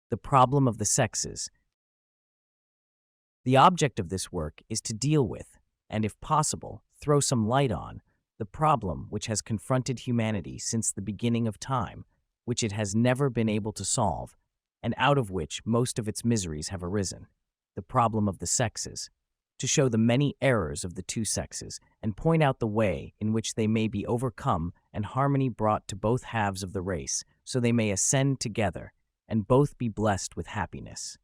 The problem of the sexes. The object of this work is to deal with, and if possible, throw some light on, the problem which has confronted humanity since the beginning of time, which it has never been able to solve, and out of which most of its miseries have arisen. The problem of the sexes. To show the many errors of the two sexes and point out the way in which they may be overcome and harmony brought to both halves of the race, so they may ascend together and both be blessed with happiness.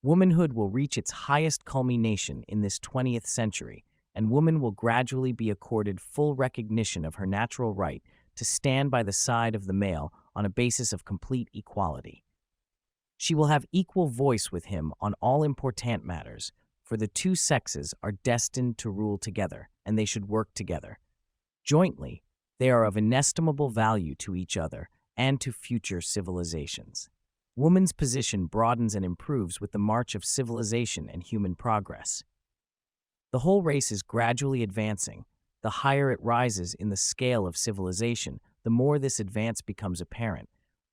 Womanhood will reach its highest culmination in this 20th century, and woman will gradually be accorded full recognition of her natural right to stand by the side of the male on a basis of complete equality. She will have equal voice with him on all important matters, for the two sexes are destined to rule together, and they should work together. Jointly, they are of inestimable value to each other and to future civilizations. Woman's position broadens and improves with the march of civilization and human progress. The whole race is gradually advancing. The higher it rises in the scale of civilization, the more this advance becomes apparent.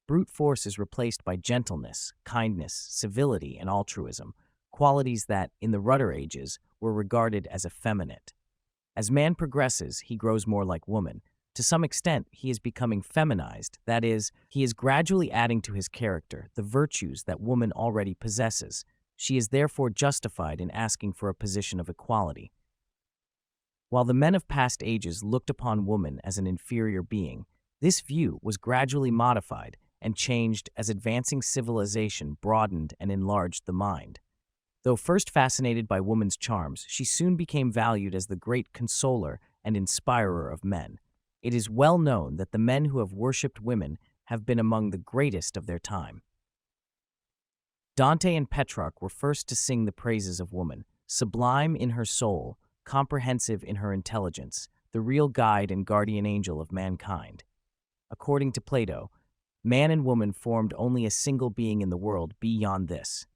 Brute force is replaced by gentleness, kindness, civility, and altruism, qualities that, in the rudder ages, were regarded as effeminate. As man progresses, he grows more like woman. To some extent, he is becoming feminized, that is, he is gradually adding to his character the virtues that woman already possesses. She is therefore justified in asking for a position of equality. While the men of past ages looked upon woman as an inferior being, this view was gradually modified and changed as advancing civilization broadened and enlarged the mind. Though first fascinated by woman's charms, she soon became valued as the great consoler and inspirer of men. It is well known that the men who have worshipped women have been among the greatest of their time. Dante and Petrarch were first to sing the praises of woman, sublime in her soul, comprehensive in her intelligence, the real guide and guardian angel of mankind. According to Plato, man and woman formed only a single being in the world beyond this.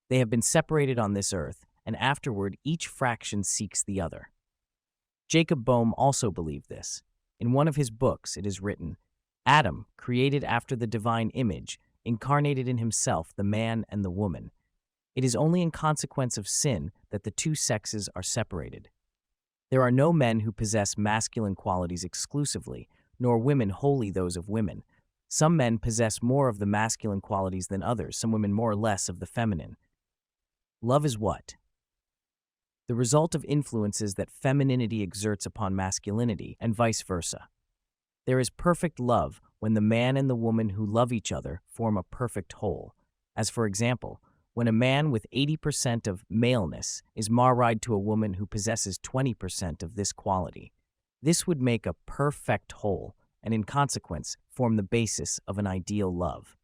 They have been separated on this earth, and afterward each fraction seeks the other. Jacob Boehme also believed this. In one of his books it is written, Adam, created after the divine image, incarnated in himself the man and the woman. It is only in consequence of sin that the two sexes are separated. There are no men who possess masculine qualities exclusively, nor women wholly those of women. Some men possess more of the masculine qualities than others, some women more or less of the feminine. Love is what? The result of influences that femininity exerts upon masculinity, and vice versa. There is perfect love when the man and the woman who love each other form a perfect whole. As for example, when a man with 80% of maleness is married to a woman who possesses 20% of this quality. This would make a perfect whole, and in consequence form the basis of an ideal love.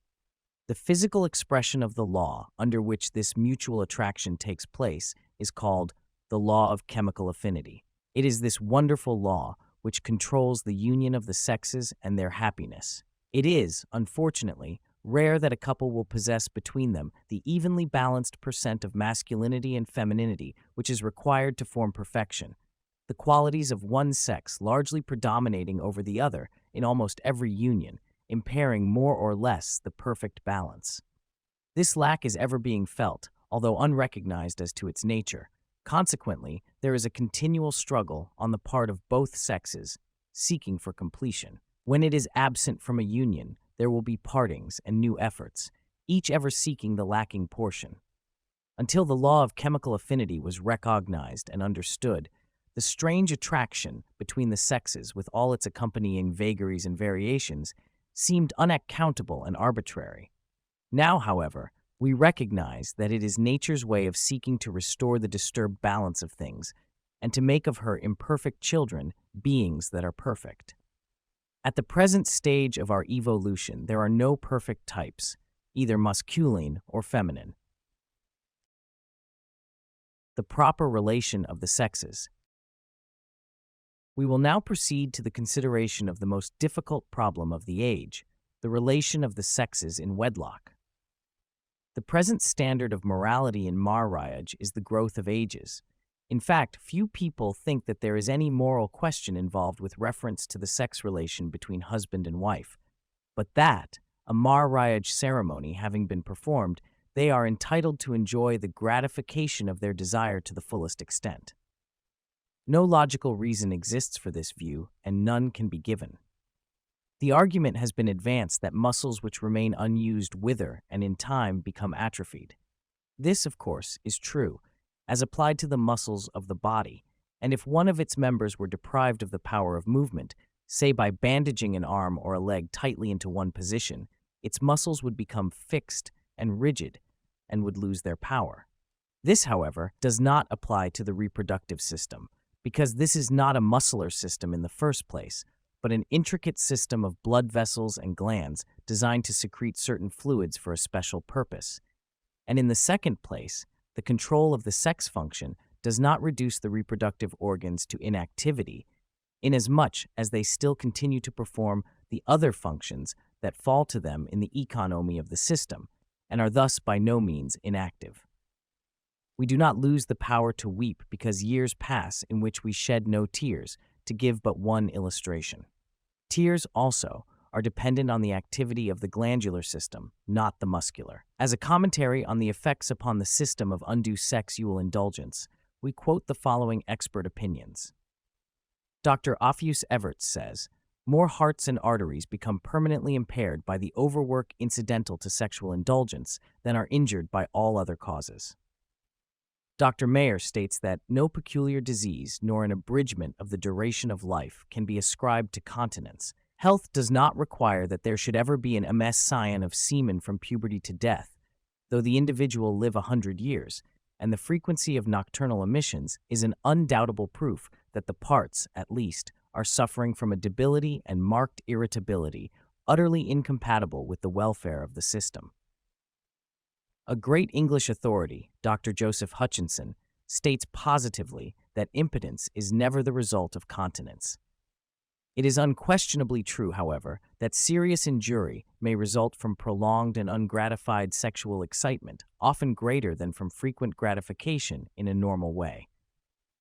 The physical expression of the law under which this mutual attraction takes place is called the law of chemical affinity. It is this wonderful law which controls the union of the sexes and their happiness. It is, unfortunately, rare that a couple will possess between them the evenly balanced percent of masculinity and femininity which is required to form perfection, the qualities of one sex largely predominating over the other in almost every union, impairing more or less the perfect balance. This lack is ever being felt, although unrecognized as to its nature. Consequently, there is a continual struggle on the part of both sexes, seeking for completion. When it is absent from a union, there will be partings and new efforts, each ever seeking the lacking portion. Until the law of chemical affinity was recognized and understood, the strange attraction between the sexes, with all its accompanying vagaries and variations, seemed unaccountable and arbitrary. Now, however, we recognize that it is nature's way of seeking to restore the disturbed balance of things and to make of her imperfect children beings that are perfect. At the present stage of our evolution, there are no perfect types, either masculine or feminine. The proper relation of the sexes. We will now proceed to the consideration of the most difficult problem of the age, the relation of the sexes in wedlock. The present standard of morality in marriage is the growth of ages. In fact, few people think that there is any moral question involved with reference to the sex relation between husband and wife. But that, a marriage ceremony having been performed, they are entitled to enjoy the gratification of their desire to the fullest extent. No logical reason exists for this view, and none can be given. The argument has been advanced that muscles which remain unused wither and in time become atrophied. This, of course, is true, as applied to the muscles of the body, and if one of its members were deprived of the power of movement, say by bandaging an arm or a leg tightly into one position, its muscles would become fixed and rigid and would lose their power. This, however, does not apply to the reproductive system, because this is not a muscular system in the first place, but an intricate system of blood vessels and glands designed to secrete certain fluids for a special purpose. And in the second place, the control of the sex function does not reduce the reproductive organs to inactivity, inasmuch as they still continue to perform the other functions that fall to them in the economy of the system, and are thus by no means inactive. We do not lose the power to weep because years pass in which we shed no tears, to give but one illustration. Tears also are dependent on the activity of the glandular system, not the muscular. As a commentary on the effects upon the system of undue sexual indulgence, we quote the following expert opinions. Dr. Ophius Everts says, "More hearts and arteries become permanently impaired by the overwork incidental to sexual indulgence than are injured by all other causes." Dr. Mayer states that no peculiar disease nor an abridgment of the duration of life can be ascribed to continence. Health does not require that there should ever be an emission of semen from puberty to death, though the individual live 100 years, and the frequency of nocturnal emissions is an undoubtable proof that the parts, at least, are suffering from a debility and marked irritability utterly incompatible with the welfare of the system. A great English authority, Dr. Joseph Hutchinson, states positively that impotence is never the result of continence. It is unquestionably true, however, that serious injury may result from prolonged and ungratified sexual excitement, often greater than from frequent gratification in a normal way.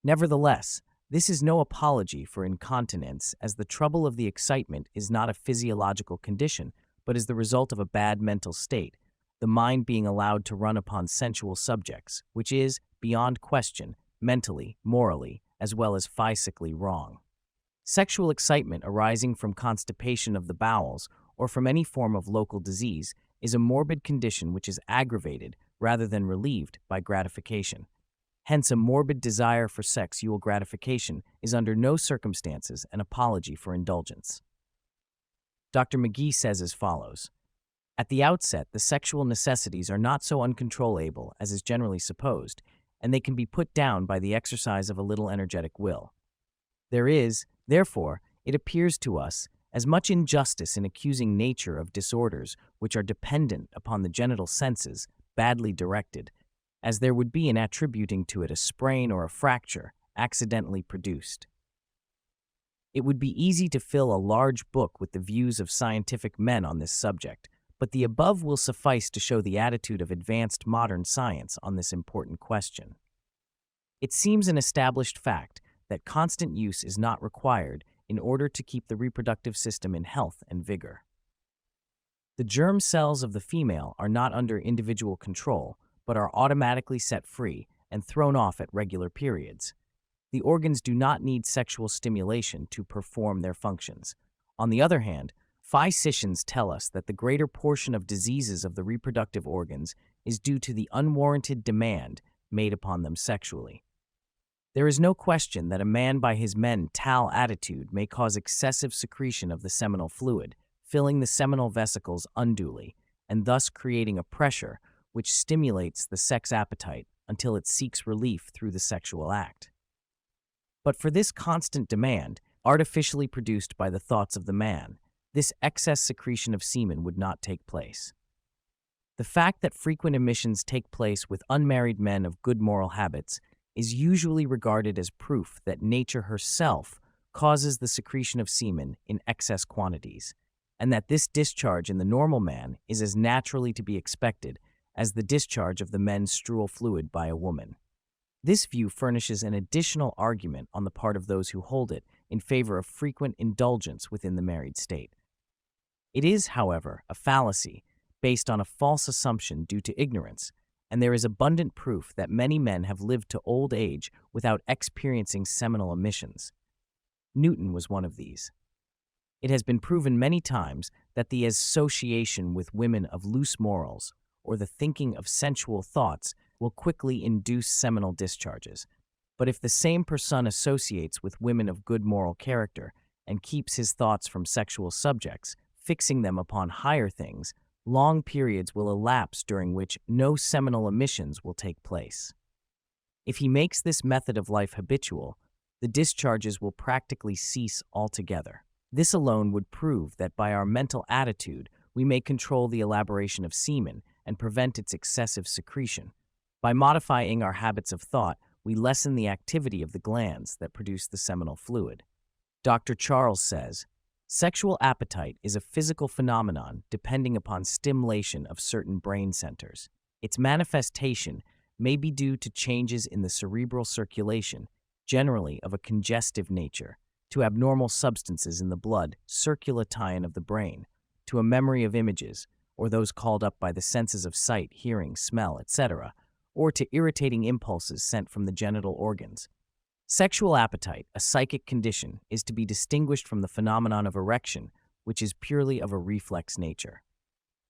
Nevertheless, this is no apology for incontinence, as the trouble of the excitement is not a physiological condition, but is the result of a bad mental state, the mind being allowed to run upon sensual subjects, which is, beyond question, mentally, morally, as well as physically wrong. Sexual excitement arising from constipation of the bowels or from any form of local disease is a morbid condition which is aggravated rather than relieved by gratification. Hence, a morbid desire for sexual gratification is under no circumstances an apology for indulgence. Dr. McGee says as follows, "At the outset, the sexual necessities are not so uncontrollable as is generally supposed, and they can be put down by the exercise of a little energetic will. There is, therefore, it appears to us, as much injustice in accusing nature of disorders which are dependent upon the genital senses, badly directed, as there would be in attributing to it a sprain or a fracture, accidentally produced. It would be easy to fill a large book with the views of scientific men on this subject, but the above will suffice to show the attitude of advanced modern science on this important question. It seems an established fact that constant use is not required in order to keep the reproductive system in health and vigor. The germ cells of the female are not under individual control, but are automatically set free and thrown off at regular periods. The organs do not need sexual stimulation to perform their functions. On the other hand, physicians tell us that the greater portion of diseases of the reproductive organs is due to the unwarranted demand made upon them sexually. There is no question that a man by his mental attitude may cause excessive secretion of the seminal fluid, filling the seminal vesicles unduly, and thus creating a pressure which stimulates the sex appetite until it seeks relief through the sexual act. But for this constant demand, artificially produced by the thoughts of the man, this excess secretion of semen would not take place. The fact that frequent emissions take place with unmarried men of good moral habits is usually regarded as proof that nature herself causes the secretion of semen in excess quantities, and that this discharge in the normal man is as naturally to be expected as the discharge of the menstrual fluid by a woman. This view furnishes an additional argument on the part of those who hold it in favor of frequent indulgence within the married state. It is, however, a fallacy based on a false assumption due to ignorance, and there is abundant proof that many men have lived to old age without experiencing seminal emissions. Newton was one of these. It has been proven many times that the association with women of loose morals or the thinking of sensual thoughts will quickly induce seminal discharges. But if the same person associates with women of good moral character and keeps his thoughts from sexual subjects, fixing them upon higher things, long periods will elapse during which no seminal emissions will take place. If he makes this method of life habitual, the discharges will practically cease altogether. This alone would prove that by our mental attitude, we may control the elaboration of semen and prevent its excessive secretion. By modifying our habits of thought, we lessen the activity of the glands that produce the seminal fluid. Dr. Charles says, sexual appetite is a physical phenomenon depending upon stimulation of certain brain centers. Its manifestation may be due to changes in the cerebral circulation, generally of a congestive nature, to abnormal substances in the blood circulation of the brain, to a memory of images, or those called up by the senses of sight, hearing, smell, etc., or to irritating impulses sent from the genital organs. Sexual appetite, a psychic condition, is to be distinguished from the phenomenon of erection, which is purely of a reflex nature.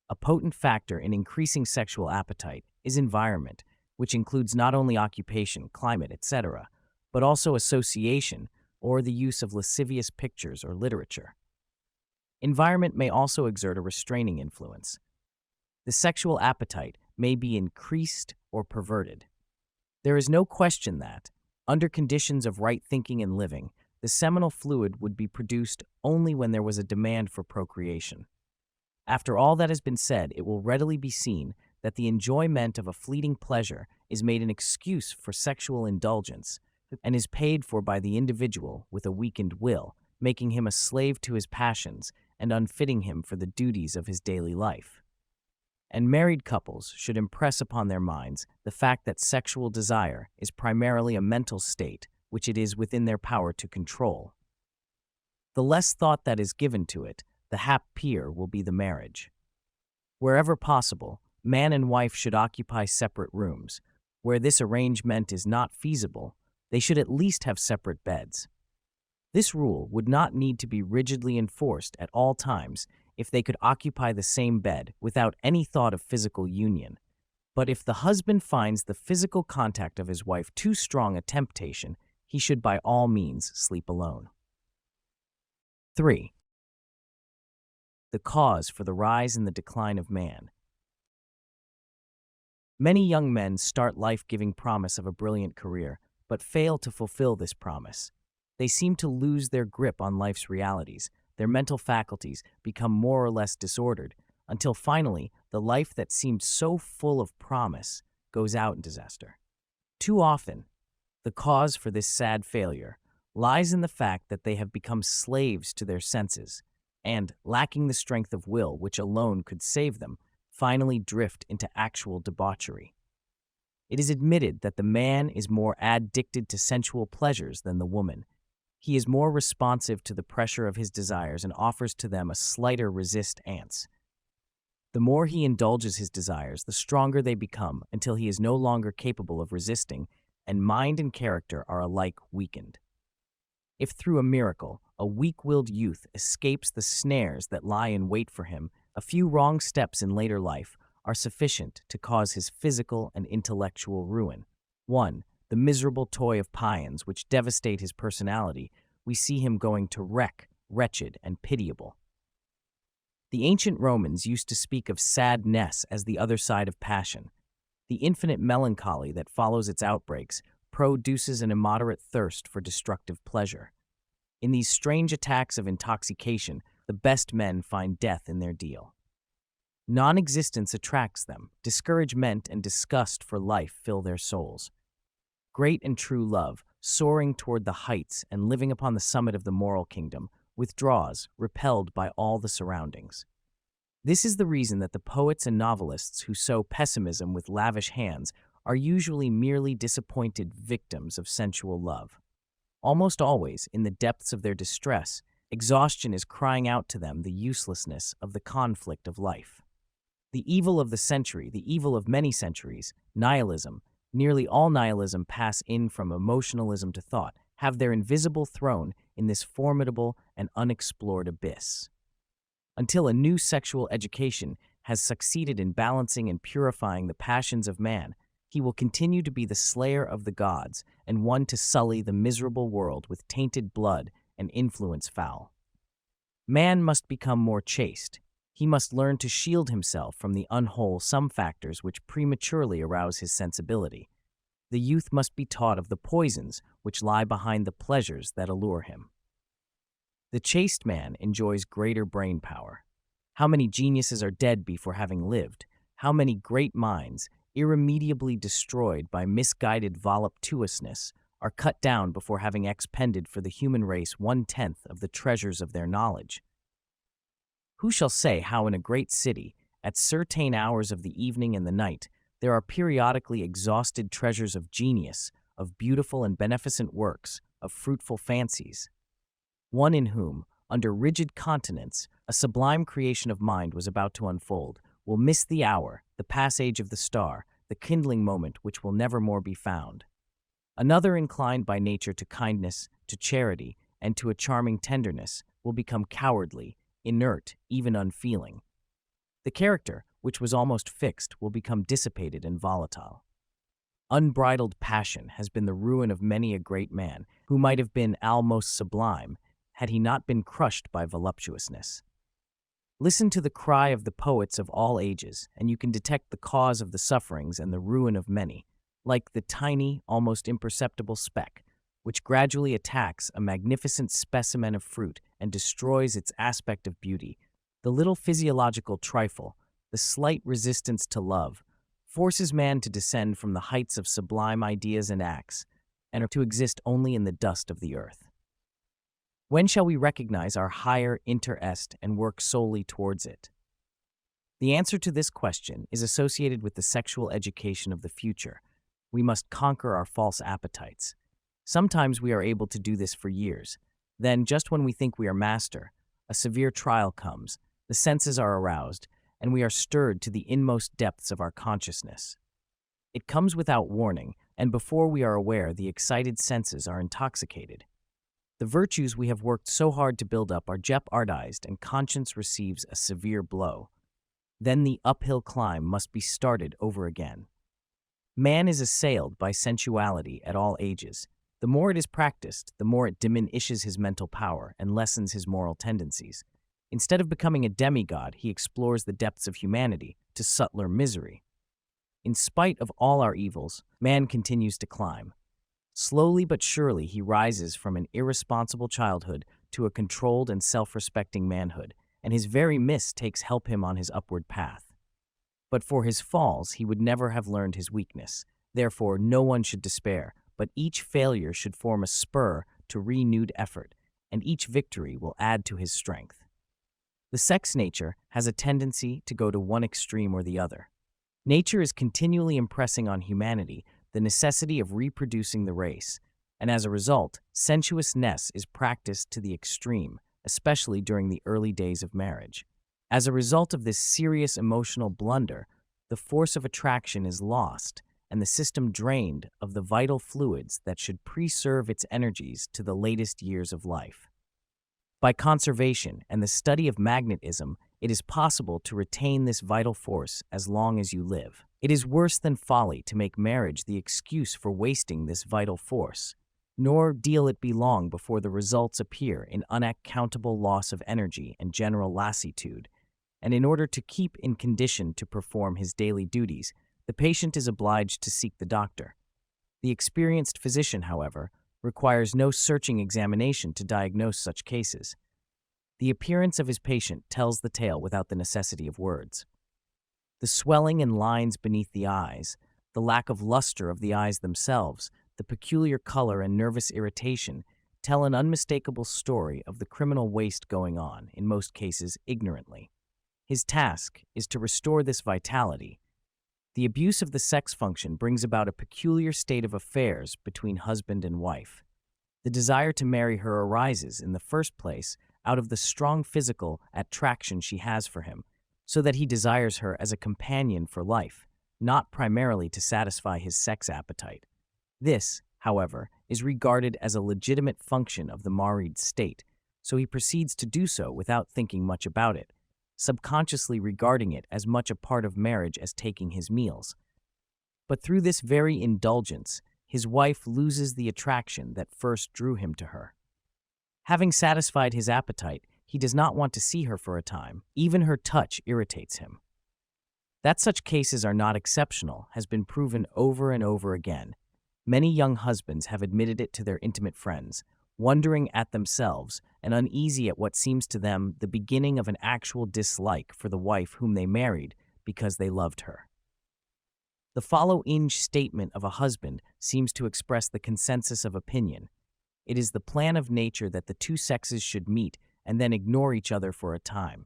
A potent factor in increasing sexual appetite is environment, which includes not only occupation, climate, etc., but also association, or the use of lascivious pictures or literature. Environment may also exert a restraining influence. The sexual appetite may be increased or perverted. There is no question that, under conditions of right thinking and living, the seminal fluid would be produced only when there was a demand for procreation. After all that has been said, it will readily be seen that the enjoyment of a fleeting pleasure is made an excuse for sexual indulgence, and is paid for by the individual with a weakened will, making him a slave to his passions and unfitting him for the duties of his daily life. And married couples should impress upon their minds the fact that sexual desire is primarily a mental state which it is within their power to control. The less thought that is given to it, the happier will be the marriage. Wherever possible, man and wife should occupy separate rooms. Where this arrangement is not feasible, they should at least have separate beds. This rule would not need to be rigidly enforced at all times if they could occupy the same bed without any thought of physical union. But if the husband finds the physical contact of his wife too strong a temptation, he should by all means sleep alone. 3. The cause for the rise and the decline of man. Many young men start life giving promise of a brilliant career, but fail to fulfill this promise. They seem to lose their grip on life's realities. Their mental faculties become more or less disordered, until finally, the life that seemed so full of promise goes out in disaster. Too often, the cause for this sad failure lies in the fact that they have become slaves to their senses, and, lacking the strength of will which alone could save them, finally drift into actual debauchery. It is admitted that the man is more addicted to sensual pleasures than the woman. He is more responsive to the pressure of his desires and offers to them a slighter resistance. The more he indulges his desires, the stronger they become until he is no longer capable of resisting, and mind and character are alike weakened. If through a miracle, a weak-willed youth escapes the snares that lie in wait for him, a few wrong steps in later life are sufficient to cause his physical and intellectual ruin. 1. The miserable toy of paeans which devastate his personality, we see him going to wreck, wretched, and pitiable. The ancient Romans used to speak of sadness as the other side of passion. The infinite melancholy that follows its outbreaks produces an immoderate thirst for destructive pleasure. In these strange attacks of intoxication, the best men find death in their deal. Non-existence attracts them, discouragement and disgust for life fill their souls. Great and true love, soaring toward the heights and living upon the summit of the moral kingdom, withdraws, repelled by all the surroundings. This is the reason that the poets and novelists who sow pessimism with lavish hands are usually merely disappointed victims of sensual love. Almost always, in the depths of their distress, Exhaustion is crying out to them the uselessness of the conflict of life. The evil of the century, the evil of many centuries, nihilism, nearly all nihilism pass in from emotionalism to thought, have their invisible throne in this formidable and unexplored abyss. Until a new sexual education has succeeded in balancing and purifying the passions of man, he will continue to be the slayer of the gods and one to sully the miserable world with tainted blood and influence foul. Man must become more chaste. He must learn to shield himself from the unwholesome factors which prematurely arouse his sensibility. The youth must be taught of the poisons which lie behind the pleasures that allure him. The chaste man enjoys greater brain power. How many geniuses are dead before having lived? How many great minds, irremediably destroyed by misguided voluptuousness, are cut down before having expended for the human race 1/10 of the treasures of their knowledge? Who shall say how in a great city, at certain hours of the evening and the night, there are periodically exhausted treasures of genius, of beautiful and beneficent works, of fruitful fancies? One in whom, under rigid continence, a sublime creation of mind was about to unfold, will miss the hour, the passage of the star, the kindling moment which will never more be found. Another, inclined by nature to kindness, to charity, and to a charming tenderness, will become cowardly, inert, even unfeeling. The character, which was almost fixed, will become dissipated and volatile. Unbridled passion has been the ruin of many a great man who might have been almost sublime had he not been crushed by voluptuousness. Listen to the cry of the poets of all ages, and you can detect the cause of the sufferings and the ruin of many, like the tiny, almost imperceptible speck, which gradually attacks a magnificent specimen of fruit and destroys its aspect of beauty. The little physiological trifle, the slight resistance to love, forces man to descend from the heights of sublime ideas and acts, and are to exist only in the dust of the earth. When shall we recognize our higher interest and work solely towards it? The answer to this question is associated with the sexual education of the future. We must conquer our false appetites. Sometimes we are able to do this for years. Then, just when we think we are master, a severe trial comes, the senses are aroused, and we are stirred to the inmost depths of our consciousness. It comes without warning, and before we are aware, the excited senses are intoxicated. The virtues we have worked so hard to build up are jeopardized, and conscience receives a severe blow. Then the uphill climb must be started over again. Man is assailed by sensuality at all ages. The more it is practiced, the more it diminishes his mental power and lessens his moral tendencies. Instead of becoming a demigod, he explores the depths of humanity to subtler misery. In spite of all our evils, man continues to climb. Slowly but surely he rises from an irresponsible childhood to a controlled and self-respecting manhood, and his very mistakes help him on his upward path. But for his falls he would never have learned his weakness. Therefore no one should despair, but each failure should form a spur to renewed effort, and each victory will add to his strength. The sex nature has a tendency to go to one extreme or the other. Nature is continually impressing on humanity the necessity of reproducing the race, and as a result, sensuousness is practiced to the extreme, especially during the early days of marriage. As a result of this serious emotional blunder, the force of attraction is lost, and the system drained of the vital fluids that should preserve its energies to the latest years of life. By conservation and the study of magnetism, it is possible to retain this vital force as long as you live. It is worse than folly to make marriage the excuse for wasting this vital force, nor deal it be long before the results appear in unaccountable loss of energy and general lassitude. And in order to keep in condition to perform his daily duties, the patient is obliged to seek the doctor. The experienced physician, however, requires no searching examination to diagnose such cases. The appearance of his patient tells the tale without the necessity of words. The swelling and lines beneath the eyes, the lack of luster of the eyes themselves, the peculiar color and nervous irritation tell an unmistakable story of the criminal waste going on, in most cases ignorantly. His task is to restore this vitality. The abuse of the sex function brings about a peculiar state of affairs between husband and wife. The desire to marry her arises, in the first place, out of the strong physical attraction she has for him, so that he desires her as a companion for life, not primarily to satisfy his sex appetite. This, however, is regarded as a legitimate function of the married state, so he proceeds to do so without thinking much about it, subconsciously regarding it as much a part of marriage as taking his meals. But through this very indulgence, his wife loses the attraction that first drew him to her. Having satisfied his appetite, he does not want to see her for a time. Even her touch irritates him. That such cases are not exceptional has been proven over and over again. Many young husbands have admitted it to their intimate friends, wondering at themselves and uneasy at what seems to them the beginning of an actual dislike for the wife whom they married because they loved her. The following statement of a husband seems to express the consensus of opinion. It is the plan of nature that the two sexes should meet and then ignore each other for a time.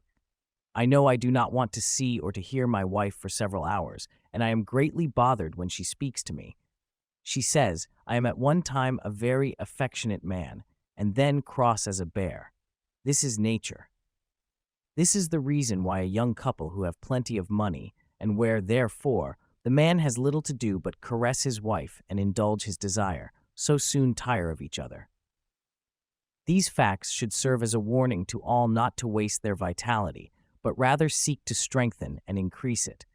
I know I do not want to see or to hear my wife for several hours, and I am greatly bothered when she speaks to me. She says, I am at one time a very affectionate man, and then cross as a bear. This is nature. This is the reason why a young couple who have plenty of money, and where, therefore, the man has little to do but caress his wife and indulge his desire, so soon tire of each other. These facts should serve as a warning to all not to waste their vitality, but rather seek to strengthen and increase it.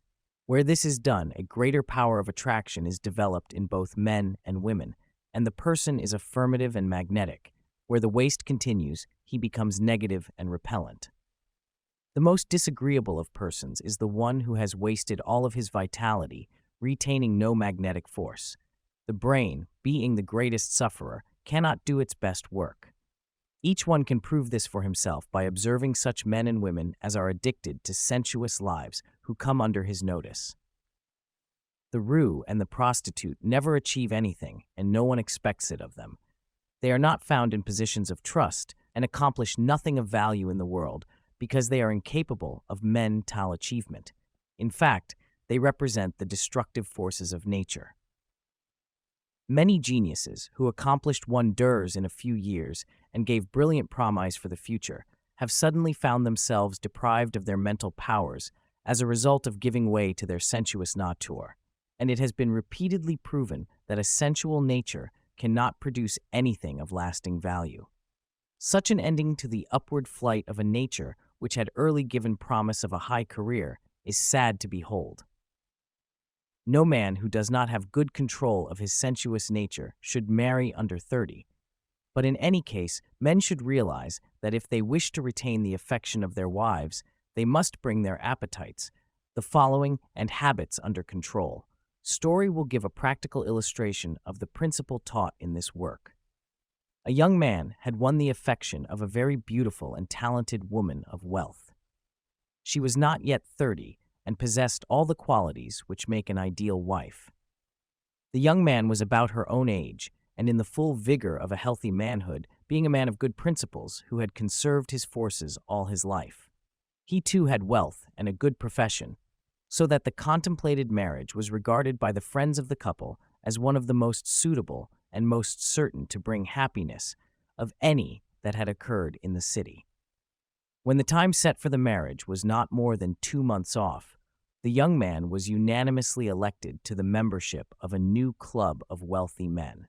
Where this is done, a greater power of attraction is developed in both men and women, and the person is affirmative and magnetic. Where the waste continues, he becomes negative and repellent. The most disagreeable of persons is the one who has wasted all of his vitality, retaining no magnetic force. The brain, being the greatest sufferer, cannot do its best work. Each one can prove this for himself by observing such men and women as are addicted to sensuous lives who come under his notice. The roue and the prostitute never achieve anything, and no one expects it of them. They are not found in positions of trust and accomplish nothing of value in the world because they are incapable of mental achievement. In fact, they represent the destructive forces of nature. Many geniuses who accomplished wonders in a few years and gave brilliant promise for the future have suddenly found themselves deprived of their mental powers as a result of giving way to their sensuous nature, and it has been repeatedly proven that a sensual nature cannot produce anything of lasting value. Such an ending to the upward flight of a nature which had early given promise of a high career is sad to behold. No man who does not have good control of his sensuous nature should marry under 30. But in any case, men should realize that if they wish to retain the affection of their wives, they must bring their appetites, the following, and habits under control. Story will give a practical illustration of the principle taught in this work. A young man had won the affection of a very beautiful and talented woman of wealth. She was not yet 30, and possessed all the qualities which make an ideal wife. The young man was about her own age, and in the full vigor of a healthy manhood, being a man of good principles who had conserved his forces all his life. He too had wealth and a good profession, so that the contemplated marriage was regarded by the friends of the couple as one of the most suitable and most certain to bring happiness of any that had occurred in the city. When the time set for the marriage was not more than 2 months off, the young man was unanimously elected to the membership of a new club of wealthy men.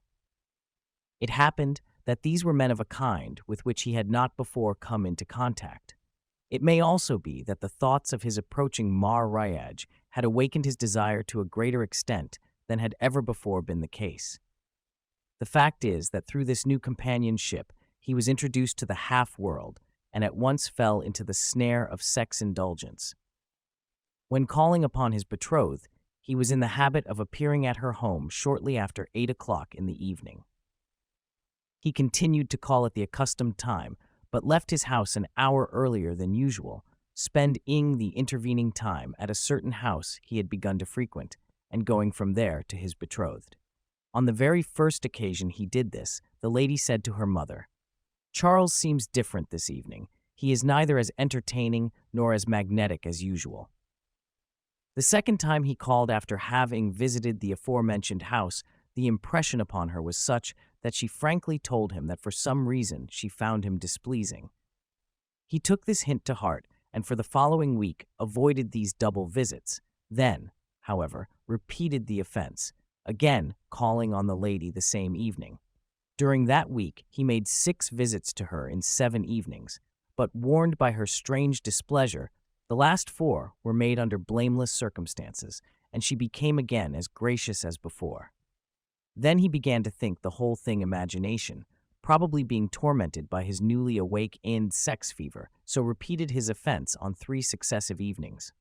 It happened that these were men of a kind with which he had not before come into contact. It may also be that the thoughts of his approaching marriage had awakened his desire to a greater extent than had ever before been the case. The fact is that through this new companionship, he was introduced to the half-world and at once fell into the snare of sex indulgence. When calling upon his betrothed, he was in the habit of appearing at her home shortly after 8 o'clock in the evening. He continued to call at the accustomed time, but left his house an hour earlier than usual, spending the intervening time at a certain house he had begun to frequent, and going from there to his betrothed. On the very first occasion he did this, the lady said to her mother, "Charles seems different this evening. He is neither as entertaining nor as magnetic as usual." The second time he called after having visited the aforementioned house, the impression upon her was such that she frankly told him that for some reason she found him displeasing. He took this hint to heart and for the following week avoided these double visits, then, however, repeated the offense, again calling on the lady the same evening. During that week, he made 6 visits to her in 7 evenings, but warned by her strange displeasure, the last 4 were made under blameless circumstances, and she became again as gracious as before. Then he began to think the whole thing imagination, probably being tormented by his newly awakened sex fever, so repeated his offense on 3 successive evenings.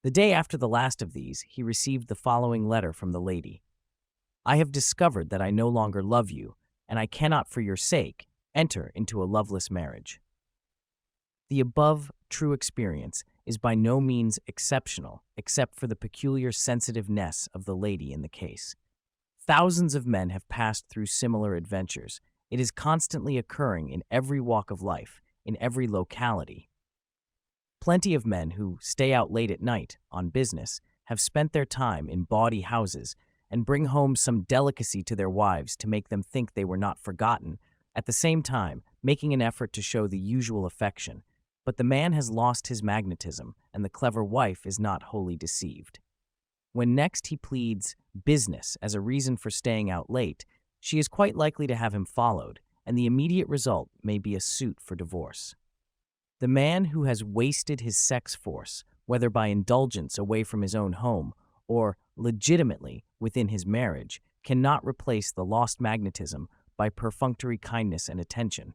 The day after the last of these, he received the following letter from the lady. I have discovered that I no longer love you, and I cannot for your sake enter into a loveless marriage. The above true experience is by no means exceptional, except for the peculiar sensitiveness of the lady in the case. Thousands of men have passed through similar adventures. It is constantly occurring in every walk of life, in every locality. Plenty of men who stay out late at night on business have spent their time in bawdy houses and bring home some delicacy to their wives to make them think they were not forgotten, at the same time making an effort to show the usual affection. But the man has lost his magnetism, and the clever wife is not wholly deceived. When next he pleads business as a reason for staying out late, she is quite likely to have him followed, and the immediate result may be a suit for divorce. The man who has wasted his sex force, whether by indulgence away from his own home or legitimately within his marriage, cannot replace the lost magnetism by perfunctory kindness and attention.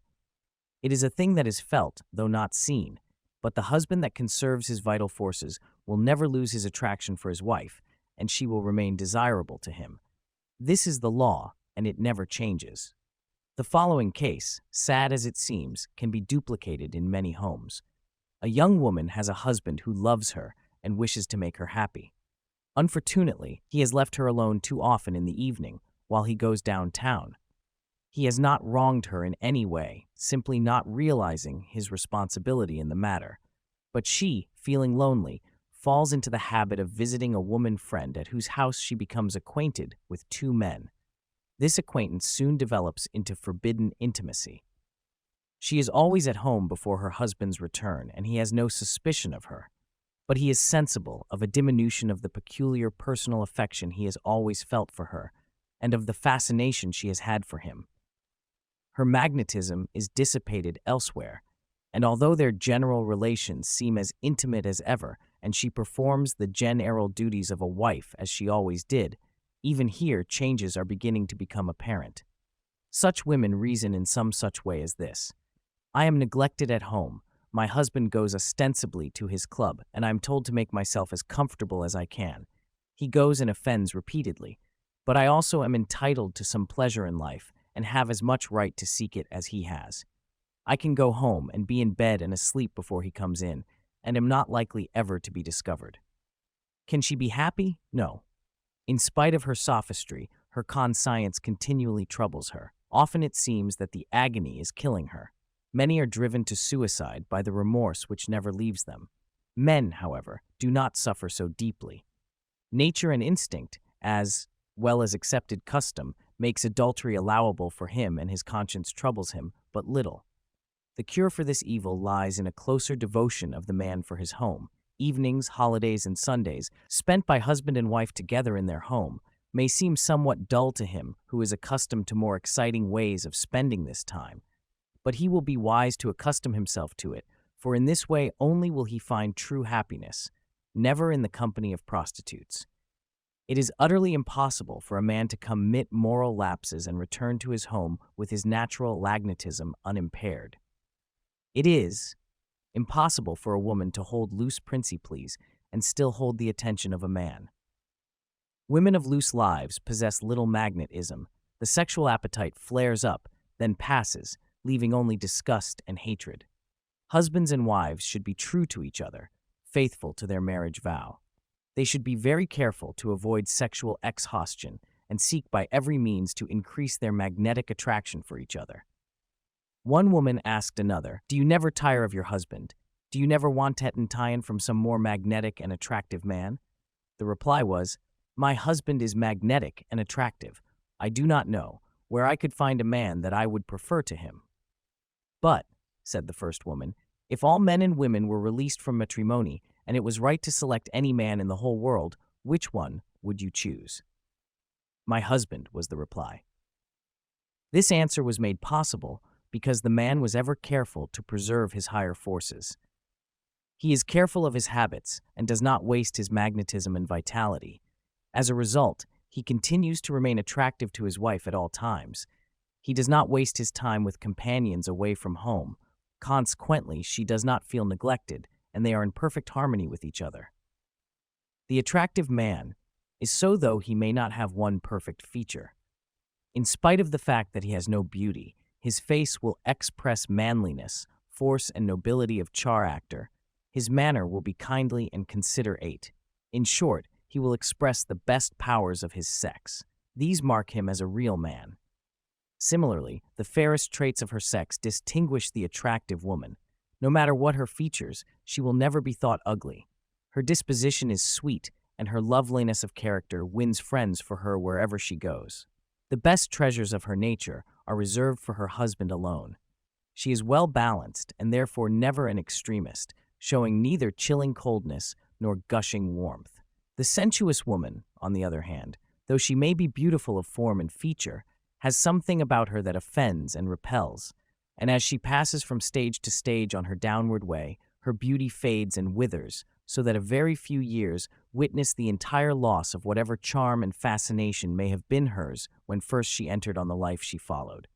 It is a thing that is felt, though not seen, but the husband that conserves his vital forces will never lose his attraction for his wife, and she will remain desirable to him. This is the law, and it never changes. The following case, sad as it seems, can be duplicated in many homes. A young woman has a husband who loves her and wishes to make her happy. Unfortunately, he has left her alone too often in the evening while he goes downtown. He has not wronged her in any way, simply not realizing his responsibility in the matter. But she, feeling lonely, falls into the habit of visiting a woman friend at whose house she becomes acquainted with 2 men. This acquaintance soon develops into forbidden intimacy. She is always at home before her husband's return, and he has no suspicion of her. But he is sensible of a diminution of the peculiar personal affection he has always felt for her, and of the fascination she has had for him. Her magnetism is dissipated elsewhere, and although their general relations seem as intimate as ever, and she performs the general duties of a wife as she always did, even here changes are beginning to become apparent. Such women reason in some such way as this. I am neglected at home. My husband goes ostensibly to his club, and I am told to make myself as comfortable as I can. He goes and offends repeatedly, but I also am entitled to some pleasure in life and have as much right to seek it as he has. I can go home and be in bed and asleep before he comes in, and am not likely ever to be discovered. Can she be happy? No. In spite of her sophistry, her conscience continually troubles her. Often it seems that the agony is killing her. Many are driven to suicide by the remorse which never leaves them. Men, however, do not suffer so deeply. Nature and instinct, as well as accepted custom, makes adultery allowable for him, and his conscience troubles him but little. The cure for this evil lies in a closer devotion of the man for his home. Evenings, holidays, and Sundays, spent by husband and wife together in their home, may seem somewhat dull to him who is accustomed to more exciting ways of spending this time. But he will be wise to accustom himself to it, for in this way only will he find true happiness, never in the company of prostitutes. It is utterly impossible for a man to commit moral lapses and return to his home with his natural magnetism unimpaired. It is impossible for a woman to hold loose principles and still hold the attention of a man. Women of loose lives possess little magnetism. The sexual appetite flares up, then passes, leaving only disgust and hatred. Husbands and wives should be true to each other, faithful to their marriage vow. They should be very careful to avoid sexual exhaustion and seek by every means to increase their magnetic attraction for each other. One woman asked another, "Do you never tire of your husband? Do you never want to tie in from some more magnetic and attractive man?" The reply was, "My husband is magnetic and attractive. I do not know where I could find a man that I would prefer to him." "But," said the first woman, If all men and women were released from matrimony and it was right to select any man in the whole world, which one would you choose? My husband, was the reply. This answer was made possible because the man was ever careful to preserve his higher forces. He is careful of his habits and does not waste his magnetism and vitality. As a result, he continues to remain attractive to his wife at all times. He does not waste his time with companions away from home. Consequently, she does not feel neglected, and they are in perfect harmony with each other. The attractive man is so though he may not have one perfect feature. In spite of the fact that he has no beauty, his face will express manliness, force, and nobility of character. His manner will be kindly and considerate. In short, he will express the best powers of his sex. These mark him as a real man. Similarly, the fairest traits of her sex distinguish the attractive woman. No matter what her features, she will never be thought ugly. Her disposition is sweet, and her loveliness of character wins friends for her wherever she goes. The best treasures of her nature are reserved for her husband alone. She is well balanced and therefore never an extremist, showing neither chilling coldness nor gushing warmth. The sensuous woman, on the other hand, though she may be beautiful of form and feature, has something about her that offends and repels, and as she passes from stage to stage on her downward way, her beauty fades and withers, so that a very few years witness the entire loss of whatever charm and fascination may have been hers when first she entered on the life she followed.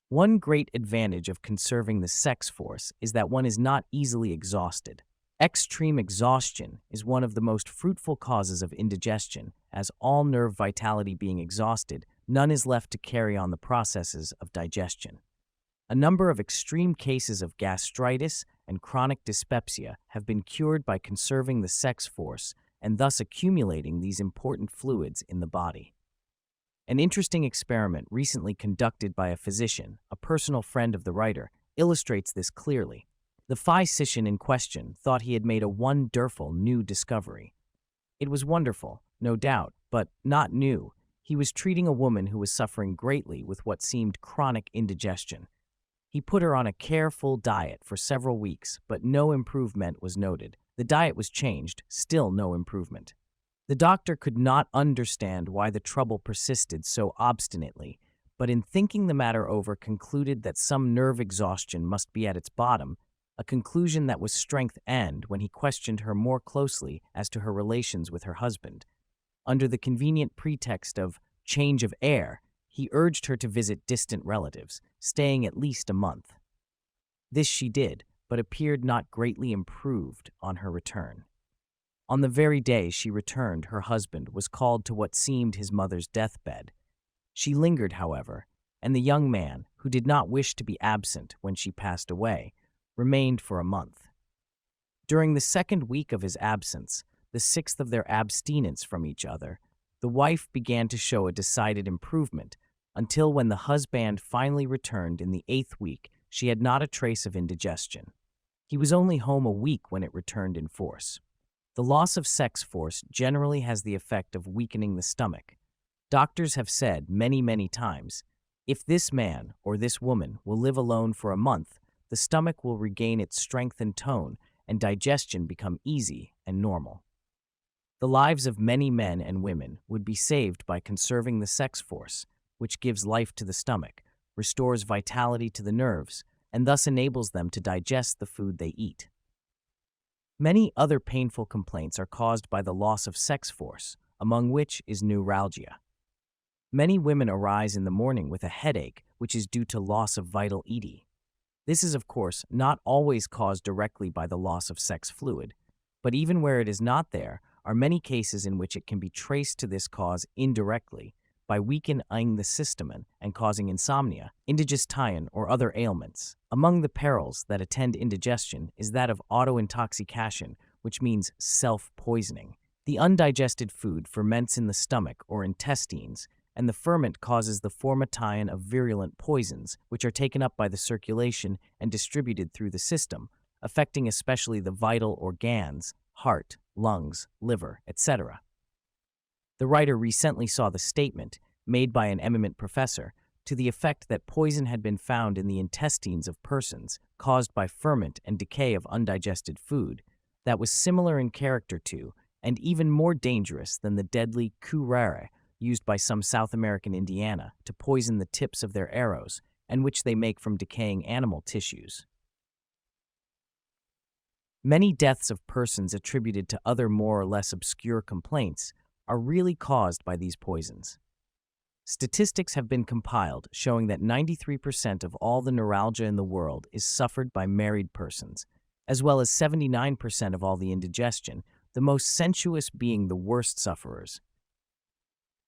One great advantage of conserving the sex force is that one is not easily exhausted. Extreme exhaustion is one of the most fruitful causes of indigestion, as all nerve vitality being exhausted, none is left to carry on the processes of digestion. A number of extreme cases of gastritis and chronic dyspepsia have been cured by conserving the sex force and thus accumulating these important fluids in the body. An interesting experiment recently conducted by a physician, a personal friend of the writer, illustrates this clearly. The physician in question thought he had made a wonderful new discovery. It was wonderful, no doubt, but not new. He was treating a woman who was suffering greatly with what seemed chronic indigestion. He put her on a careful diet for several weeks, but no improvement was noted. The diet was changed, still no improvement. The doctor could not understand why the trouble persisted so obstinately, but in thinking the matter over concluded that some nerve exhaustion must be at its bottom, a conclusion that was strengthened when he questioned her more closely as to her relations with her husband. Under the convenient pretext of change of air, he urged her to visit distant relatives, staying at least a month. This she did, but appeared not greatly improved on her return. On the very day she returned, her husband was called to what seemed his mother's deathbed. She lingered, however, and the young man, who did not wish to be absent when she passed away, remained for a month. During the second week of his absence, the sixth of their abstinence from each other, the wife began to show a decided improvement, until when the husband finally returned in the 8th week, she had not a trace of indigestion. He was only home a week when it returned in force. The loss of sex force generally has the effect of weakening the stomach. Doctors have said many times, if this man or this woman will live alone for a month, the stomach will regain its strength and tone, and digestion become easy and normal. The lives of many men and women would be saved by conserving the sex force, which gives life to the stomach, restores vitality to the nerves, and thus enables them to digest the food they eat. Many other painful complaints are caused by the loss of sex force, among which is neuralgia. Many women arise in the morning with a headache, which is due to loss of vital ED. This is, of course, not always caused directly by the loss of sex fluid, but even where it is not there, are many cases in which it can be traced to this cause indirectly by weakening the system and causing insomnia, indigestion, or other ailments. Among the perils that attend indigestion is that of autointoxication, which means self-poisoning. The undigested food ferments in the stomach or intestines, and the ferment causes the formation of virulent poisons, which are taken up by the circulation and distributed through the system, affecting especially the vital organs, heart, lungs, liver, etc. The writer recently saw the statement, made by an eminent professor, to the effect that poison had been found in the intestines of persons caused by ferment and decay of undigested food that was similar in character to, and even more dangerous than the deadly curare used by some South American Indiana to poison the tips of their arrows, and which they make from decaying animal tissues. Many deaths of persons attributed to other more or less obscure complaints are really caused by these poisons. Statistics have been compiled showing that 93% of all the neuralgia in the world is suffered by married persons, as well as 79% of all the indigestion, the most sensuous being the worst sufferers.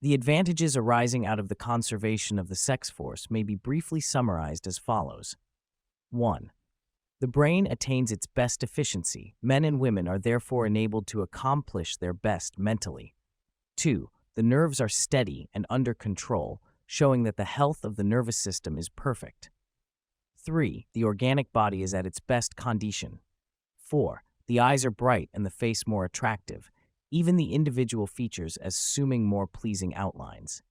The advantages arising out of the conservation of the sex force may be briefly summarized as follows. 1. The brain attains its best efficiency. Men and women are therefore enabled to accomplish their best mentally. 2. The nerves are steady and under control, showing that the health of the nervous system is perfect. 3. The organic body is at its best condition. 4. The eyes are bright and the face more attractive, even the individual features assuming more pleasing outlines.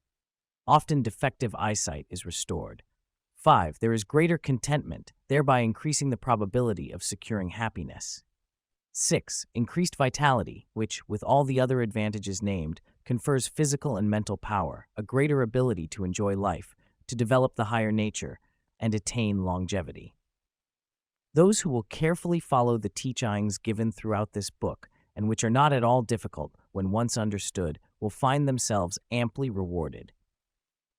Often defective eyesight is restored. 5. There is greater contentment, thereby increasing the probability of securing happiness. 6. Increased vitality, which, with all the other advantages named, confers physical and mental power, a greater ability to enjoy life, to develop the higher nature, and attain longevity. Those who will carefully follow the teachings given throughout this book, and which are not at all difficult when once understood, will find themselves amply rewarded.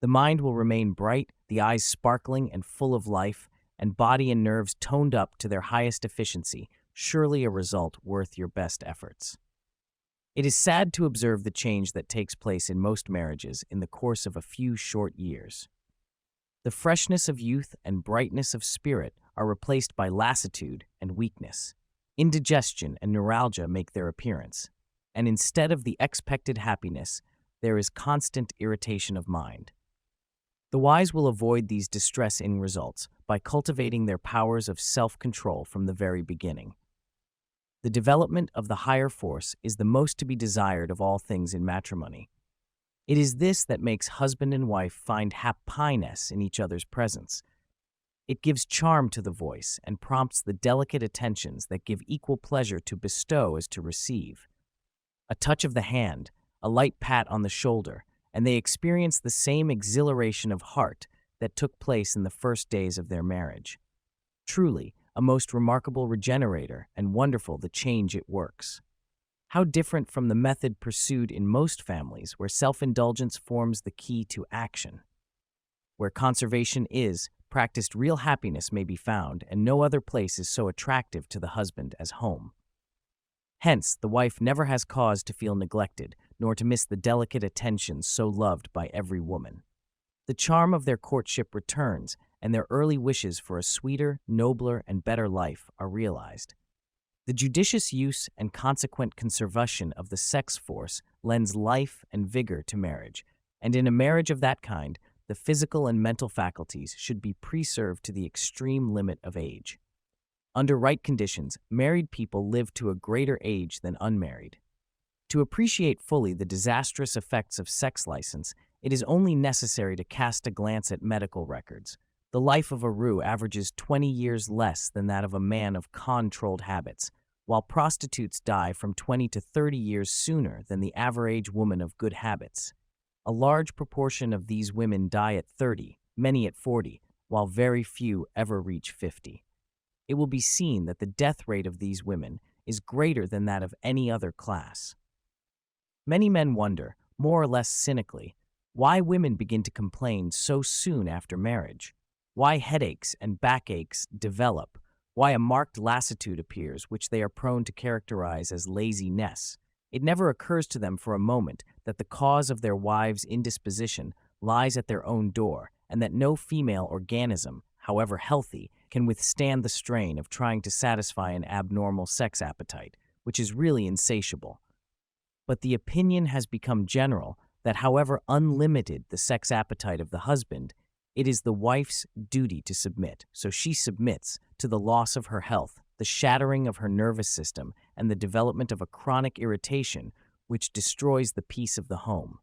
The mind will remain bright, the eyes sparkling and full of life, and body and nerves toned up to their highest efficiency, surely a result worth your best efforts. It is sad to observe the change that takes place in most marriages in the course of a few short years. The freshness of youth and brightness of spirit are replaced by lassitude and weakness. Indigestion and neuralgia make their appearance, and instead of the expected happiness, there is constant irritation of mind. The wise will avoid these distressing results by cultivating their powers of self-control from the very beginning. The development of the higher force is the most to be desired of all things in matrimony. It is this that makes husband and wife find happiness in each other's presence. It gives charm to the voice and prompts the delicate attentions that give equal pleasure to bestow as to receive. A touch of the hand, a light pat on the shoulder, and they experience the same exhilaration of heart that took place in the first days of their marriage. Truly, a most remarkable regenerator, and wonderful the change it works. How different from the method pursued in most families where self-indulgence forms the key to action. Where conservation is practiced, real happiness may be found, and no other place is so attractive to the husband as home. Hence, the wife never has cause to feel neglected, nor to miss the delicate attentions so loved by every woman. The charm of their courtship returns, and their early wishes for a sweeter, nobler, and better life are realized. The judicious use and consequent conservation of the sex force lends life and vigor to marriage, and in a marriage of that kind, the physical and mental faculties should be preserved to the extreme limit of age. Under right conditions, married people live to a greater age than unmarried. To appreciate fully the disastrous effects of sex license, it is only necessary to cast a glance at medical records. The life of a Roo averages 20 years less than that of a man of controlled habits, while prostitutes die from 20 to 30 years sooner than the average woman of good habits. A large proportion of these women die at 30, many at 40, while very few ever reach 50. It will be seen that the death rate of these women is greater than that of any other class. Many men wonder, more or less cynically, why women begin to complain so soon after marriage, why headaches and backaches develop, why a marked lassitude appears, which they are prone to characterize as laziness. It never occurs to them for a moment that the cause of their wives' indisposition lies at their own door, and that no female organism, however healthy, can withstand the strain of trying to satisfy an abnormal sex appetite, which is really insatiable. But the opinion has become general that however unlimited the sex appetite of the husband, it is the wife's duty to submit, so she submits to the loss of her health, the shattering of her nervous system, and the development of a chronic irritation which destroys the peace of the home.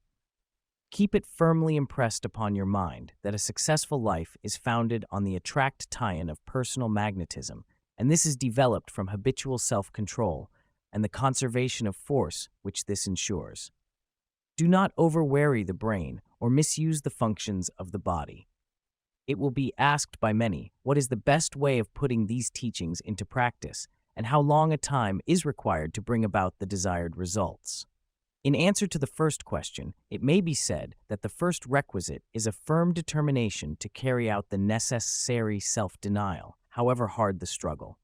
Keep it firmly impressed upon your mind that a successful life is founded on the attract tie-in of personal magnetism, and this is developed from habitual self-control and the conservation of force which this ensures. Do not overweary the brain or misuse the functions of the body. It will be asked by many, what is the best way of putting these teachings into practice, and how long a time is required to bring about the desired results? In answer to the first question, it may be said that the first requisite is a firm determination to carry out the necessary self-denial, however hard the struggle.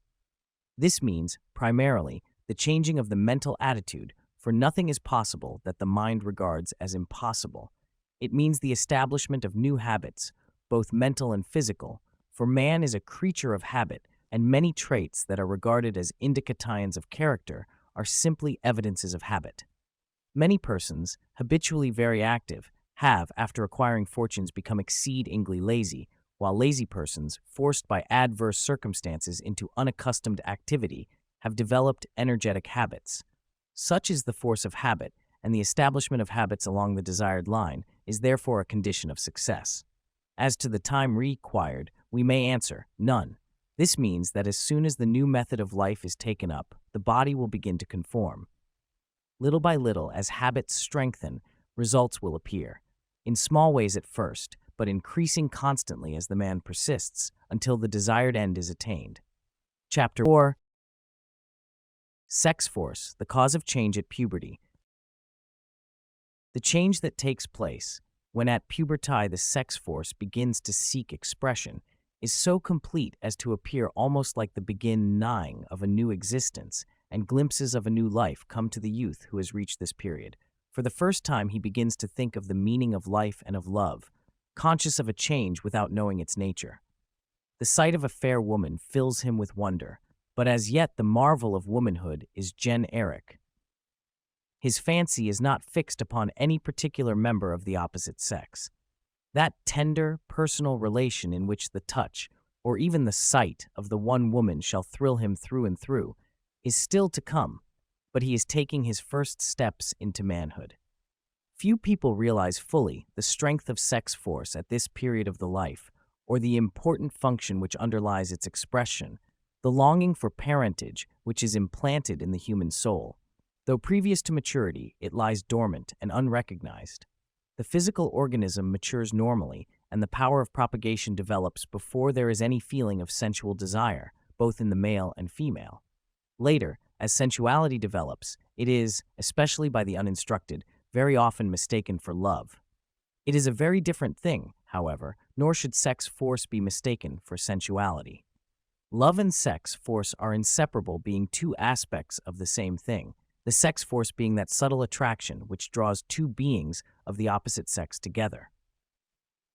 This means, primarily, the changing of the mental attitude, for nothing is possible that the mind regards as impossible. It means the establishment of new habits, both mental and physical, for man is a creature of habit, and many traits that are regarded as indications of character are simply evidences of habit. Many persons, habitually very active, have, after acquiring fortunes, become exceedingly lazy, while lazy persons, forced by adverse circumstances into unaccustomed activity, have developed energetic habits. Such is the force of habit, and the establishment of habits along the desired line is therefore a condition of success. As to the time required, we may answer, none. This means that as soon as the new method of life is taken up, the body will begin to conform. Little by little, as habits strengthen, results will appear, in small ways at first, but increasing constantly as the man persists until the desired end is attained. Chapter 4. Sex Force, the Cause of Change at Puberty. The change that takes place when at puberty the sex force begins to seek expression is so complete as to appear almost like the beginning of a new existence, and glimpses of a new life come to the youth who has reached this period. For the first time he begins to think of the meaning of life and of love, conscious of a change without knowing its nature. The sight of a fair woman fills him with wonder, but as yet the marvel of womanhood is generic. His fancy is not fixed upon any particular member of the opposite sex. That tender, personal relation in which the touch, or even the sight of the one woman shall thrill him through and through, is still to come, but he is taking his first steps into manhood. Few people realize fully the strength of sex force at this period of the life, or the important function which underlies its expression, the longing for parentage which is implanted in the human soul. Though previous to maturity, it lies dormant and unrecognized. The physical organism matures normally, and the power of propagation develops before there is any feeling of sensual desire, both in the male and female. Later, as sensuality develops, it is, especially by the uninstructed, very often mistaken for love. It is a very different thing, however, nor should sex force be mistaken for sensuality. Love and sex force are inseparable, being two aspects of the same thing, the sex force being that subtle attraction which draws two beings of the opposite sex together.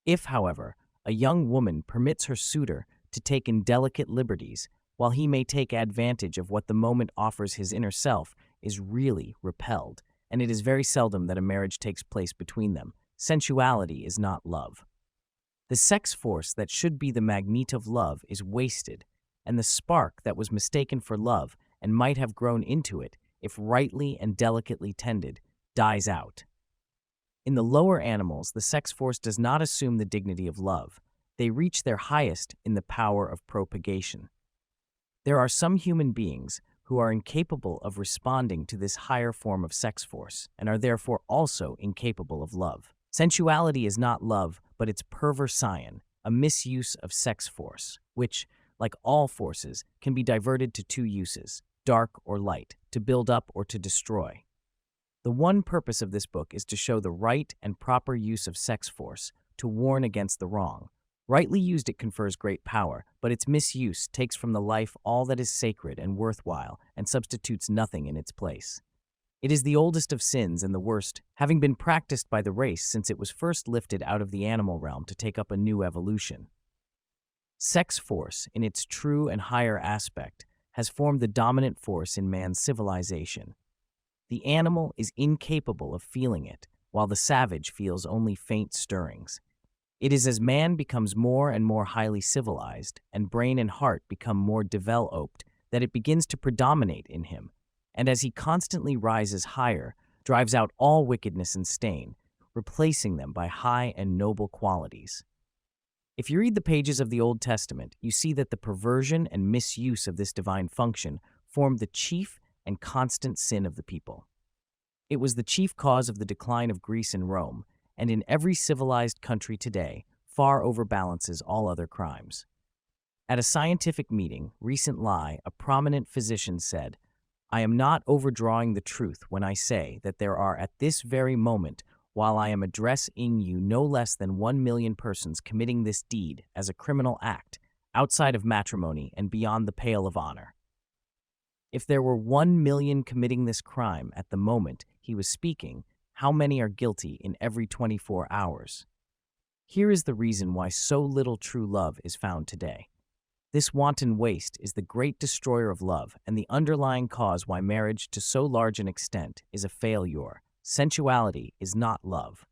If, however, a young woman permits her suitor to take indelicate liberties, while he may take advantage of what the moment offers, his inner self is really repelled, and it is very seldom that a marriage takes place between them. Sensuality is not love. The sex force that should be the magnet of love is wasted, and the spark that was mistaken for love and might have grown into it, if rightly and delicately tended, dies out. In the lower animals, the sex force does not assume the dignity of love. They reach their highest in the power of propagation. There are some human beings who are incapable of responding to this higher form of sex force, and are therefore also incapable of love. Sensuality is not love, but its perversion, a misuse of sex force, which, like all forces, can be diverted to two uses, dark or light, to build up or to destroy. The one purpose of this book is to show the right and proper use of sex force, to warn against the wrong. Rightly used, it confers great power, but its misuse takes from the life all that is sacred and worthwhile and substitutes nothing in its place. It is the oldest of sins and the worst, having been practiced by the race since it was first lifted out of the animal realm to take up a new evolution. Sex force, in its true and higher aspect, has formed the dominant force in man's civilization. The animal is incapable of feeling it, while the savage feels only faint stirrings. It is as man becomes more and more highly civilized, and brain and heart become more developed, that it begins to predominate in him, and as he constantly rises higher, drives out all wickedness and stain, replacing them by high and noble qualities. If you read the pages of the Old Testament, you see that the perversion and misuse of this divine function formed the chief and constant sin of the people. It was the chief cause of the decline of Greece and Rome, and in every civilized country today, far overbalances all other crimes. At a scientific meeting, recently, a prominent physician said, "I am not overdrawing the truth when I say that there are at this very moment, while I am addressing you, no less than 1 million persons committing this deed as a criminal act, outside of matrimony and beyond the pale of honor." If there were 1 million committing this crime at the moment he was speaking, how many are guilty in every 24 hours? Here is the reason why so little true love is found today. This wanton waste is the great destroyer of love and the underlying cause why marriage to so large an extent is a failure. Sensuality is not love.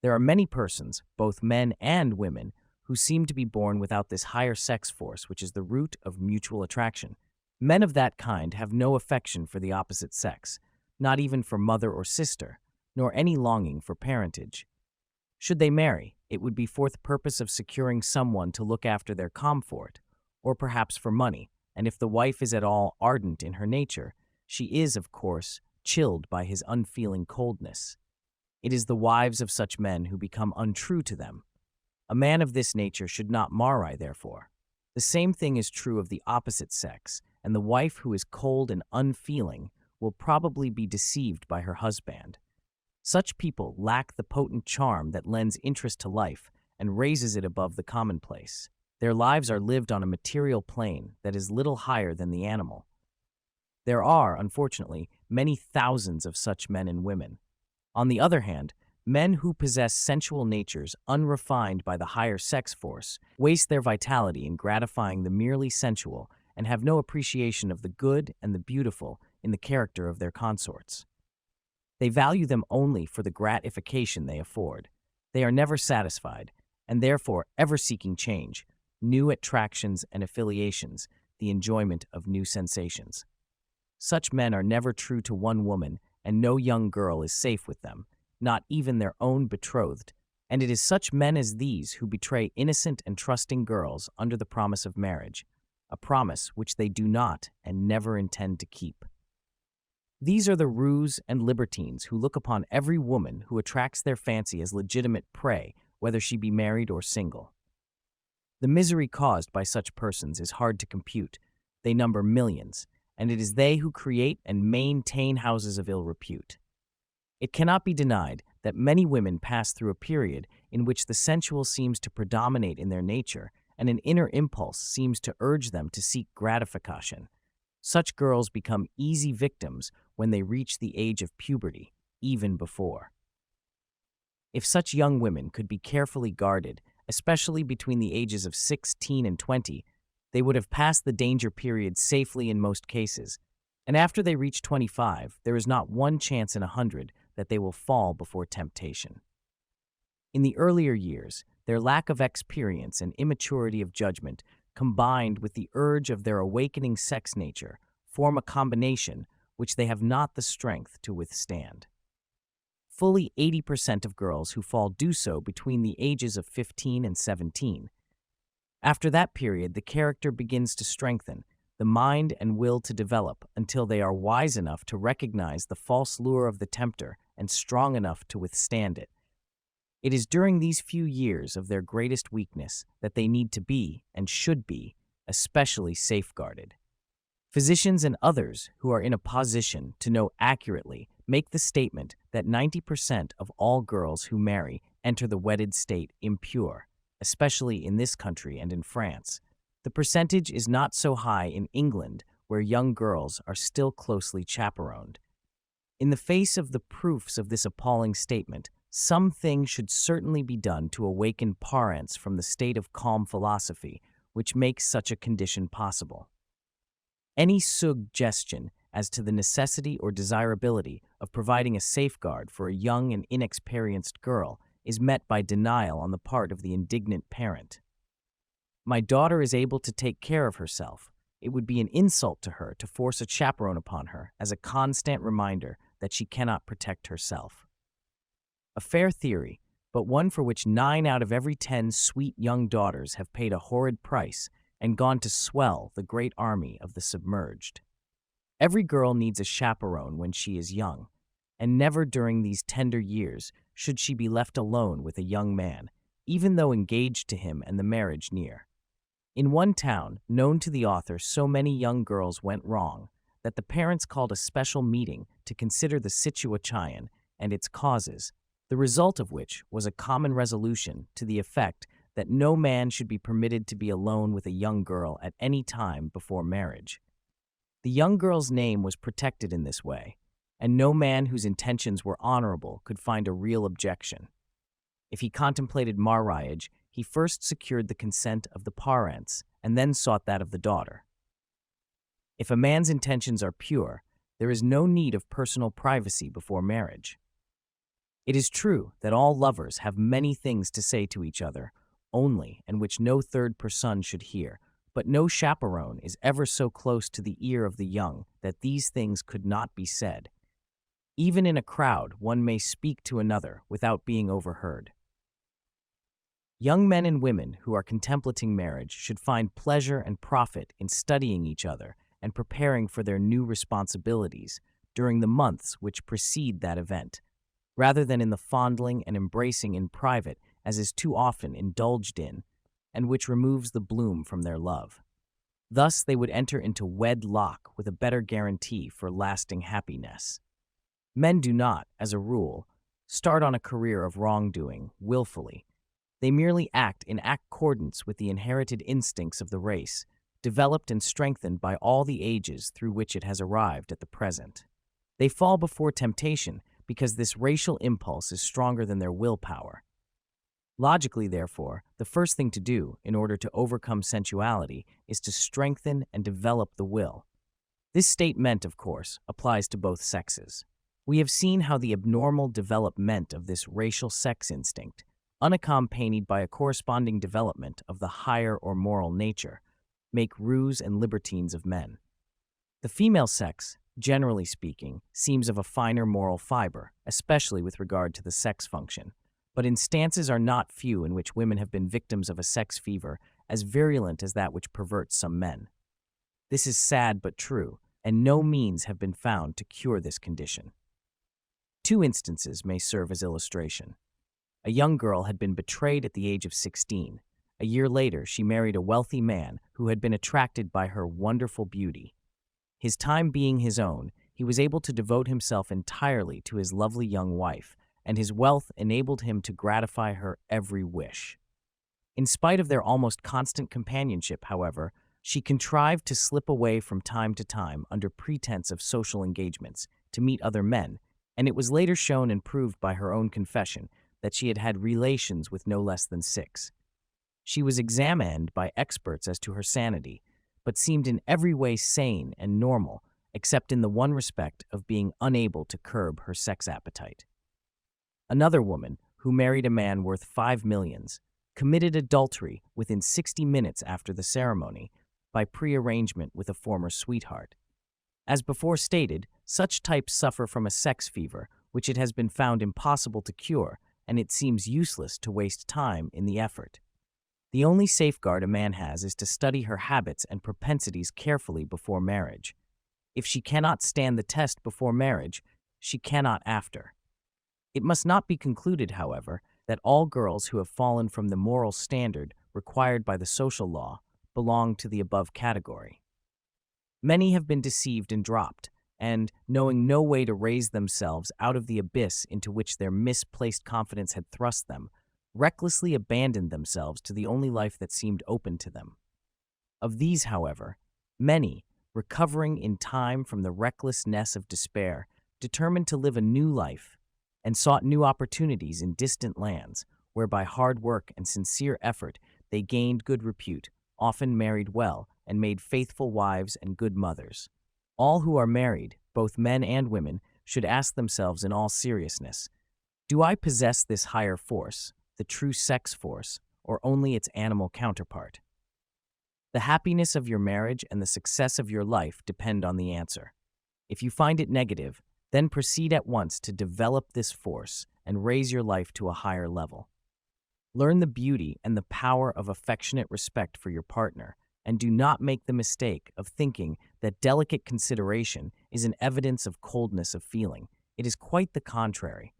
There are many persons, both men and women, who seem to be born without this higher sex force, which is the root of mutual attraction. Men of that kind have no affection for the opposite sex, not even for mother or sister, nor any longing for parentage. Should they marry, it would be for the purpose of securing someone to look after their comfort, or perhaps for money, and if the wife is at all ardent in her nature, she is, of course, chilled by his unfeeling coldness. It is the wives of such men who become untrue to them. A man of this nature should not marry, therefore. The same thing is true of the opposite sex, and the wife who is cold and unfeeling will probably be deceived by her husband. Such people lack the potent charm that lends interest to life and raises it above the commonplace. Their lives are lived on a material plane that is little higher than the animal. There are, unfortunately, many thousands of such men and women. On the other hand, men who possess sensual natures unrefined by the higher sex force waste their vitality in gratifying the merely sensual and have no appreciation of the good and the beautiful in the character of their consorts. They value them only for the gratification they afford. They are never satisfied, and therefore ever seeking change, new attractions and affiliations, the enjoyment of new sensations. Such men are never true to one woman, and no young girl is safe with them, not even their own betrothed, and it is such men as these who betray innocent and trusting girls under the promise of marriage, a promise which they do not and never intend to keep. These are the roues and libertines who look upon every woman who attracts their fancy as legitimate prey, whether she be married or single. The misery caused by such persons is hard to compute. They number millions, and it is they who create and maintain houses of ill repute. It cannot be denied that many women pass through a period in which the sensual seems to predominate in their nature, and an inner impulse seems to urge them to seek gratification. Such girls become easy victims when they reach the age of puberty, even before. If such young women could be carefully guarded, especially between the ages of 16 and 20, they would have passed the danger period safely in most cases, and after they reach 25, there is not one chance in 100 that they will fall before temptation. In the earlier years, their lack of experience and immaturity of judgment, combined with the urge of their awakening sex nature, form a combination which they have not the strength to withstand. Fully 80% of girls who fall do so between the ages of 15 and 17. After that period, the character begins to strengthen, the mind and will to develop until they are wise enough to recognize the false lure of the tempter and strong enough to withstand it. It is during these few years of their greatest weakness that they need to be, and should be, especially safeguarded. Physicians and others who are in a position to know accurately make the statement that 90% of all girls who marry enter the wedded state impure, especially in this country and in France. The percentage is not so high in England, where young girls are still closely chaperoned. In the face of the proofs of this appalling statement, something should certainly be done to awaken parents from the state of calm philosophy which makes such a condition possible. Any suggestion as to the necessity or desirability of providing a safeguard for a young and inexperienced girl is met by denial on the part of the indignant parent. My daughter is able to take care of herself. It would be an insult to her to force a chaperone upon her as a constant reminder that she cannot protect herself. A fair theory, but one for which 9 out of every 10 sweet young daughters have paid a horrid price and gone to swell the great army of the submerged. Every girl needs a chaperone when she is young, and never during these tender years should she be left alone with a young man, even though engaged to him and the marriage near. In one town, known to the author, so many young girls went wrong that the parents called a special meeting to consider the situation and its causes, the result of which was a common resolution to the effect that no man should be permitted to be alone with a young girl at any time before marriage. The young girl's name was protected in this way, and no man whose intentions were honorable could find a real objection. If he contemplated marriage, he first secured the consent of the parents and then sought that of the daughter. If a man's intentions are pure, there is no need of personal privacy before marriage. It is true that all lovers have many things to say to each other only, and which no third person should hear, but no chaperone is ever so close to the ear of the young that these things could not be said. Even in a crowd, one may speak to another without being overheard. Young men and women who are contemplating marriage should find pleasure and profit in studying each other and preparing for their new responsibilities during the months which precede that event, rather than in the fondling and embracing in private as is too often indulged in, and which removes the bloom from their love. Thus they would enter into wedlock with a better guarantee for lasting happiness. Men do not, as a rule, start on a career of wrongdoing willfully. They merely act in accordance with the inherited instincts of the race, developed and strengthened by all the ages through which it has arrived at the present. They fall before temptation because this racial impulse is stronger than their willpower. Logically, therefore, the first thing to do in order to overcome sensuality is to strengthen and develop the will. This statement, of course, applies to both sexes. We have seen how the abnormal development of this racial sex instinct, unaccompanied by a corresponding development of the higher or moral nature, make rogues and libertines of men. The female sex, generally speaking, seems of a finer moral fiber, especially with regard to the sex function, but instances are not few in which women have been victims of a sex fever as virulent as that which perverts some men. This is sad but true, and no means have been found to cure this condition. 2 instances may serve as illustration. A young girl had been betrayed at the age of 16. A year later, she married a wealthy man who had been attracted by her wonderful beauty. His time being his own, he was able to devote himself entirely to his lovely young wife, and his wealth enabled him to gratify her every wish. In spite of their almost constant companionship, however, she contrived to slip away from time to time under pretense of social engagements to meet other men, and it was later shown and proved by her own confession that she had had relations with no less than 6. She was examined by experts as to her sanity, but seemed in every way sane and normal, except in the one respect of being unable to curb her sex appetite. Another woman, who married a man worth 5 millions, committed adultery within 60 minutes after the ceremony by prearrangement with a former sweetheart. As before stated, such types suffer from a sex fever, which it has been found impossible to cure, and it seems useless to waste time in the effort. The only safeguard a man has is to study her habits and propensities carefully before marriage. If she cannot stand the test before marriage, she cannot after. It must not be concluded, however, that all girls who have fallen from the moral standard required by the social law belong to the above category. Many have been deceived and dropped, and, knowing no way to raise themselves out of the abyss into which their misplaced confidence had thrust them, recklessly abandoned themselves to the only life that seemed open to them. Of these, however, many, recovering in time from the recklessness of despair, determined to live a new life and sought new opportunities in distant lands, where by hard work and sincere effort they gained good repute, often married well, and made faithful wives and good mothers. All who are married, both men and women, should ask themselves in all seriousness, do I possess this higher force, the true sex force, or only its animal counterpart? The happiness of your marriage and the success of your life depend on the answer. If you find it negative, then proceed at once to develop this force and raise your life to a higher level. Learn the beauty and the power of affectionate respect for your partner, and do not make the mistake of thinking that delicate consideration is an evidence of coldness of feeling. It is quite the contrary.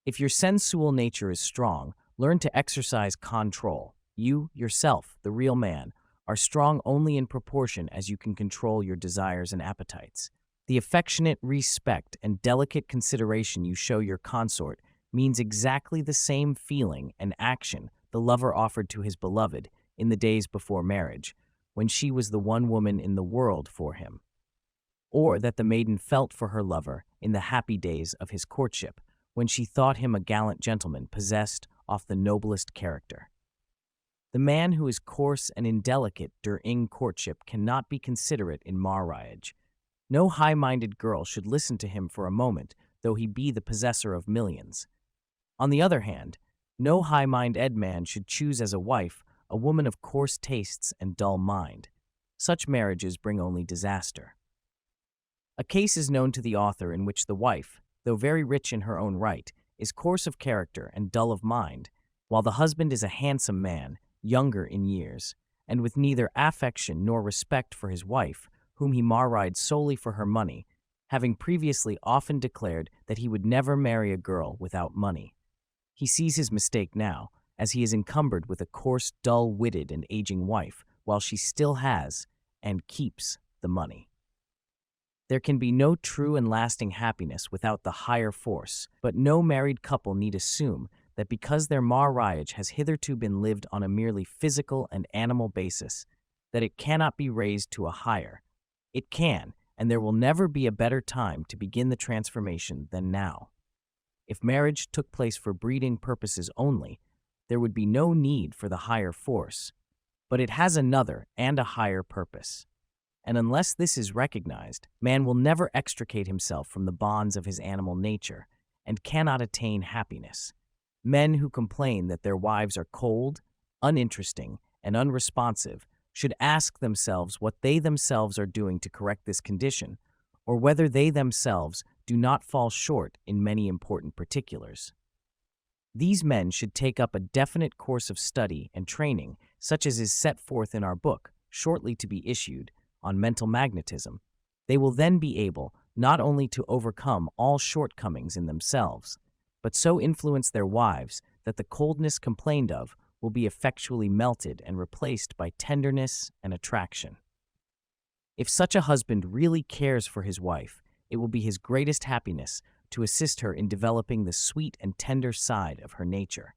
If your sensual nature is strong, learn to exercise control. You, yourself, the real man, are strong only in proportion as you can control your desires and appetites. The affectionate respect and delicate consideration you show your consort means exactly the same feeling and action the lover offered to his beloved in the days before marriage, when she was the one woman in the world for him, or that the maiden felt for her lover in the happy days of his courtship, when she thought him a gallant gentleman possessed of the noblest character. The man who is coarse and indelicate during courtship cannot be considerate in marriage. No high-minded girl should listen to him for a moment, though he be the possessor of millions. On the other hand, no high-minded man should choose as a wife a woman of coarse tastes and dull mind. Such marriages bring only disaster. A case is known to the author in which the wife, though very rich in her own right, is coarse of character and dull of mind, while the husband is a handsome man, younger in years, and with neither affection nor respect for his wife, whom he married solely for her money, having previously often declared that he would never marry a girl without money. He sees his mistake now, as he is encumbered with a coarse, dull-witted and aging wife, while she still has, and keeps, the money. There can be no true and lasting happiness without the higher force, but no married couple need assume that because their marriage has hitherto been lived on a merely physical and animal basis, that it cannot be raised to a higher. It can, and there will never be a better time to begin the transformation than now. If marriage took place for breeding purposes only, there would be no need for the higher force, but it has another and a higher purpose. And unless this is recognized, man will never extricate himself from the bonds of his animal nature and cannot attain happiness. Men who complain that their wives are cold, uninteresting, and unresponsive should ask themselves what they themselves are doing to correct this condition, or whether they themselves do not fall short in many important particulars. These men should take up a definite course of study and training, such as is set forth in our book, shortly to be issued, on mental magnetism. They will then be able not only to overcome all shortcomings in themselves, but so influence their wives that the coldness complained of will be effectually melted and replaced by tenderness and attraction. If such a husband really cares for his wife, it will be his greatest happiness to assist her in developing the sweet and tender side of her nature.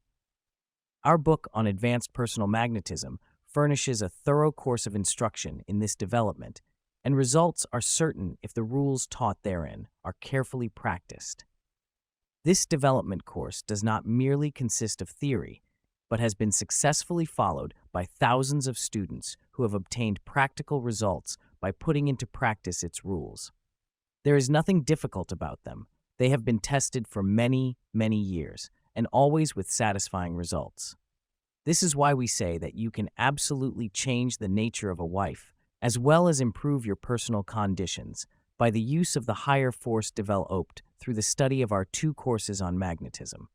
Our book on advanced personal magnetism furnishes a thorough course of instruction in this development, and results are certain if the rules taught therein are carefully practiced. This development course does not merely consist of theory, but has been successfully followed by thousands of students who have obtained practical results by putting into practice its rules. There is nothing difficult about them. They have been tested for many, many years, and always with satisfying results. This is why we say that you can absolutely change the nature of a wife, as well as improve your personal conditions, by the use of the higher force developed through the study of our 2 courses on magnetism.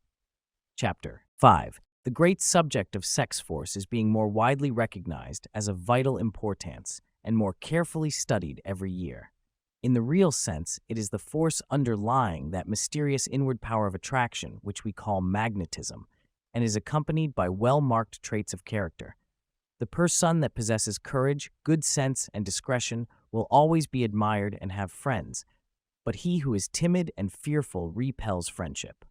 Chapter 5. The great subject of sex force is being more widely recognized as of vital importance and more carefully studied every year. In the real sense, it is the force underlying that mysterious inward power of attraction which we call magnetism, and is accompanied by well-marked traits of character. The person that possesses courage, good sense, and discretion will always be admired and have friends, but he who is timid and fearful repels friendship.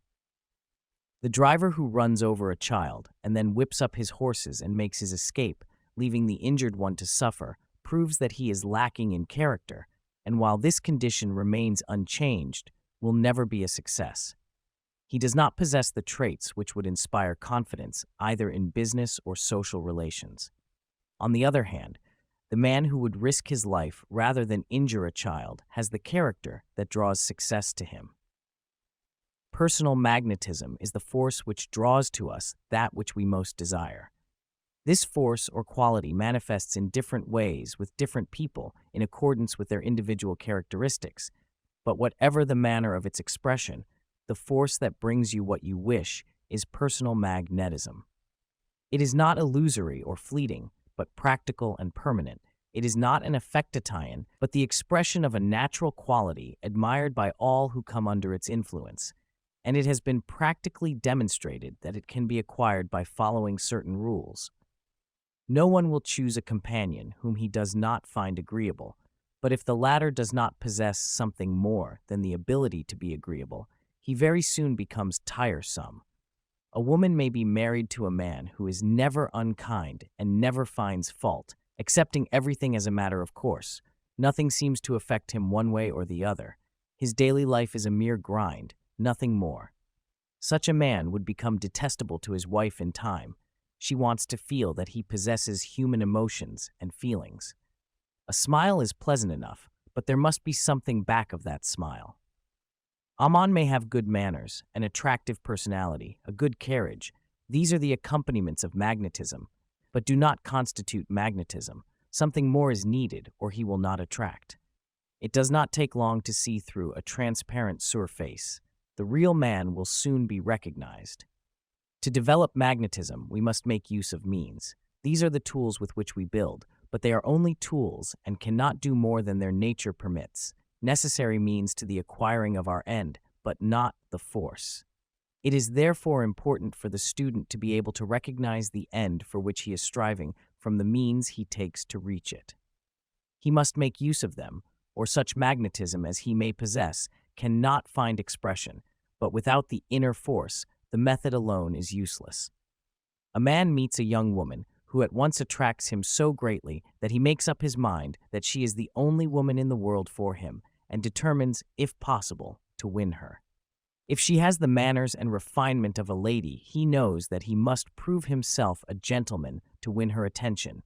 The driver who runs over a child and then whips up his horses and makes his escape, leaving the injured one to suffer, proves that he is lacking in character, and while this condition remains unchanged, will never be a success. He does not possess the traits which would inspire confidence either in business or social relations. On the other hand, the man who would risk his life rather than injure a child has the character that draws success to him. Personal magnetism is the force which draws to us that which we most desire. This force or quality manifests in different ways with different people in accordance with their individual characteristics, but whatever the manner of its expression, the force that brings you what you wish, is personal magnetism. It is not illusory or fleeting, but practical and permanent. It is not an affectation, but the expression of a natural quality admired by all who come under its influence. And it has been practically demonstrated that it can be acquired by following certain rules. No one will choose a companion whom he does not find agreeable, but if the latter does not possess something more than the ability to be agreeable, he very soon becomes tiresome. A woman may be married to a man who is never unkind and never finds fault, accepting everything as a matter of course. Nothing seems to affect him one way or the other. His daily life is a mere grind, nothing more. Such a man would become detestable to his wife in time. She wants to feel that he possesses human emotions and feelings. A smile is pleasant enough, but there must be something back of that smile. A man may have good manners, an attractive personality, a good carriage. These are the accompaniments of magnetism, but do not constitute magnetism. Something more is needed, or he will not attract. It does not take long to see through a transparent surface. The real man will soon be recognized. To develop magnetism, we must make use of means. These are the tools with which we build, but they are only tools and cannot do more than their nature permits. Necessary means to the acquiring of our end, but not the force. It is therefore important for the student to be able to recognize the end for which he is striving from the means he takes to reach it. He must make use of them, or such magnetism as he may possess cannot find expression, but without the inner force, the method alone is useless. A man meets a young woman who at once attracts him so greatly that he makes up his mind that she is the only woman in the world for him, and determines, if possible, to win her. If she has the manners and refinement of a lady, he knows that he must prove himself a gentleman to win her attention.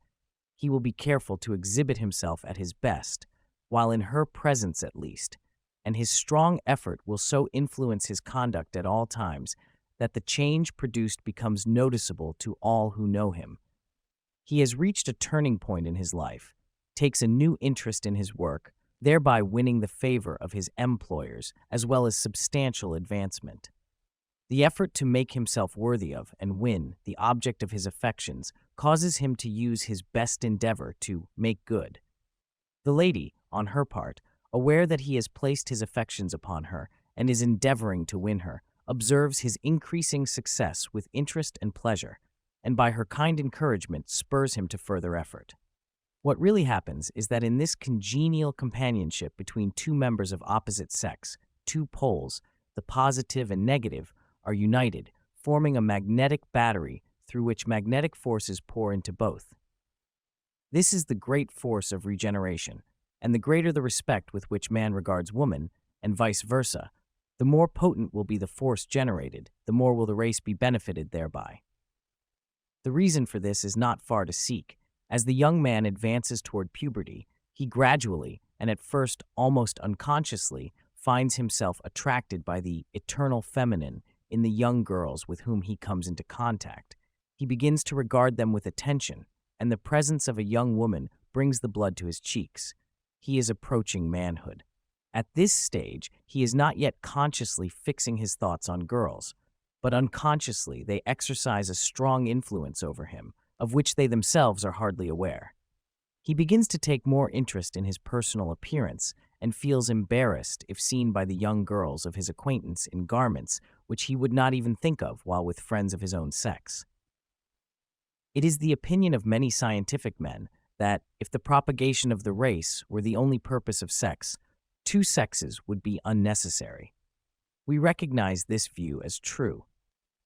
He will be careful to exhibit himself at his best, while in her presence at least, and his strong effort will so influence his conduct at all times that the change produced becomes noticeable to all who know him. He has reached a turning point in his life, takes a new interest in his work, thereby winning the favor of his employers as well as substantial advancement. The effort to make himself worthy of and win the object of his affections causes him to use his best endeavor to make good. The lady, on her part, aware that he has placed his affections upon her and is endeavoring to win her, observes his increasing success with interest and pleasure, and by her kind encouragement spurs him to further effort. What really happens is that in this congenial companionship between two members of opposite sex, two poles, the positive and negative, are united, forming a magnetic battery through which magnetic forces pour into both. This is the great force of regeneration, and the greater the respect with which man regards woman, and vice versa, the more potent will be the force generated, the more will the race be benefited thereby. The reason for this is not far to seek. As the young man advances toward puberty, he gradually, and at first almost unconsciously, finds himself attracted by the eternal feminine in the young girls with whom he comes into contact. He begins to regard them with attention, and the presence of a young woman brings the blood to his cheeks. He is approaching manhood. At this stage, he is not yet consciously fixing his thoughts on girls, but unconsciously they exercise a strong influence over him, of which they themselves are hardly aware. He begins to take more interest in his personal appearance and feels embarrassed if seen by the young girls of his acquaintance in garments which he would not even think of while with friends of his own sex. It is the opinion of many scientific men that, if the propagation of the race were the only purpose of sex, two sexes would be unnecessary. We recognize this view as true,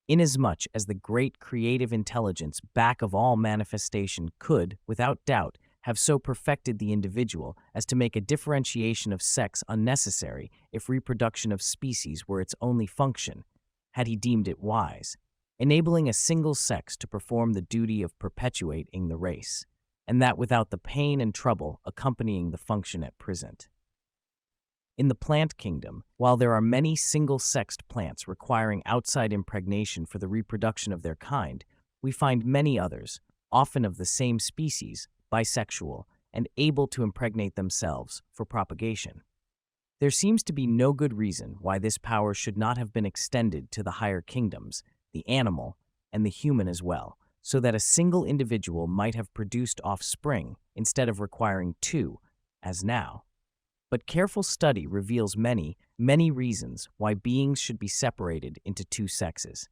inasmuch as the great creative intelligence back of all manifestation could, without doubt, have so perfected the individual as to make a differentiation of sex unnecessary if reproduction of species were its only function, had he deemed it wise, enabling a single sex to perform the duty of perpetuating the race, and that without the pain and trouble accompanying the function at present. In the plant kingdom, while there are many single-sexed plants requiring outside impregnation for the reproduction of their kind, we find many others, often of the same species, bisexual, and able to impregnate themselves for propagation. There seems to be no good reason why this power should not have been extended to the higher kingdoms, the animal, and the human as well, so that a single individual might have produced offspring instead of requiring two, as now. But careful study reveals many, many reasons why beings should be separated into two sexes.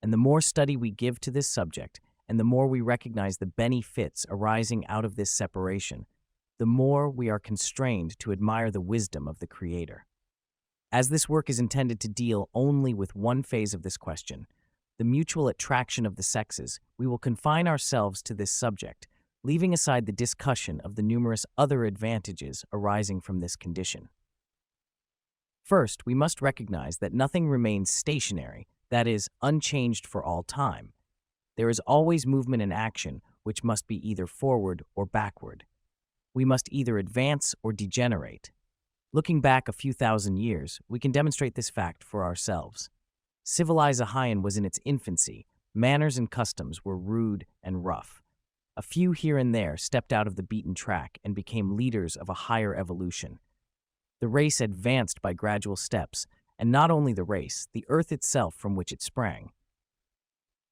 And the more study we give to this subject, and the more we recognize the benefits arising out of this separation, the more we are constrained to admire the wisdom of the Creator. As this work is intended to deal only with one phase of this question, the mutual attraction of the sexes, we will confine ourselves to this subject, leaving aside the discussion of the numerous other advantages arising from this condition. First, we must recognize that nothing remains stationary, that is, unchanged for all time. There is always movement and action, which must be either forward or backward. We must either advance or degenerate. Looking back a few thousand years, we can demonstrate this fact for ourselves. Civilization was in its infancy. Manners and customs were rude and rough. A few here and there stepped out of the beaten track and became leaders of a higher evolution. The race advanced by gradual steps, and not only the race, the earth itself from which it sprang.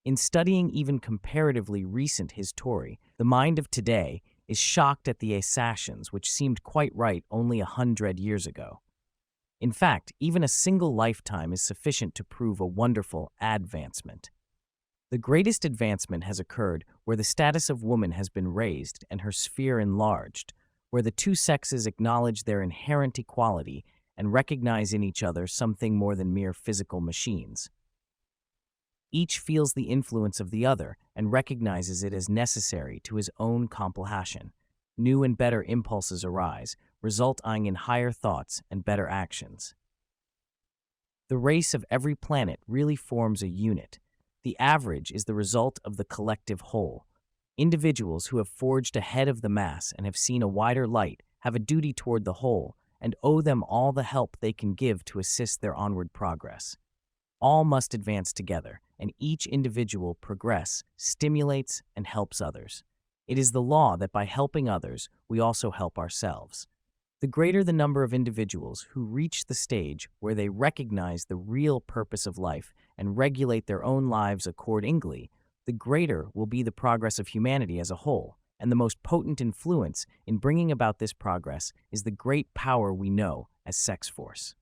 In studying even comparatively recent history, the mind of today is shocked at the assumptions which seemed quite right only 100 years ago. In fact, even a single lifetime is sufficient to prove a wonderful advancement. The greatest advancement has occurred where the status of woman has been raised and her sphere enlarged, where the two sexes acknowledge their inherent equality and recognize in each other something more than mere physical machines. Each feels the influence of the other and recognizes it as necessary to his own completion. New and better impulses arise, resulting in higher thoughts and better actions. The race of every planet really forms a unit. The average is the result of the collective whole. Individuals who have forged ahead of the mass and have seen a wider light have a duty toward the whole and owe them all the help they can give to assist their onward progress. All must advance together, and each individual progress stimulates and helps others. It is the law that by helping others, we also help ourselves. The greater the number of individuals who reach the stage where they recognize the real purpose of life and regulate their own lives accordingly, the greater will be the progress of humanity as a whole, and the most potent influence in bringing about this progress is the great power we know as sex force.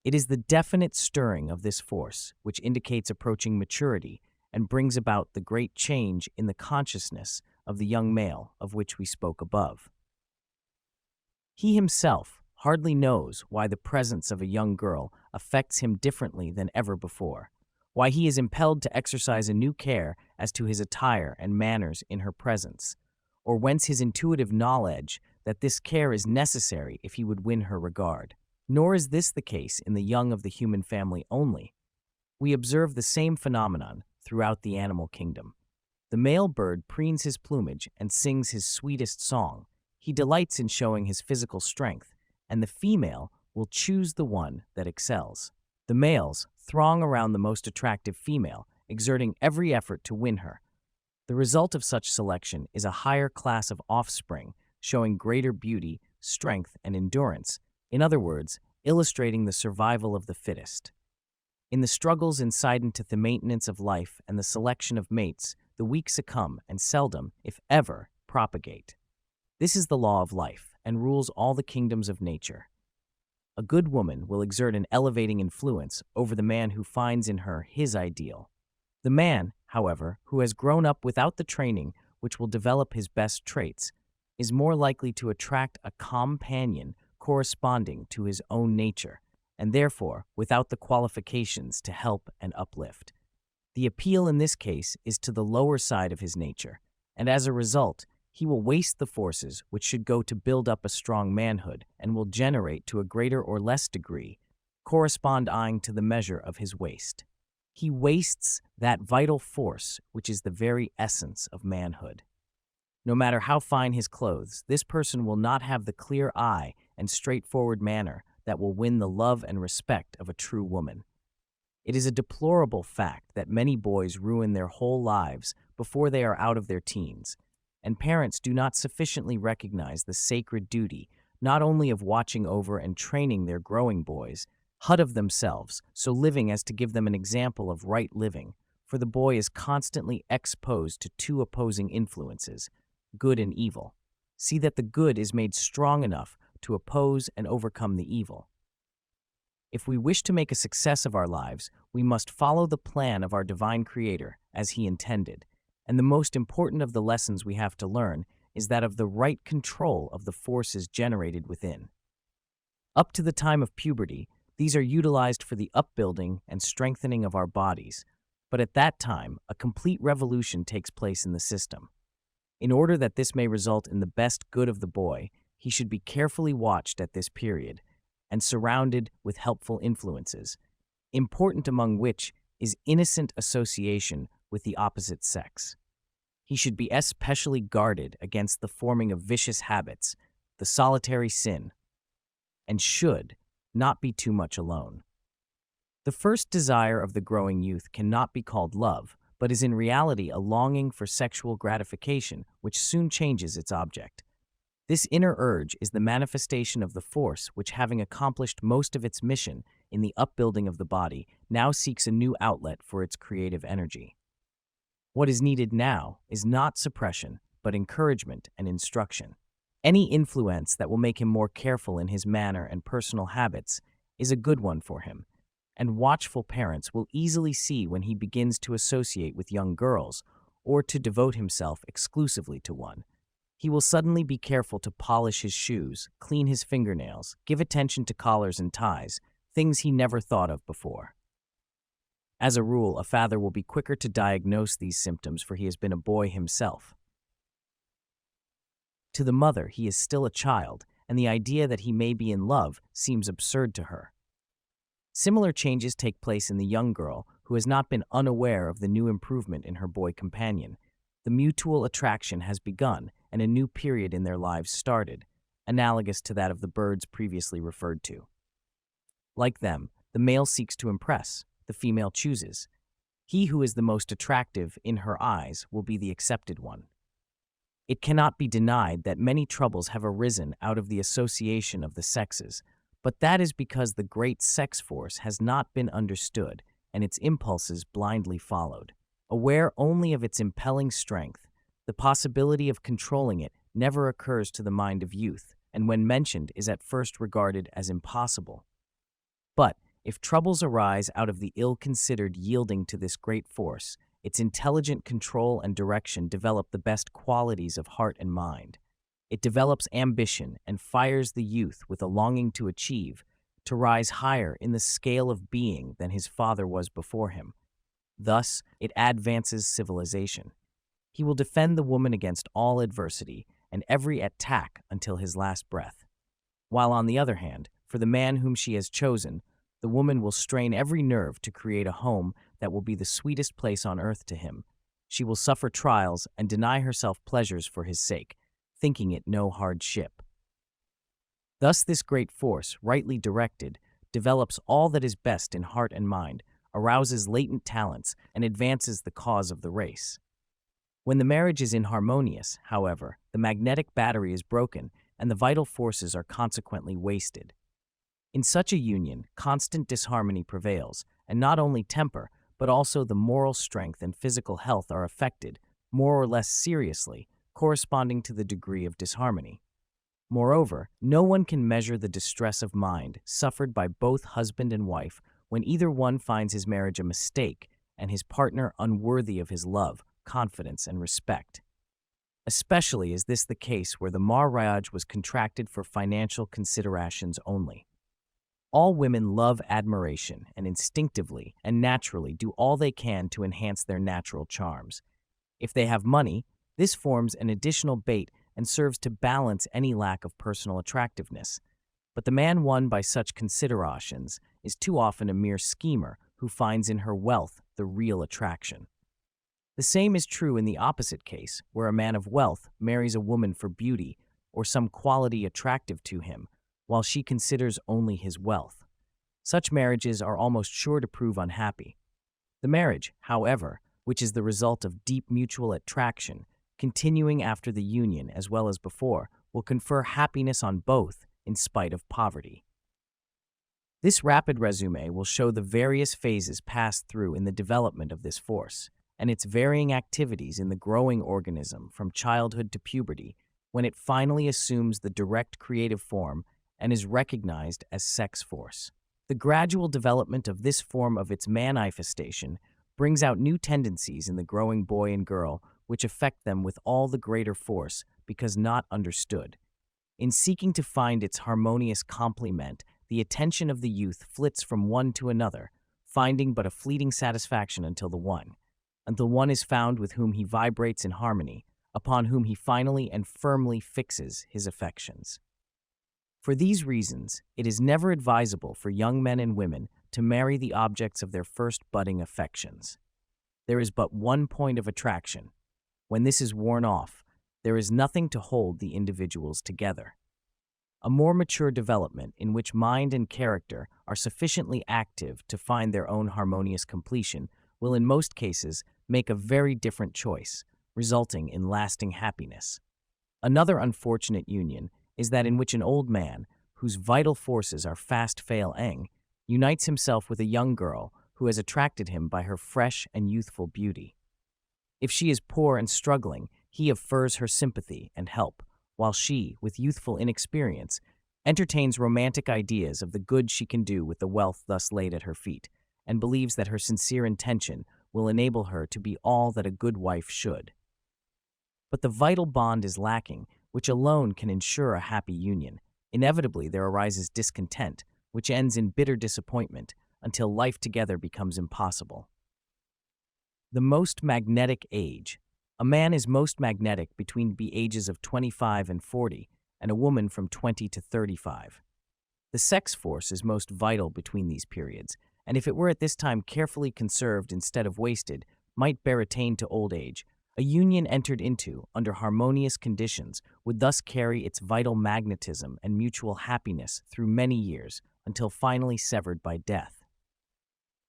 It is the definite stirring of this force which indicates approaching maturity and brings about the great change in the consciousness of the young male of which we spoke above. He himself hardly knows why the presence of a young girl affects him differently than ever before, why he is impelled to exercise a new care as to his attire and manners in her presence, or whence his intuitive knowledge that this care is necessary if he would win her regard. Nor is this the case in the young of the human family only. We observe the same phenomenon throughout the animal kingdom. The male bird preens his plumage and sings his sweetest song. He delights in showing his physical strength, and the female will choose the one that excels. The males throng around the most attractive female, exerting every effort to win her. The result of such selection is a higher class of offspring, showing greater beauty, strength, and endurance. In other words, illustrating the survival of the fittest. In the struggles incident to the maintenance of life and the selection of mates, the weak succumb and seldom, if ever, propagate. This is the law of life and rules all the kingdoms of nature. A good woman will exert an elevating influence over the man who finds in her his ideal. The man, however, who has grown up without the training which will develop his best traits, is more likely to attract a companion corresponding to his own nature, and therefore without the qualifications to help and uplift. The appeal in this case is to the lower side of his nature, and as a result, he will waste the forces which should go to build up a strong manhood and will generate to a greater or less degree, corresponding to the measure of his waste. He wastes that vital force which is the very essence of manhood. No matter how fine his clothes, this person will not have the clear eye and straightforward manner that will win the love and respect of a true woman. It is a deplorable fact that many boys ruin their whole lives before they are out of their teens, and parents do not sufficiently recognize the sacred duty not only of watching over and training their growing boys, but of themselves, so living as to give them an example of right living, for the boy is constantly exposed to two opposing influences, good and evil. See that the good is made strong enough to oppose and overcome the evil. If we wish to make a success of our lives, we must follow the plan of our divine Creator as He intended, and the most important of the lessons we have to learn is that of the right control of the forces generated within. Up to the time of puberty, these are utilized for the upbuilding and strengthening of our bodies, but at that time, a complete revolution takes place in the system. In order that this may result in the best good of the boy, he should be carefully watched at this period and surrounded with helpful influences, important among which is innocent association with the opposite sex. He should be especially guarded against the forming of vicious habits, the solitary sin, and should not be too much alone. The first desire of the growing youth cannot be called love, but is in reality a longing for sexual gratification, which soon changes its object. This inner urge is the manifestation of the force which, having accomplished most of its mission in the upbuilding of the body, now seeks a new outlet for its creative energy. What is needed now is not suppression, but encouragement and instruction. Any influence that will make him more careful in his manner and personal habits is a good one for him, and watchful parents will easily see when he begins to associate with young girls or to devote himself exclusively to one. He will suddenly be careful to polish his shoes, clean his fingernails, give attention to collars and ties, things he never thought of before. As a rule, a father will be quicker to diagnose these symptoms, for he has been a boy himself. To the mother, he is still a child, and the idea that he may be in love seems absurd to her. Similar changes take place in the young girl who has not been unaware of the new improvement in her boy companion. The mutual attraction has begun, and a new period in their lives started, analogous to that of the birds previously referred to. Like them, the male seeks to impress, the female chooses. He who is the most attractive in her eyes will be the accepted one. It cannot be denied that many troubles have arisen out of the association of the sexes, but that is because the great sex force has not been understood and its impulses blindly followed. Aware only of its impelling strength, the possibility of controlling it never occurs to the mind of youth, and when mentioned is at first regarded as impossible. But if troubles arise out of the ill-considered yielding to this great force, its intelligent control and direction develop the best qualities of heart and mind. It develops ambition and fires the youth with a longing to achieve, to rise higher in the scale of being than his father was before him. Thus, it advances civilization. He will defend the woman against all adversity and every attack until his last breath. While on the other hand, for the man whom she has chosen, the woman will strain every nerve to create a home that will be the sweetest place on earth to him. She will suffer trials and deny herself pleasures for his sake, thinking it no hardship. Thus this great force, rightly directed, develops all that is best in heart and mind, arouses latent talents, and advances the cause of the race. When the marriage is inharmonious, however, the magnetic battery is broken and the vital forces are consequently wasted. In such a union, constant disharmony prevails, and not only temper, but also the moral strength and physical health are affected, more or less seriously, corresponding to the degree of disharmony. Moreover, no one can measure the distress of mind suffered by both husband and wife when either one finds his marriage a mistake and his partner unworthy of his love, confidence, and respect. Especially is this the case where the marriage was contracted for financial considerations only. All women love admiration and instinctively and naturally do all they can to enhance their natural charms. If they have money, this forms an additional bait and serves to balance any lack of personal attractiveness. But the man won by such considerations is too often a mere schemer who finds in her wealth the real attraction. The same is true in the opposite case, where a man of wealth marries a woman for beauty or some quality attractive to him, while she considers only his wealth. Such marriages are almost sure to prove unhappy. The marriage, however, which is the result of deep mutual attraction, continuing after the union as well as before, will confer happiness on both in spite of poverty. This rapid resume will show the various phases passed through in the development of this force, and its varying activities in the growing organism from childhood to puberty, when it finally assumes the direct creative form and is recognized as sex force. The gradual development of this form of its manifestation brings out new tendencies in the growing boy and girl which affect them with all the greater force because not understood. In seeking to find its harmonious complement, the attention of the youth flits from one to another, finding but a fleeting satisfaction until the one is found with whom he vibrates in harmony, upon whom he finally and firmly fixes his affections. For these reasons, it is never advisable for young men and women to marry the objects of their first budding affections. There is but one point of attraction. When this is worn off, there is nothing to hold the individuals together. A more mature development in which mind and character are sufficiently active to find their own harmonious completion will in most cases make a very different choice, resulting in lasting happiness. Another unfortunate union is that in which an old man, whose vital forces are fast failing, unites himself with a young girl who has attracted him by her fresh and youthful beauty. If she is poor and struggling, he offers her sympathy and help, while she, with youthful inexperience, entertains romantic ideas of the good she can do with the wealth thus laid at her feet, and believes that her sincere intention will enable her to be all that a good wife should. But the vital bond is lacking, which alone can ensure a happy union. Inevitably, there arises discontent, which ends in bitter disappointment, until life together becomes impossible. The most magnetic age. A man is most magnetic between the ages of 25 and 40, and a woman from 20 to 35. The sex force is most vital between these periods, and if it were at this time carefully conserved instead of wasted, might bear attain to old age. A union entered into under harmonious conditions would thus carry its vital magnetism and mutual happiness through many years until finally severed by death.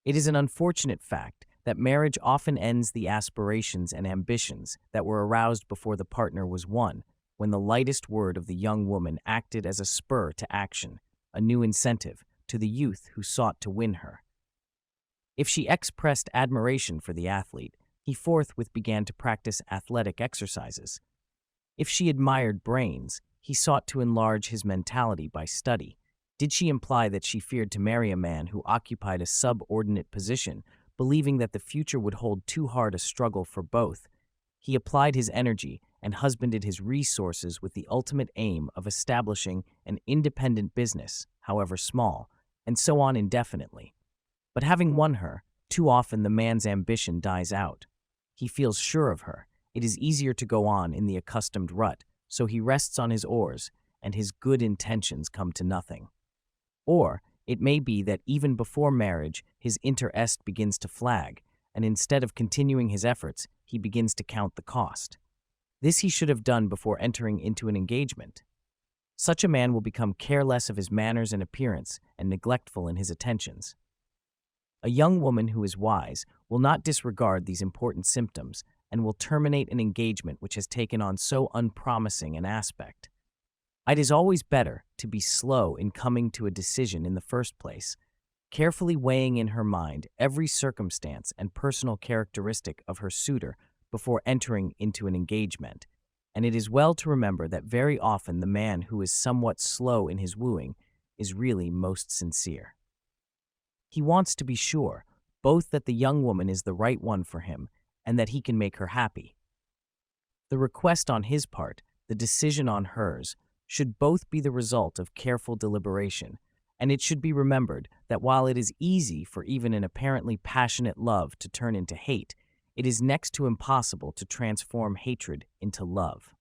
It is an unfortunate fact that marriage often ends the aspirations and ambitions that were aroused before the partner was won, when the lightest word of the young woman acted as a spur to action, a new incentive to the youth who sought to win her. If she expressed admiration for the athlete, he forthwith began to practice athletic exercises. If she admired brains, he sought to enlarge his mentality by study. Did she imply that she feared to marry a man who occupied a subordinate position, believing that the future would hold too hard a struggle for both? He applied his energy and husbanded his resources with the ultimate aim of establishing an independent business, however small, and so on indefinitely. But having won her, too often the man's ambition dies out. He feels sure of her. It is easier to go on in the accustomed rut, so he rests on his oars, and his good intentions come to nothing. Or it may be that even before marriage, his interest begins to flag, and instead of continuing his efforts, he begins to count the cost. This he should have done before entering into an engagement. Such a man will become careless of his manners and appearance and neglectful in his attentions. A young woman who is wise will not disregard these important symptoms and will terminate an engagement which has taken on so unpromising an aspect. It is always better to be slow in coming to a decision in the first place, carefully weighing in her mind every circumstance and personal characteristic of her suitor before entering into an engagement. And it is well to remember that very often the man who is somewhat slow in his wooing is really most sincere. He wants to be sure, both that the young woman is the right one for him and that he can make her happy. The request on his part, the decision on hers, should both be the result of careful deliberation, and it should be remembered that while it is easy for even an apparently passionate love to turn into hate, it is next to impossible to transform hatred into love.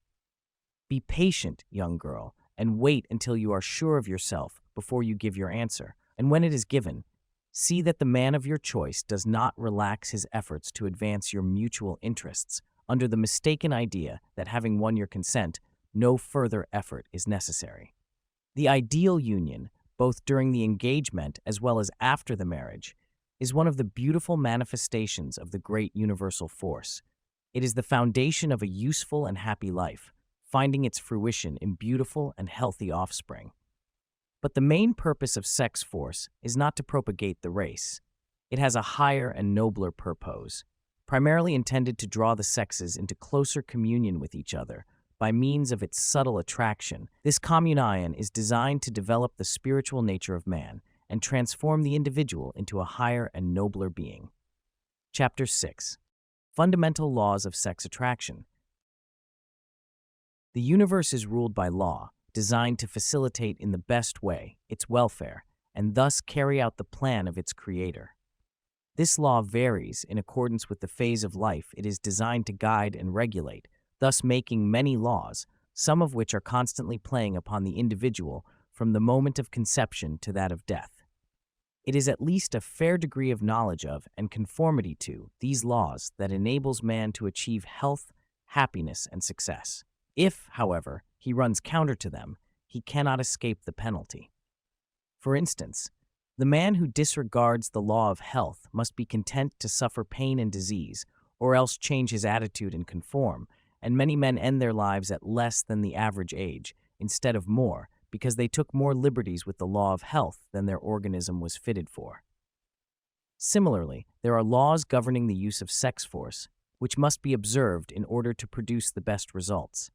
Be patient, young girl, and wait until you are sure of yourself before you give your answer, and when it is given, see that the man of your choice does not relax his efforts to advance your mutual interests under the mistaken idea that having won your consent, no further effort is necessary. The ideal union, both during the engagement as well as after the marriage, is one of the beautiful manifestations of the great universal force. It is the foundation of a useful and happy life, finding its fruition in beautiful and healthy offspring. But the main purpose of sex force is not to propagate the race. It has a higher and nobler purpose, primarily intended to draw the sexes into closer communion with each other by means of its subtle attraction. This communion is designed to develop the spiritual nature of man and transform the individual into a higher and nobler being. Chapter 6. Fundamental Laws of Sex Attraction. The universe is ruled by law, designed to facilitate in the best way its welfare and thus carry out the plan of its creator. This law varies in accordance with the phase of life it is designed to guide and regulate, thus making many laws, some of which are constantly playing upon the individual from the moment of conception to that of death. It is at least a fair degree of knowledge of and conformity to these laws that enables man to achieve health, happiness, and success. If, however, he runs counter to them, he cannot escape the penalty. For instance, the man who disregards the law of health must be content to suffer pain and disease, or else change his attitude and conform, and many men end their lives at less than the average age, instead of more, because they took more liberties with the law of health than their organism was fitted for. Similarly, there are laws governing the use of sex force, which must be observed in order to produce the best results.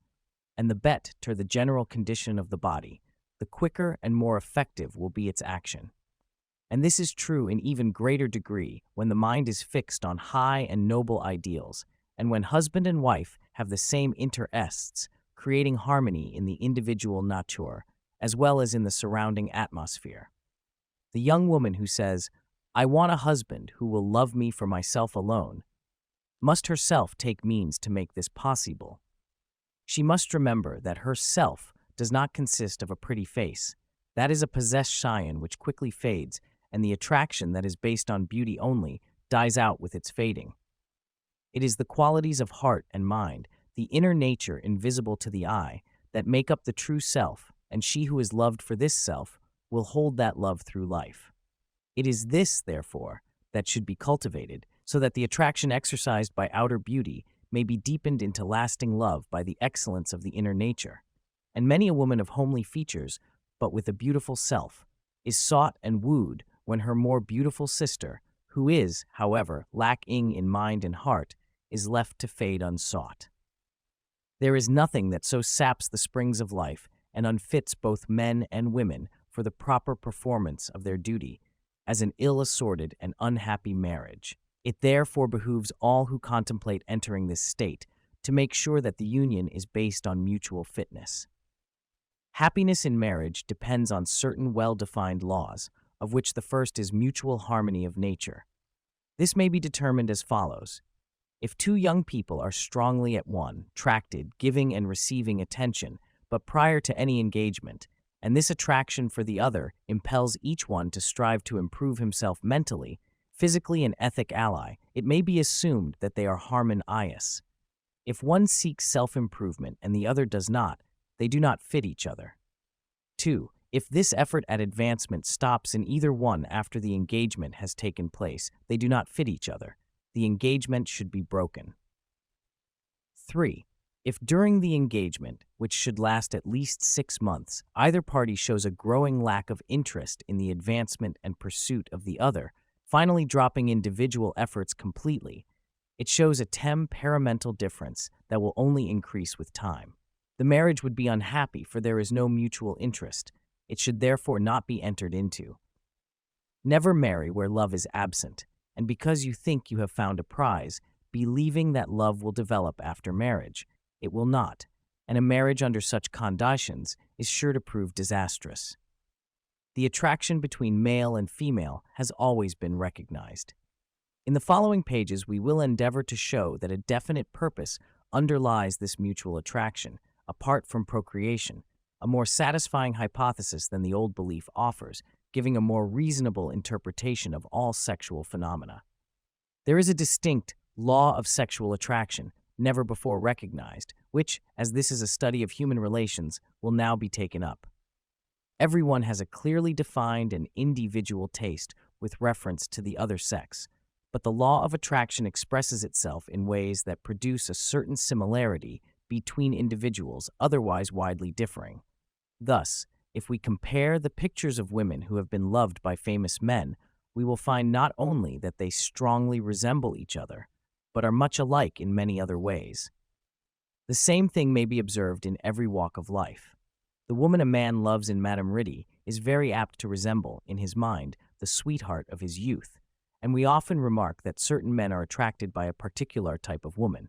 And the better the general condition of the body, the quicker and more effective will be its action. And this is true in even greater degree when the mind is fixed on high and noble ideals, and when husband and wife have the same interests, creating harmony in the individual nature, as well as in the surrounding atmosphere. The young woman who says, "I want a husband who will love me for myself alone," must herself take means to make this possible. She must remember that herself does not consist of a pretty face. That is a possessed scion which quickly fades, and the attraction that is based on beauty only dies out with its fading. It is the qualities of heart and mind, the inner nature invisible to the eye, that make up the true self, and she who is loved for this self will hold that love through life. It is this, therefore, that should be cultivated, so that the attraction exercised by outer beauty may be deepened into lasting love by the excellence of the inner nature. And many a woman of homely features, but with a beautiful self, is sought and wooed when her more beautiful sister, who is, however, lacking in mind and heart, is left to fade unsought. There is nothing that so saps the springs of life and unfits both men and women for the proper performance of their duty as an ill-assorted and unhappy marriage. It therefore behooves all who contemplate entering this state to make sure that the union is based on mutual fitness. Happiness in marriage depends on certain well-defined laws, of which the first is mutual harmony of nature. This may be determined as follows. If two young people are strongly at one, attracted, giving and receiving attention, but prior to any engagement, and this attraction for the other impels each one to strive to improve himself mentally, physically and ethic ally, it may be assumed that they are harmonious. If one seeks self-improvement and the other does not, they do not fit each other. 2. If this effort at advancement stops in either one after the engagement has taken place, they do not fit each other. The engagement should be broken. 3. If during the engagement, which should last at least 6 months, either party shows a growing lack of interest in the advancement and pursuit of the other, finally dropping individual efforts completely, it shows a temperamental difference that will only increase with time. The marriage would be unhappy, for there is no mutual interest. It should therefore not be entered into. Never marry where love is absent, and because you think you have found a prize, believing that love will develop after marriage. It will not, and a marriage under such conditions is sure to prove disastrous. The attraction between male and female has always been recognized. In the following pages, we will endeavor to show that a definite purpose underlies this mutual attraction, apart from procreation, a more satisfying hypothesis than the old belief offers, giving a more reasonable interpretation of all sexual phenomena. There is a distinct law of sexual attraction, never before recognized, which, as this is a study of human relations, will now be taken up. Everyone has a clearly defined and individual taste with reference to the other sex, but the law of attraction expresses itself in ways that produce a certain similarity between individuals otherwise widely differing. Thus, If we compare the pictures of women who have been loved by famous men, we will find not only that they strongly resemble each other, but are much alike in many other ways. The same thing may be observed in every walk of life. The woman a man loves in Madame Riddy is very apt to resemble, in his mind, the sweetheart of his youth, and we often remark that certain men are attracted by a particular type of woman.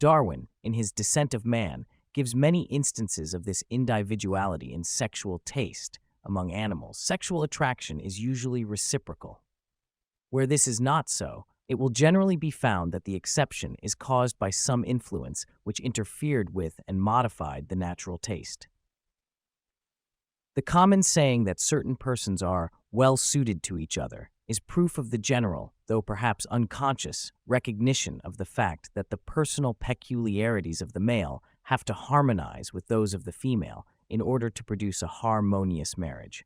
Darwin, in his Descent of Man, gives many instances of this individuality in sexual taste among animals. Sexual attraction is usually reciprocal. Where this is not so, it will generally be found that the exception is caused by some influence which interfered with and modified the natural taste. The common saying that certain persons are well suited to each other is proof of the general, though perhaps unconscious, recognition of the fact that the personal peculiarities of the male have to harmonize with those of the female in order to produce a harmonious marriage.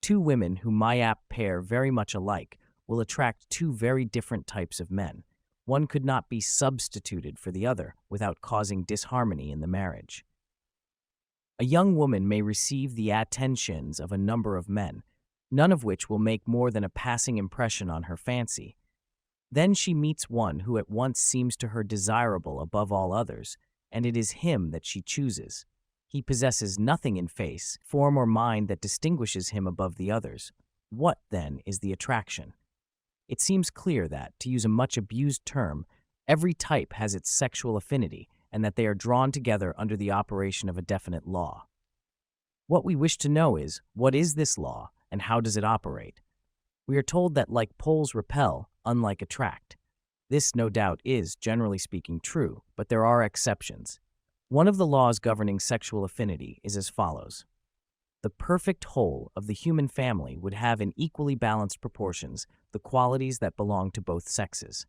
Two women who might pair very much alike will attract two very different types of men. One could not be substituted for the other without causing disharmony in the marriage. A young woman may receive the attentions of a number of men, none of which will make more than a passing impression on her fancy. Then she meets one who at once seems to her desirable above all others, and it is him that she chooses. He possesses nothing in face, form, or mind that distinguishes him above the others. What, then, is the attraction? It seems clear that, to use a much abused term, every type has its sexual affinity, and that they are drawn together under the operation of a definite law. What we wish to know is, what is this law, and how does it operate? We are told that like poles repel, unlike attract. This, no doubt, is, generally speaking, true, but there are exceptions. One of the laws governing sexual affinity is as follows. The perfect whole of the human family would have in equally balanced proportions the qualities that belong to both sexes.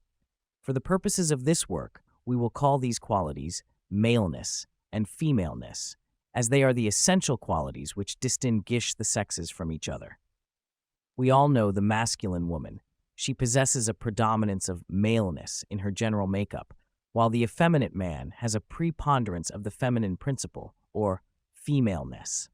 For the purposes of this work, we will call these qualities maleness and femaleness, as they are the essential qualities which distinguish the sexes from each other. We all know the masculine woman. She possesses a predominance of maleness in her general makeup, while the effeminate man has a preponderance of the feminine principle, or femaleness.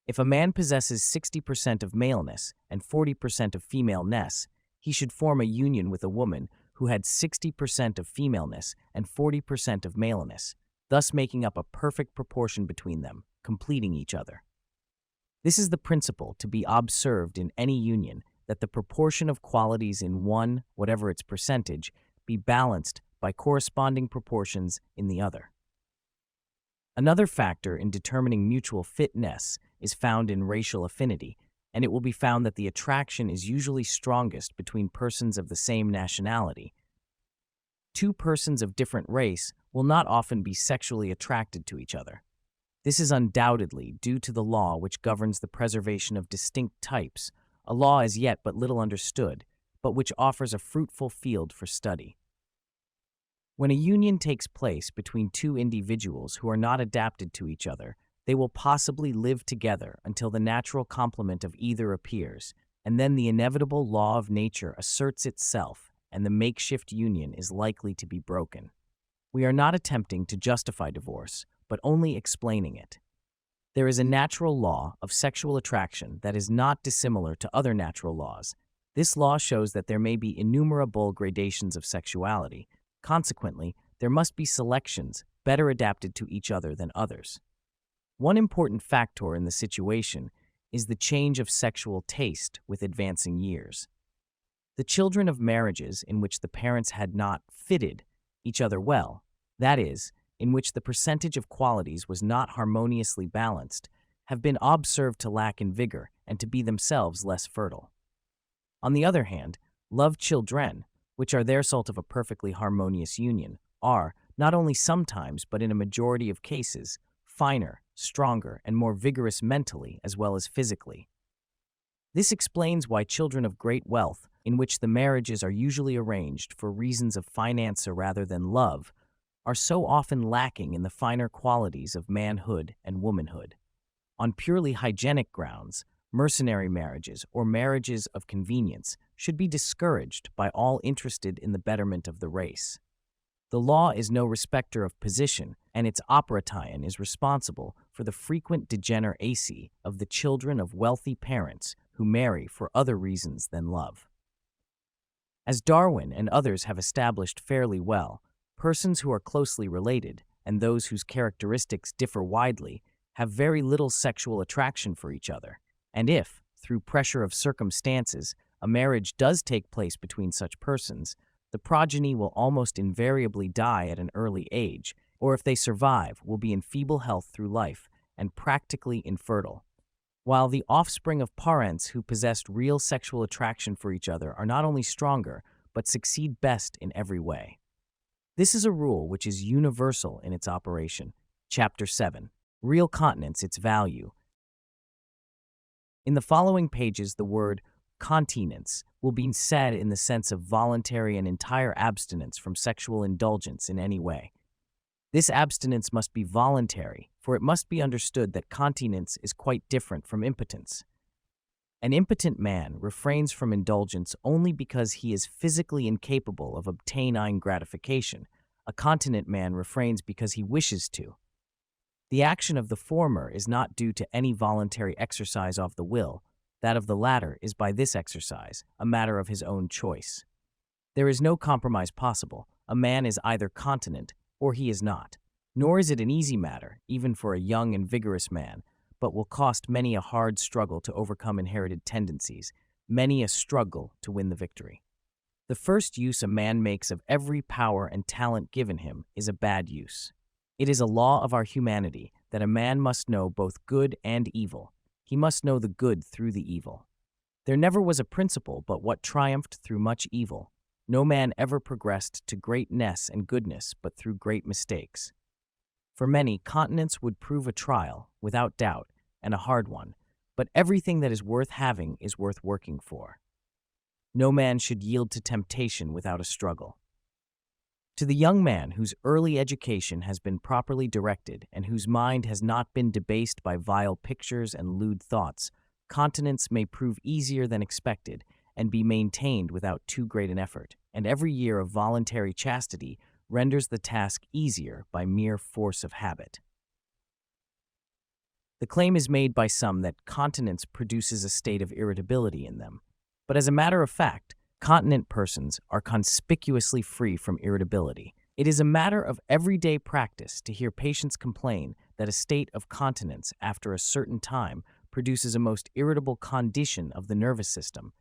If a man possesses 60% of maleness and 40% of femaleness, he should form a union with a woman who had 60% of femaleness and 40% of maleness, thus making up a perfect proportion between them, completing each other. This is the principle to be observed in any union, that the proportion of qualities in one, whatever its percentage, be balanced by corresponding proportions in the other. Another factor in determining mutual fitness is found in racial affinity, and it will be found that the attraction is usually strongest between persons of the same nationality. Two persons of different race will not often be sexually attracted to each other. This is undoubtedly due to the law which governs the preservation of distinct types, a law as yet but little understood, but which offers a fruitful field for study. When a union takes place between two individuals who are not adapted to each other, they will possibly live together until the natural complement of either appears, and then the inevitable law of nature asserts itself, and the makeshift union is likely to be broken. We are not attempting to justify divorce, but only explaining it. There is a natural law of sexual attraction that is not dissimilar to other natural laws. This law shows that there may be innumerable gradations of sexuality. Consequently, there must be selections better adapted to each other than others. One important factor in the situation is the change of sexual taste with advancing years. The children of marriages in which the parents had not fitted each other well, that is, in which the percentage of qualities was not harmoniously balanced, have been observed to lack in vigor and to be themselves less fertile. On the other hand, love children, which are the result of a perfectly harmonious union, are, not only sometimes but in a majority of cases, finer, stronger, and more vigorous mentally as well as physically. This explains why children of great wealth, in which the marriages are usually arranged for reasons of finance rather than love, are so often lacking in the finer qualities of manhood and womanhood. On purely hygienic grounds, mercenary marriages or marriages of convenience should be discouraged by all interested in the betterment of the race. The law is no respecter of position, and its operation is responsible for the frequent degeneracy of the children of wealthy parents who marry for other reasons than love. As Darwin and others have established fairly well, persons who are closely related and those whose characteristics differ widely have very little sexual attraction for each other. And if, through pressure of circumstances, a marriage does take place between such persons, the progeny will almost invariably die at an early age, or if they survive, will be in feeble health through life and practically infertile. While the offspring of parents who possessed real sexual attraction for each other are not only stronger, but succeed best in every way. This is a rule which is universal in its operation. Chapter 7. Real continence, its value. In the following pages, the word continence will be said in the sense of voluntary and entire abstinence from sexual indulgence in any way. This abstinence must be voluntary, for it must be understood that continence is quite different from impotence. An impotent man refrains from indulgence only because he is physically incapable of obtaining gratification. A continent man refrains because he wishes to. The action of the former is not due to any voluntary exercise of the will. That of the latter is by this exercise a matter of his own choice. There is no compromise possible. A man is either continent or he is not. Nor is it an easy matter, even for a young and vigorous man, but will cost many a hard struggle to overcome inherited tendencies, many a struggle to win the victory. The first use a man makes of every power and talent given him is a bad use. It is a law of our humanity that a man must know both good and evil. He must know the good through the evil. There never was a principle but what triumphed through much evil. No man ever progressed to greatness and goodness but through great mistakes. For many, continence would prove a trial, without doubt, and a hard one, but everything that is worth having is worth working for. No man should yield to temptation without a struggle. To the young man whose early education has been properly directed and whose mind has not been debased by vile pictures and lewd thoughts, continence may prove easier than expected and be maintained without too great an effort, and every year of voluntary chastity renders the task easier by mere force of habit. The claim is made by some that continence produces a state of irritability in them, but as a matter of fact, continent persons are conspicuously free from irritability. It is a matter of everyday practice to hear patients complain that a state of continence after a certain time produces a most irritable condition of the nervous system,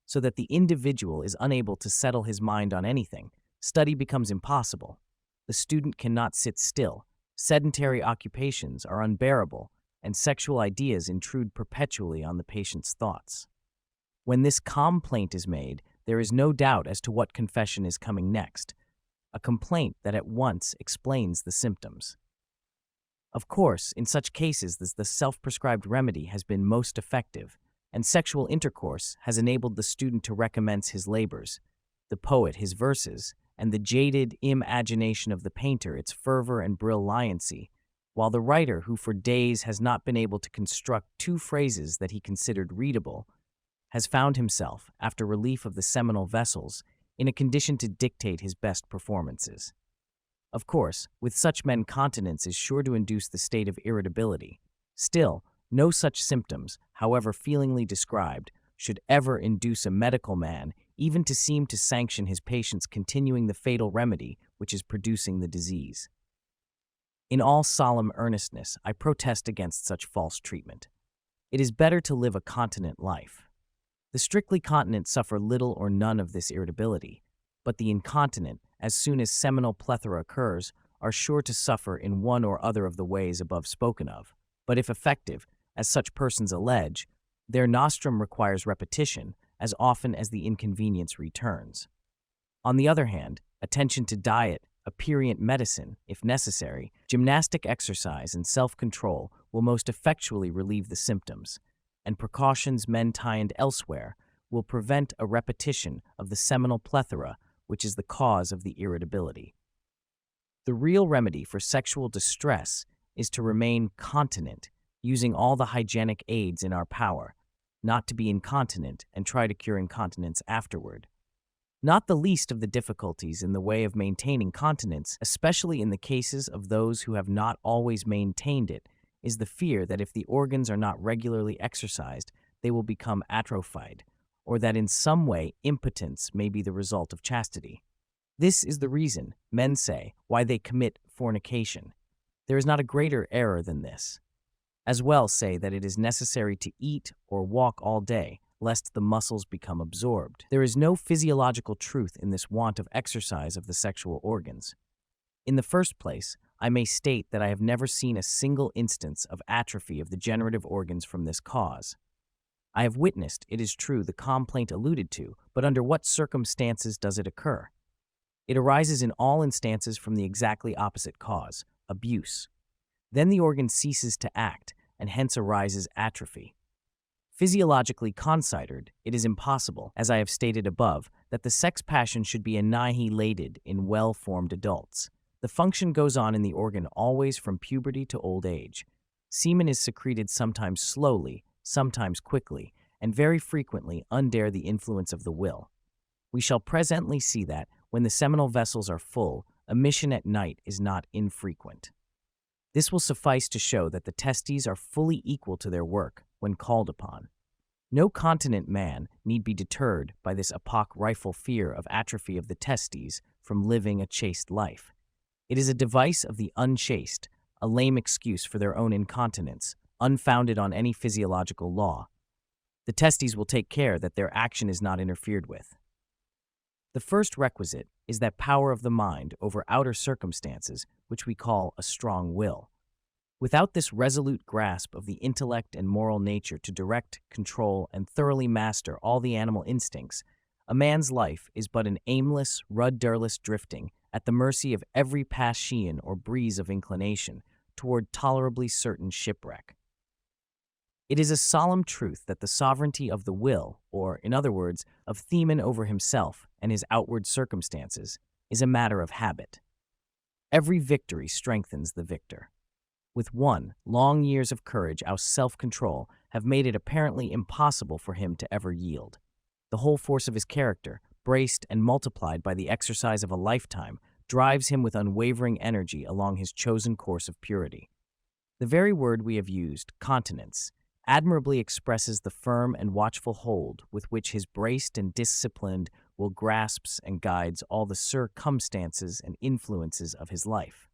so that the individual is unable to settle his mind on anything. Study becomes impossible. The student cannot sit still. Sedentary occupations are unbearable, and sexual ideas intrude perpetually on the patient's thoughts. When this complaint is made, there is no doubt as to what confession is coming next, a complaint that at once explains the symptoms. Of course, in such cases, the self-prescribed remedy has been most effective, and sexual intercourse has enabled the student to recommence his labors, the poet his verses, and the jaded imagination of the painter its fervor and brilliancy, while the writer who for days has not been able to construct two phrases that he considered readable, has found himself, after relief of the seminal vessels, in a condition to dictate his best performances. Of course, with such men continence is sure to induce the state of irritability. Still, no such symptoms, however feelingly described, should ever induce a medical man even to seem to sanction his patient's continuing the fatal remedy which is producing the disease. In all solemn earnestness, I protest against such false treatment. It is better to live a continent life. The strictly continent suffer little or none of this irritability, but the incontinent, as soon as seminal plethora occurs, are sure to suffer in one or other of the ways above spoken of. But if effective, as such persons allege, their nostrum requires repetition as often as the inconvenience returns. On the other hand, attention to diet, aperient medicine, if necessary, gymnastic exercise, and self-control will most effectually relieve the symptoms, and precautions maintained elsewhere will prevent a repetition of the seminal plethora which is the cause of the irritability. The real remedy for sexual distress is to remain continent, using all the hygienic aids in our power, not to be incontinent and try to cure incontinence afterward. Not the least of the difficulties in the way of maintaining continence, especially in the cases of those who have not always maintained it, is the fear that if the organs are not regularly exercised, they will become atrophied, or that in some way impotence may be the result of chastity. This is the reason, men say, why they commit fornication. There is not a greater error than this. As well say that it is necessary to eat or walk all day, lest the muscles become absorbed. There is no physiological truth in this want of exercise of the sexual organs. In the first place, I may state that I have never seen a single instance of atrophy of the generative organs from this cause. I have witnessed, it is true, the complaint alluded to, but under what circumstances does it occur? It arises in all instances from the exactly opposite cause, abuse. Then the organ ceases to act, and hence arises atrophy. Physiologically considered, it is impossible, as I have stated above, that the sex passion should be annihilated in well-formed adults. The function goes on in the organ always from puberty to old age. Semen is secreted sometimes slowly, sometimes quickly, and very frequently under the influence of the will. We shall presently see that, when the seminal vessels are full, emission at night is not infrequent. This will suffice to show that the testes are fully equal to their work when called upon. No continent man need be deterred by this apocryphal fear of atrophy of the testes from living a chaste life. It is a device of the unchaste, a lame excuse for their own incontinence, unfounded on any physiological law. The testes will take care that their action is not interfered with. The first requisite is that power of the mind over outer circumstances, which we call a strong will. Without this resolute grasp of the intellect and moral nature to direct, control, and thoroughly master all the animal instincts, a man's life is but an aimless, rudderless drifting at the mercy of every passion or breeze of inclination toward tolerably certain shipwreck. It is a solemn truth that the sovereignty of the will, or, in other words, of Theman over himself and his outward circumstances, is a matter of habit. Every victory strengthens the victor. With one, long years of courage, our self-control have made it apparently impossible for him to ever yield. The whole force of his character, braced and multiplied by the exercise of a lifetime, drives him with unwavering energy along his chosen course of purity. The very word we have used, continence, admirably expresses the firm and watchful hold with which his braced and disciplined will grasps and guides all the circumstances and influences of his life.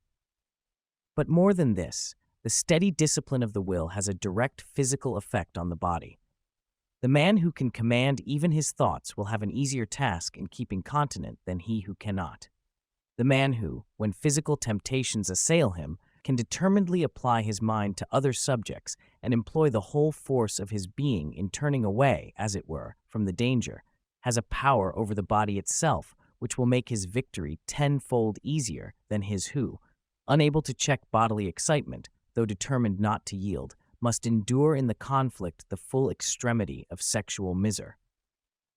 But more than this, the steady discipline of the will has a direct physical effect on the body. The man who can command even his thoughts will have an easier task in keeping continent than he who cannot. The man who, when physical temptations assail him, can determinedly apply his mind to other subjects and employ the whole force of his being in turning away, as it were, from the danger, has a power over the body itself which will make his victory tenfold easier than his who, unable to check bodily excitement, though determined not to yield, must endure in the conflict the full extremity of sexual misery.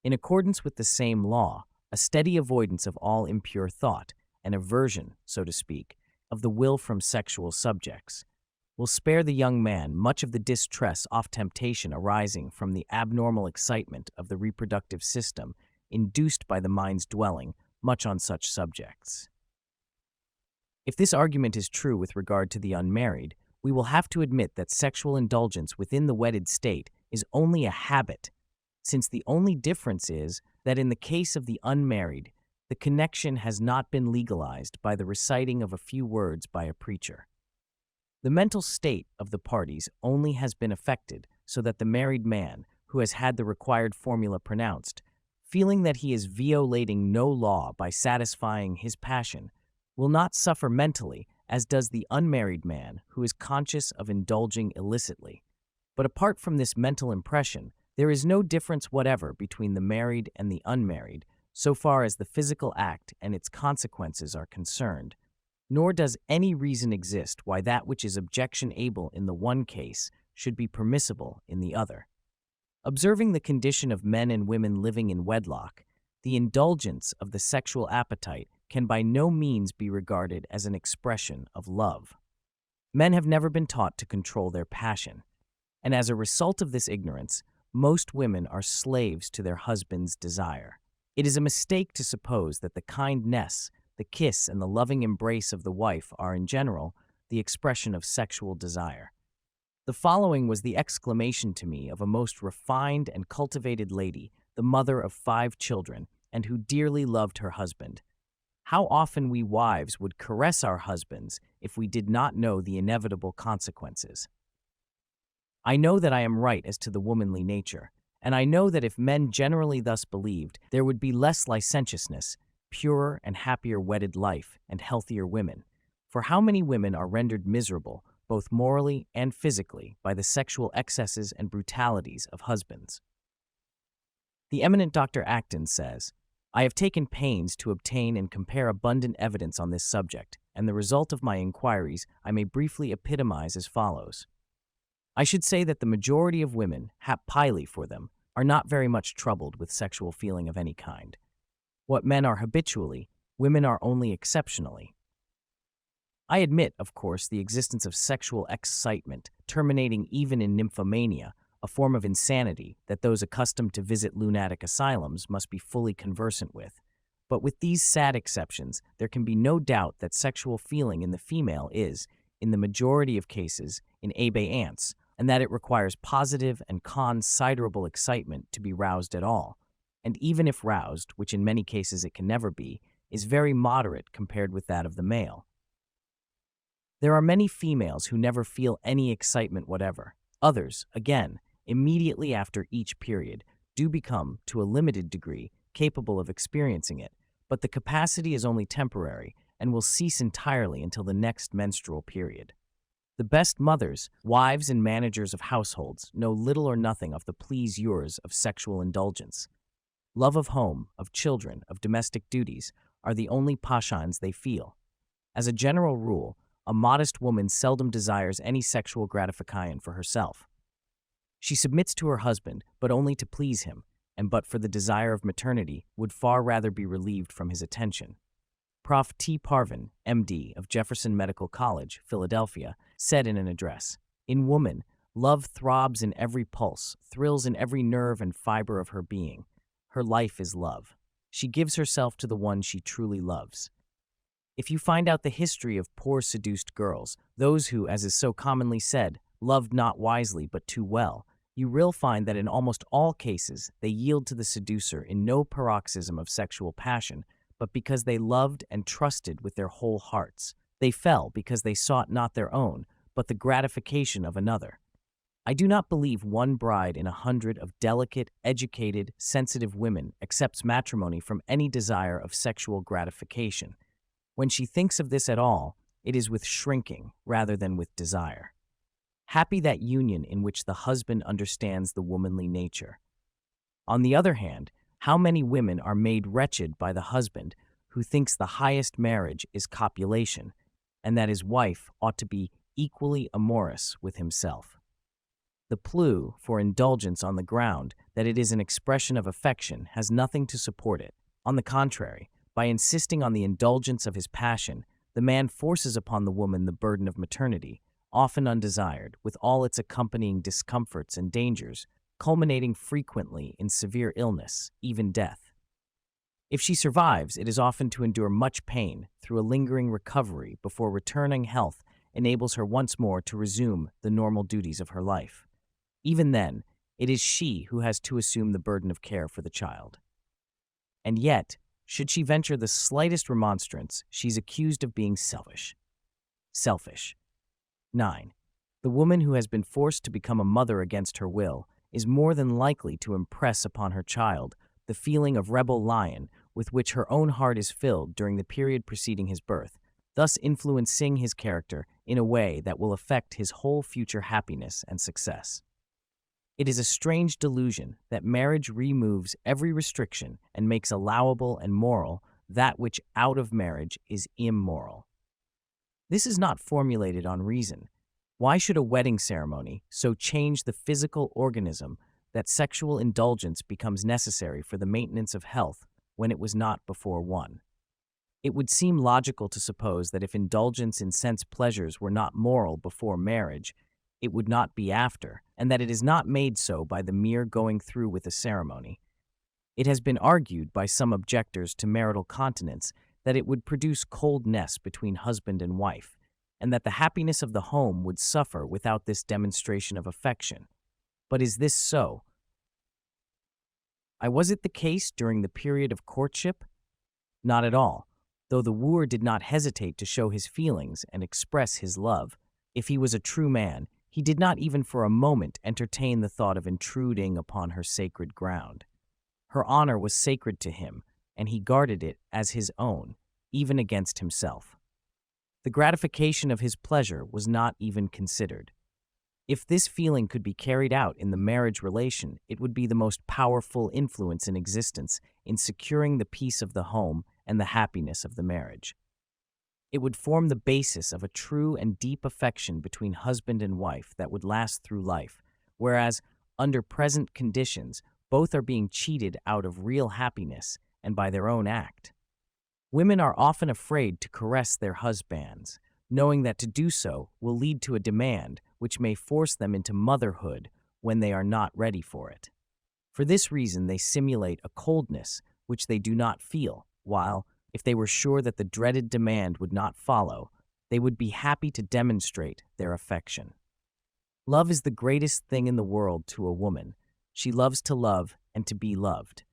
In accordance with the same law, a steady avoidance of all impure thought, an aversion, so to speak, of the will from sexual subjects, will spare the young man much of the distress of temptation arising from the abnormal excitement of the reproductive system induced by the mind's dwelling much on such subjects. If this argument is true with regard to the unmarried, we will have to admit that sexual indulgence within the wedded state is only a habit, since the only difference is that in the case of the unmarried, the connection has not been legalized by the reciting of a few words by a preacher. The mental state of the parties only has been affected so that the married man, who has had the required formula pronounced, feeling that he is violating no law by satisfying his passion, will not suffer mentally as does the unmarried man who is conscious of indulging illicitly. But apart from this mental impression, there is no difference whatever between the married and the unmarried, so far as the physical act and its consequences are concerned, nor does any reason exist why that which is objectionable in the one case should be permissible in the other. Observing the condition of men and women living in wedlock, the indulgence of the sexual appetite can by no means be regarded as an expression of love. Men have never been taught to control their passion, and as a result of this ignorance, most women are slaves to their husband's desire. It is a mistake to suppose that the kindness, the kiss, and the loving embrace of the wife are, in general, the expression of sexual desire. The following was the exclamation to me of a most refined and cultivated lady, the mother of 5 children, and who dearly loved her husband. How often we wives would caress our husbands if we did not know the inevitable consequences. I know that I am right as to the womanly nature, and I know that if men generally thus believed, there would be less licentiousness, purer and happier wedded life, and healthier women. For how many women are rendered miserable, both morally and physically, by the sexual excesses and brutalities of husbands? The eminent Dr. Acton says, I have taken pains to obtain and compare abundant evidence on this subject, and the result of my inquiries I may briefly epitomize as follows. I should say that the majority of women, hap pili for them, are not very much troubled with sexual feeling of any kind. What men are habitually, women are only exceptionally. I admit, of course, the existence of sexual excitement, terminating even in nymphomania, a form of insanity that those accustomed to visit lunatic asylums must be fully conversant with. But with these sad exceptions, there can be no doubt that sexual feeling in the female is, in the majority of cases, in abeyance, and that it requires positive and considerable excitement to be roused at all, and even if roused, which in many cases it can never be, is very moderate compared with that of the male. There are many females who never feel any excitement whatever. Others, again, immediately after each period, do become, to a limited degree, capable of experiencing it, but the capacity is only temporary and will cease entirely until the next menstrual period. The best mothers, wives, and managers of households know little or nothing of the plaisirs of sexual indulgence. Love of home, of children, of domestic duties are the only passions they feel. As a general rule, a modest woman seldom desires any sexual gratification for herself. She submits to her husband, but only to please him, and but for the desire of maternity, would far rather be relieved from his attention. Prof. T. Parvin, M.D. of Jefferson Medical College, Philadelphia, said in an address, In woman, love throbs in every pulse, thrills in every nerve and fiber of her being. Her life is love. She gives herself to the one she truly loves. If you find out the history of poor seduced girls, those who, as is so commonly said, loved not wisely but too well, you will find that in almost all cases they yield to the seducer in no paroxysm of sexual passion, but because they loved and trusted with their whole hearts. They fell because they sought not their own, but the gratification of another. I do not believe one bride in 100 of delicate, educated, sensitive women accepts matrimony from any desire of sexual gratification. When she thinks of this at all, it is with shrinking rather than with desire. Happy that union in which the husband understands the womanly nature. On the other hand, how many women are made wretched by the husband who thinks the highest marriage is copulation, and that his wife ought to be equally amorous with himself. The plea for indulgence on the ground that it is an expression of affection has nothing to support it. On the contrary, by insisting on the indulgence of his passion, the man forces upon the woman the burden of maternity, often undesired, with all its accompanying discomforts and dangers, culminating frequently in severe illness, even death. If she survives, it is often to endure much pain through a lingering recovery before returning health enables her once more to resume the normal duties of her life. Even then, it is she who has to assume the burden of care for the child. And yet, should she venture the slightest remonstrance, she's accused of being selfish. Selfish. 9. The woman who has been forced to become a mother against her will is more than likely to impress upon her child the feeling of rebel lion with which her own heart is filled during the period preceding his birth, thus influencing his character in a way that will affect his whole future happiness and success. It is a strange delusion that marriage removes every restriction and makes allowable and moral that which out of marriage is immoral. This is not formulated on reason. Why should a wedding ceremony so change the physical organism that sexual indulgence becomes necessary for the maintenance of health when it was not before one? It would seem logical to suppose that if indulgence in sense pleasures were not moral before marriage, it would not be after, and that it is not made so by the mere going through with a ceremony. It has been argued by some objectors to marital continence that it would produce coldness between husband and wife, and that the happiness of the home would suffer without this demonstration of affection. But is this so? Was it the case during the period of courtship? Not at all. Though the wooer did not hesitate to show his feelings and express his love, if he was a true man, he did not even for a moment entertain the thought of intruding upon her sacred ground. Her honor was sacred to him, and he guarded it as his own, even against himself. The gratification of his pleasure was not even considered. If this feeling could be carried out in the marriage relation, it would be the most powerful influence in existence in securing the peace of the home and the happiness of the marriage. It would form the basis of a true and deep affection between husband and wife that would last through life, whereas, under present conditions, both are being cheated out of real happiness and by their own act. Women are often afraid to caress their husbands, knowing that to do so will lead to a demand which may force them into motherhood when they are not ready for it. For this reason, they simulate a coldness which they do not feel, while, if they were sure that the dreaded demand would not follow, they would be happy to demonstrate their affection. Love is the greatest thing in the world to a woman. She loves to love and to be loved.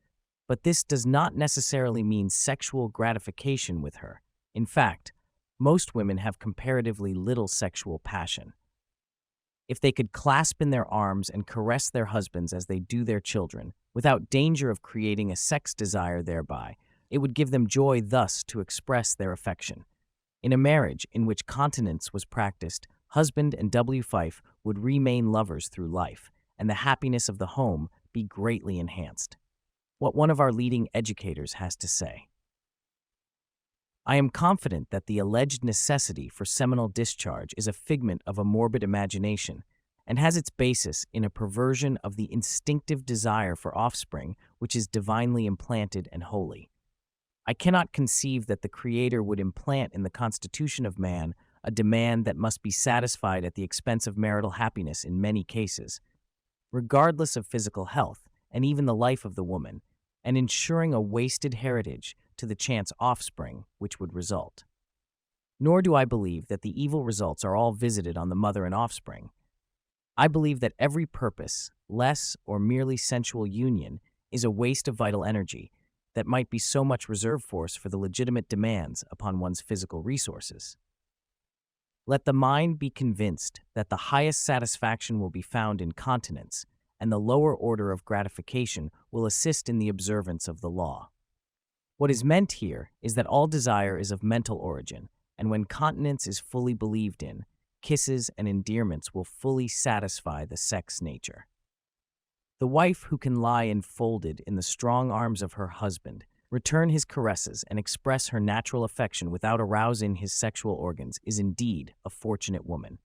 But this does not necessarily mean sexual gratification with her. In fact, most women have comparatively little sexual passion. If they could clasp in their arms and caress their husbands as they do their children, without danger of creating a sex desire thereby, it would give them joy thus to express their affection. In a marriage in which continence was practiced, husband and wife would remain lovers through life, and the happiness of the home be greatly enhanced. What one of our leading educators has to say. I am confident that the alleged necessity for seminal discharge is a figment of a morbid imagination and has its basis in a perversion of the instinctive desire for offspring which is divinely implanted and holy. I cannot conceive that the Creator would implant in the constitution of man a demand that must be satisfied at the expense of marital happiness in many cases, regardless of physical health and even the life of the woman, and ensuring a wasted heritage to the chance offspring which would result. Nor do I believe that the evil results are all visited on the mother and offspring. I believe that every purpose, less or merely sensual union, is a waste of vital energy that might be so much reserve force for the legitimate demands upon one's physical resources. Let the mind be convinced that the highest satisfaction will be found in continence, and the lower order of gratification will assist in the observance of the law. What is meant here is that all desire is of mental origin, and when continence is fully believed in, kisses and endearments will fully satisfy the sex nature. The wife who can lie enfolded in the strong arms of her husband, return his caresses, and express her natural affection without arousing his sexual organs is indeed a fortunate woman.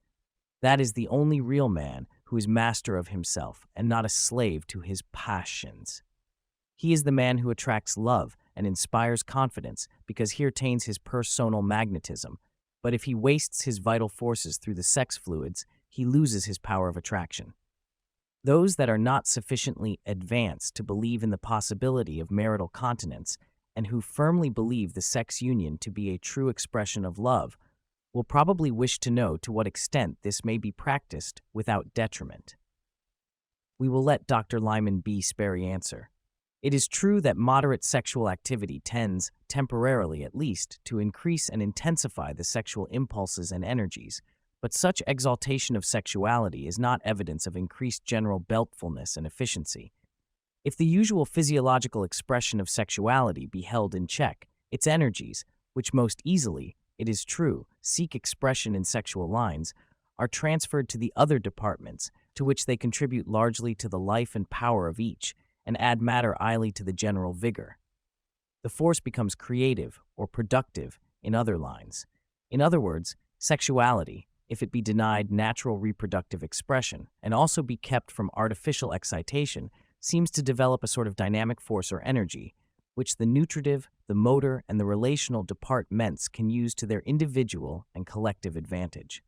That is the only real man who is master of himself and not a slave to his passions. He is the man who attracts love and inspires confidence because he retains his personal magnetism, but if he wastes his vital forces through the sex fluids, he loses his power of attraction. Those that are not sufficiently advanced to believe in the possibility of marital continence and who firmly believe the sex union to be a true expression of love will probably wish to know to what extent this may be practiced without detriment. We will let Dr. Lyman B. Sperry answer. It is true that moderate sexual activity tends, temporarily at least, to increase and intensify the sexual impulses and energies, but such exaltation of sexuality is not evidence of increased general beltfulness and efficiency. If the usual physiological expression of sexuality be held in check, its energies, which most easily, it is true, seek expression in sexual lines, are transferred to the other departments, to which they contribute largely to the life and power of each, and add matter highly to the general vigor. The force becomes creative or productive in other lines. In other words, sexuality, if it be denied natural reproductive expression and also be kept from artificial excitation, seems to develop a sort of dynamic force or energy, which the nutritive, the motor, and the relational departments can use to their individual and collective advantage.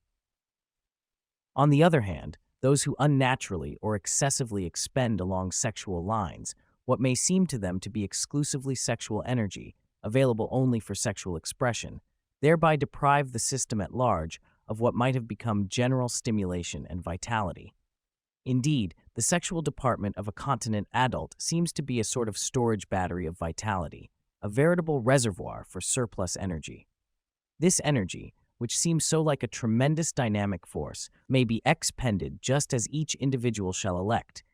On the other hand, those who unnaturally or excessively expend along sexual lines what may seem to them to be exclusively sexual energy, available only for sexual expression, thereby deprive the system at large of what might have become general stimulation and vitality. Indeed, the sexual department of a continent adult seems to be a sort of storage battery of vitality, a veritable reservoir for surplus energy. This energy, which seems so like a tremendous dynamic force, may be expended just as each individual shall elect.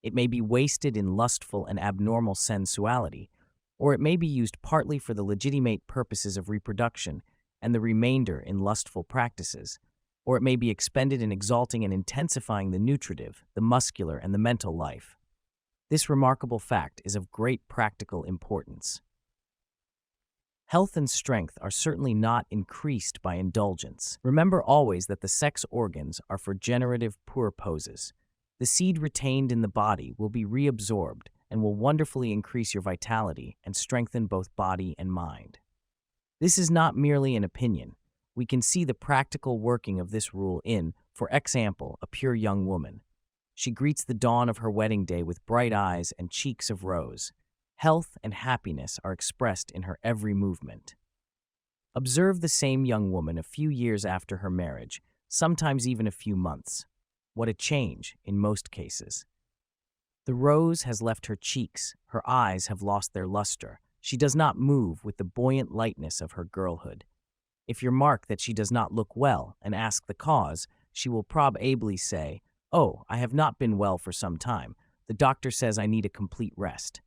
It may be wasted in lustful and abnormal sensuality, or it may be used partly for the legitimate purposes of reproduction and the remainder in lustful practices, or it may be expended in exalting and intensifying the nutritive, the muscular, and the mental life. This remarkable fact is of great practical importance. Health and strength are certainly not increased by indulgence. Remember always that the sex organs are for generative purposes. The seed retained in the body will be reabsorbed and will wonderfully increase your vitality and strengthen both body and mind. This is not merely an opinion. We can see the practical working of this rule in, for example, a pure young woman. She greets the dawn of her wedding day with bright eyes and cheeks of rose. Health and happiness are expressed in her every movement. Observe the same young woman a few years after her marriage, sometimes even a few months. What a change, in most cases. The rose has left her cheeks, her eyes have lost their luster. She does not move with the buoyant lightness of her girlhood. If you remark that she does not look well and ask the cause, she will probably say, "Oh, I have not been well for some time. The doctor says I need a complete rest."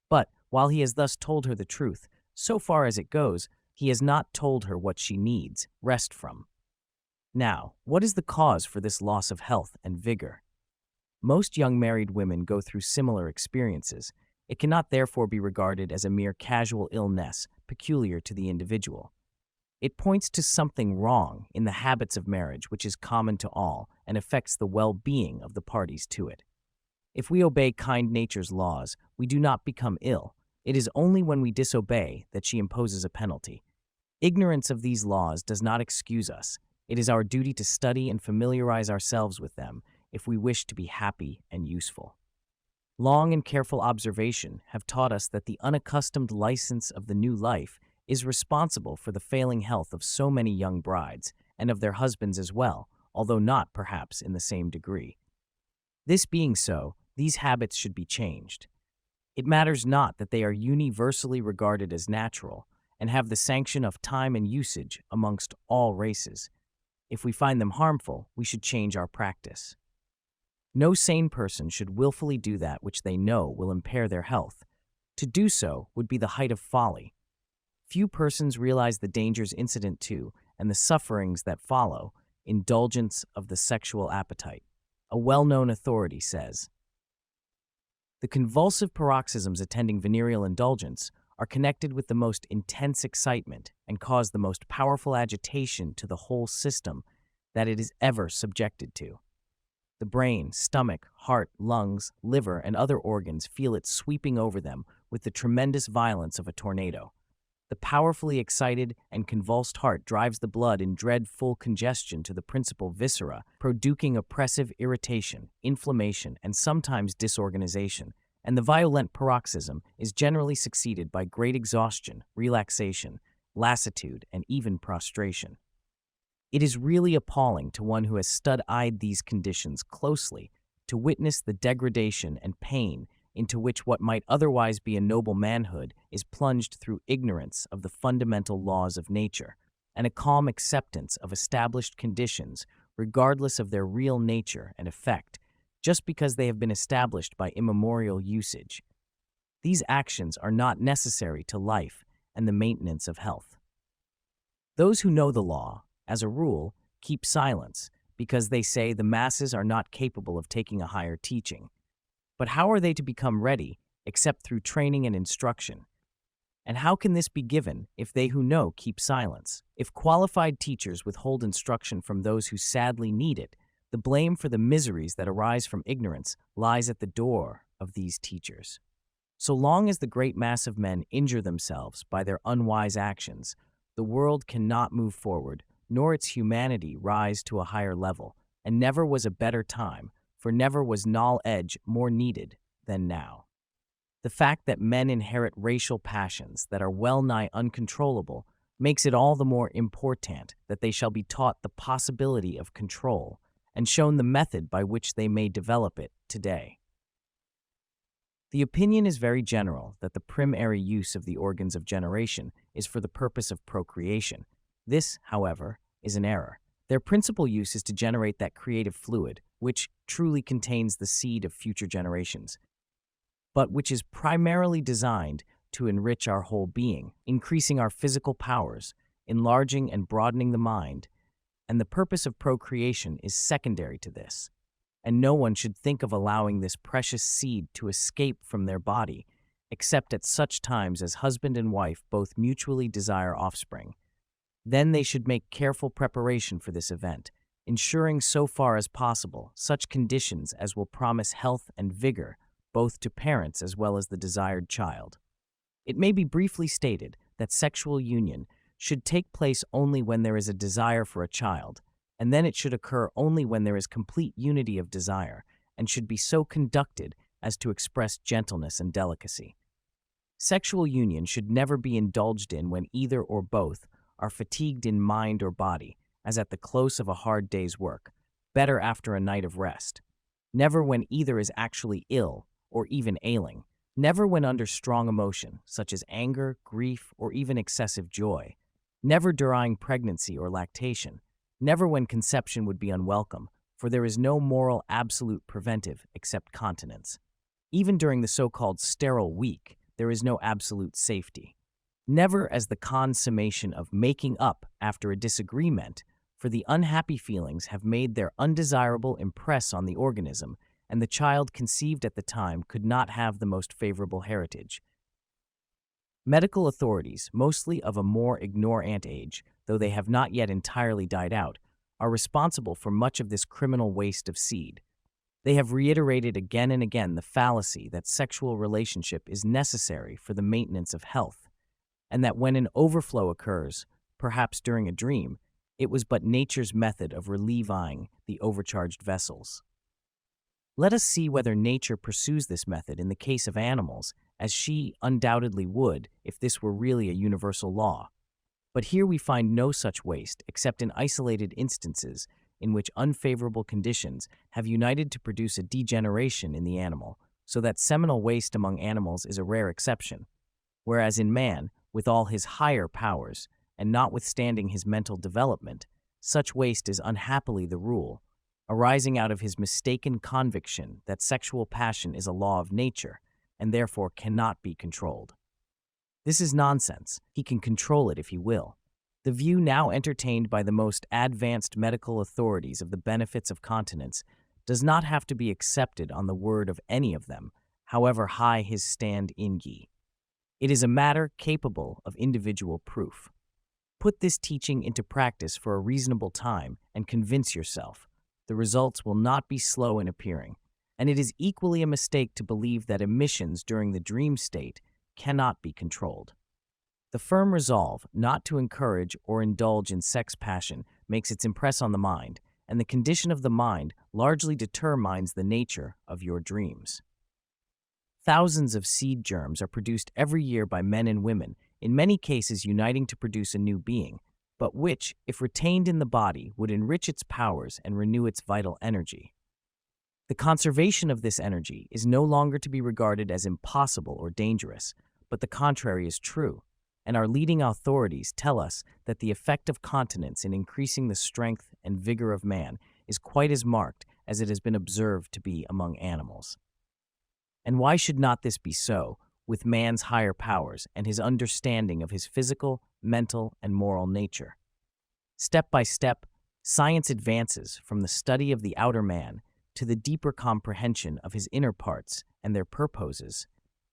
But, while he has thus told her the truth, so far as it goes, he has not told her what she needs rest from. Now, what is the cause for this loss of health and vigor? Most young married women go through similar experiences. It cannot therefore be regarded as a mere casual illness peculiar to the individual. It points to something wrong in the habits of marriage which is common to all and affects the well-being of the parties to it. If we obey kind nature's laws, we do not become ill. It is only when we disobey that she imposes a penalty. Ignorance of these laws does not excuse us. It is our duty to study and familiarize ourselves with them if we wish to be happy and useful. Long and careful observation have taught us that the unaccustomed license of the new life is responsible for the failing health of so many young brides, and of their husbands as well, although not, perhaps, in the same degree. This being so, these habits should be changed. It matters not that they are universally regarded as natural and have the sanction of time and usage amongst all races. If we find them harmful, we should change our practice. No sane person should willfully do that which they know will impair their health. To do so would be the height of folly. Few persons realize the dangers incident to and the sufferings that follow indulgence of the sexual appetite. A well-known authority says, "The convulsive paroxysms attending venereal indulgence are connected with the most intense excitement and cause the most powerful agitation to the whole system that it is ever subjected to. The brain, stomach, heart, lungs, liver, and other organs feel it sweeping over them with the tremendous violence of a tornado. The powerfully excited and convulsed heart drives the blood in dreadful congestion to the principal viscera, producing oppressive irritation, inflammation, and sometimes disorganization, and the violent paroxysm is generally succeeded by great exhaustion, relaxation, lassitude, and even prostration. It is really appalling to one who has studied these conditions closely to witness the degradation and pain into which what might otherwise be a noble manhood is plunged through ignorance of the fundamental laws of nature, and a calm acceptance of established conditions regardless of their real nature and effect, just because they have been established by immemorial usage. These actions are not necessary to life and the maintenance of health. Those who know the law, as a rule, keep silence because they say the masses are not capable of taking a higher teaching. But how are they to become ready except through training and instruction? And how can this be given if they who know keep silence? If qualified teachers withhold instruction from those who sadly need it, the blame for the miseries that arise from ignorance lies at the door of these teachers. So long as the great mass of men injure themselves by their unwise actions, the world cannot move forward, nor its humanity rise to a higher level, and never was a better time, for never was knowledge more needed than now. The fact that men inherit racial passions that are well-nigh uncontrollable makes it all the more important that they shall be taught the possibility of control and shown the method by which they may develop it today. The opinion is very general that the primary use of the organs of generation is for the purpose of procreation. This, however, is an error. Their principal use is to generate that creative fluid, which truly contains the seed of future generations, but which is primarily designed to enrich our whole being, increasing our physical powers, enlarging and broadening the mind, and the purpose of procreation is secondary to this. And no one should think of allowing this precious seed to escape from their body, except at such times as husband and wife both mutually desire offspring. Then they should make careful preparation for this event, ensuring so far as possible such conditions as will promise health and vigor both to parents as well as the desired child. It may be briefly stated that sexual union should take place only when there is a desire for a child, and then it should occur only when there is complete unity of desire, and should be so conducted as to express gentleness and delicacy. Sexual union should never be indulged in when either or both are fatigued in mind or body, as at the close of a hard day's work, better after a night of rest. Never when either is actually ill or even ailing. Never when under strong emotion, such as anger, grief, or even excessive joy. Never during pregnancy or lactation. Never when conception would be unwelcome, for there is no moral absolute preventive except continence. Even during the so-called sterile week, there is no absolute safety. Never as the consummation of making up after a disagreement, for the unhappy feelings have made their undesirable impress on the organism, and the child conceived at the time could not have the most favorable heritage. Medical authorities, mostly of a more ignorant age, though they have not yet entirely died out, are responsible for much of this criminal waste of seed. They have reiterated again and again the fallacy that sexual relationship is necessary for the maintenance of health, and that when an overflow occurs, perhaps during a dream, it was but nature's method of relieving the overcharged vessels. Let us see whether nature pursues this method in the case of animals, as she undoubtedly would if this were really a universal law. But here we find no such waste except in isolated instances in which unfavorable conditions have united to produce a degeneration in the animal, so that seminal waste among animals is a rare exception, whereas in man, with all his higher powers, and notwithstanding his mental development, such waste is unhappily the rule, arising out of his mistaken conviction that sexual passion is a law of nature, and therefore cannot be controlled. This is nonsense. He can control it if he will. The view now entertained by the most advanced medical authorities of the benefits of continence does not have to be accepted on the word of any of them, however high his stand in ye. It is a matter capable of individual proof. Put this teaching into practice for a reasonable time and convince yourself. The results will not be slow in appearing, and it is equally a mistake to believe that emissions during the dream state cannot be controlled. The firm resolve not to encourage or indulge in sex passion makes its impress on the mind, and the condition of the mind largely determines the nature of your dreams. Thousands of seed germs are produced every year by men and women, in many cases uniting to produce a new being, but which, if retained in the body, would enrich its powers and renew its vital energy. The conservation of this energy is no longer to be regarded as impossible or dangerous, but the contrary is true, and our leading authorities tell us that the effect of continence in increasing the strength and vigor of man is quite as marked as it has been observed to be among animals. And why should not this be so, with man's higher powers and his understanding of his physical, mental, and moral nature? Step by step, science advances from the study of the outer man to the deeper comprehension of his inner parts and their purposes,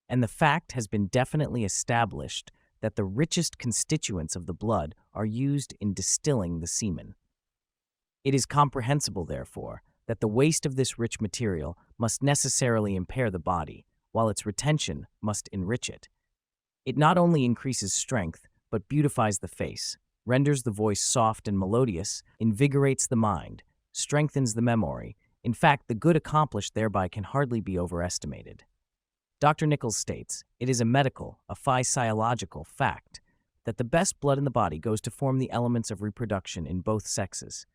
and the fact has been definitely established that the richest constituents of the blood are used in distilling the semen. It is comprehensible, therefore, that the waste of this rich material must necessarily impair the body, while its retention must enrich it. It not only increases strength, but beautifies the face, renders the voice soft and melodious, invigorates the mind, strengthens the memory. In fact, the good accomplished thereby can hardly be overestimated. Dr. Nichols states, it is a medical, a physiological fact, that the best blood in the body goes to form the elements of reproduction in both sexes.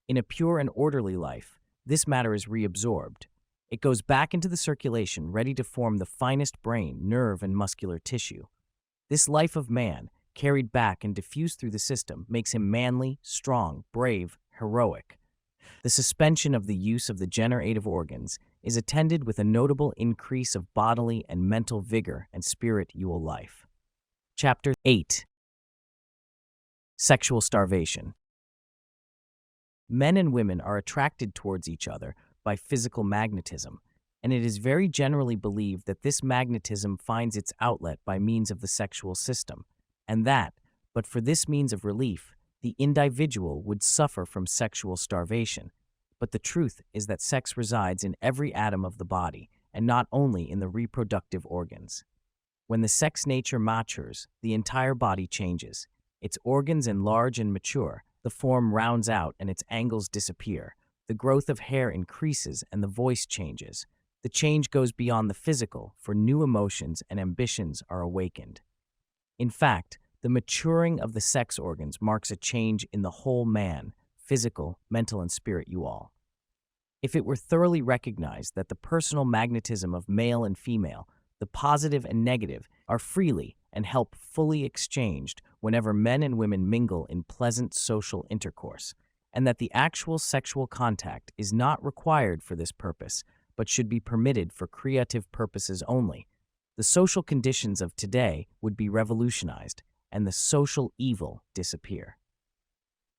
In a pure and orderly life, this matter is reabsorbed. It goes back into the circulation, ready to form the finest brain, nerve, and muscular tissue. This life of man, carried back and diffused through the system, makes him manly, strong, brave, heroic. The suspension of the use of the generative organs is attended with a notable increase of bodily and mental vigor and spiritual life. Chapter 8. Sexual starvation. Men and women are attracted towards each other by physical magnetism, and it is very generally believed that this magnetism finds its outlet by means of the sexual system, and that, but for this means of relief, the individual would suffer from sexual starvation. But the truth is that sex resides in every atom of the body, and not only in the reproductive organs. When the sex nature matures, the entire body changes. Its organs enlarge and mature, the form rounds out and its angles disappear. The growth of hair increases and the voice changes. The change goes beyond the physical, for new emotions and ambitions are awakened. In fact, the maturing of the sex organs marks a change in the whole man, physical, mental, and spiritual. If it were thoroughly recognized that the personal magnetism of male and female, the positive and negative, are freely and help fully exchanged whenever men and women mingle in pleasant social intercourse, and that the actual sexual contact is not required for this purpose, but should be permitted for creative purposes only, the social conditions of today would be revolutionized, and the social evil disappear.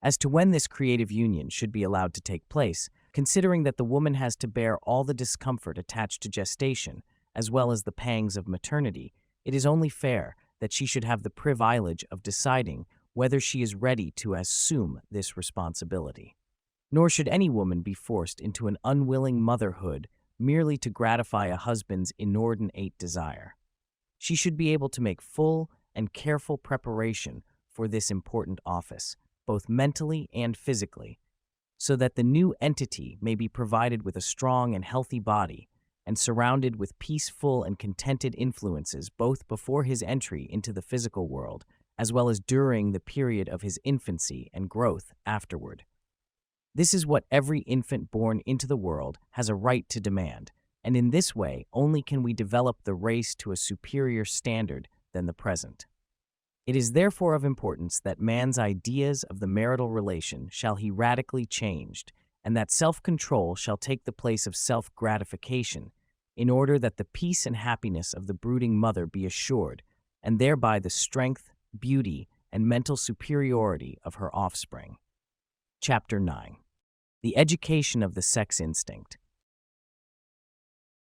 As to when this creative union should be allowed to take place, considering that the woman has to bear all the discomfort attached to gestation, as well as the pangs of maternity, it is only fair that she should have the privilege of deciding whether she is ready to assume this responsibility. Nor should any woman be forced into an unwilling motherhood merely to gratify a husband's inordinate desire. She should be able to make full and careful preparation for this important office, both mentally and physically, so that the new entity may be provided with a strong and healthy body and surrounded with peaceful and contented influences both before his entry into the physical world as well as during the period of his infancy and growth afterward. This is what every infant born into the world has a right to demand, and in this way only can we develop the race to a superior standard than the present. It is therefore of importance that man's ideas of the marital relation shall be radically changed, and that self-control shall take the place of self-gratification, in order that the peace and happiness of the brooding mother be assured, and thereby the strength, beauty, and mental superiority of her offspring. Chapter 9. The education of the sex instinct.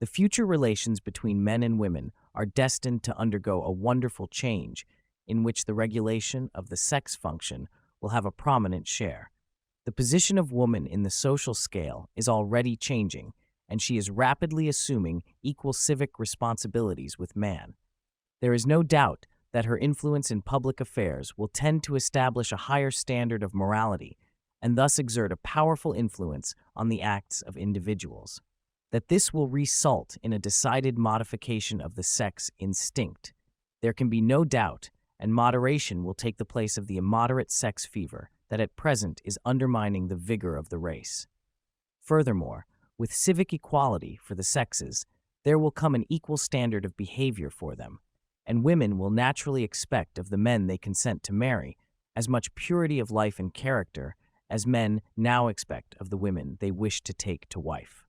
The future relations between men and women are destined to undergo a wonderful change in which the regulation of the sex function will have a prominent share. The position of woman in the social scale is already changing, and she is rapidly assuming equal civic responsibilities with man. There is no doubt that her influence in public affairs will tend to establish a higher standard of morality and thus exert a powerful influence on the acts of individuals. That this will result in a decided modification of the sex instinct, there can be no doubt, and moderation will take the place of the immoderate sex fever that at present is undermining the vigor of the race. Furthermore, with civic equality for the sexes, there will come an equal standard of behavior for them, and women will naturally expect of the men they consent to marry as much purity of life and character as men now expect of the women they wish to take to wife.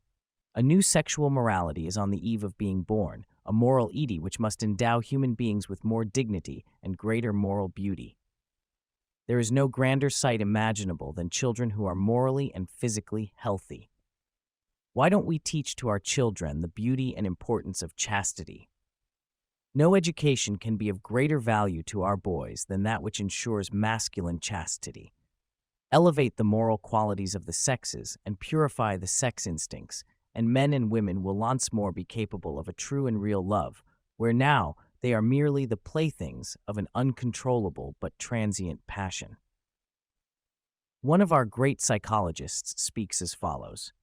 A new sexual morality is on the eve of being born, a moral edie which must endow human beings with more dignity and greater moral beauty. There is no grander sight imaginable than children who are morally and physically healthy. Why don't we teach to our children the beauty and importance of chastity? No education can be of greater value to our boys than that which ensures masculine chastity. Elevate the moral qualities of the sexes and purify the sex instincts, and men and women will once more be capable of a true and real love, where now they are merely the playthings of an uncontrollable but transient passion. One of our great psychologists speaks as follows: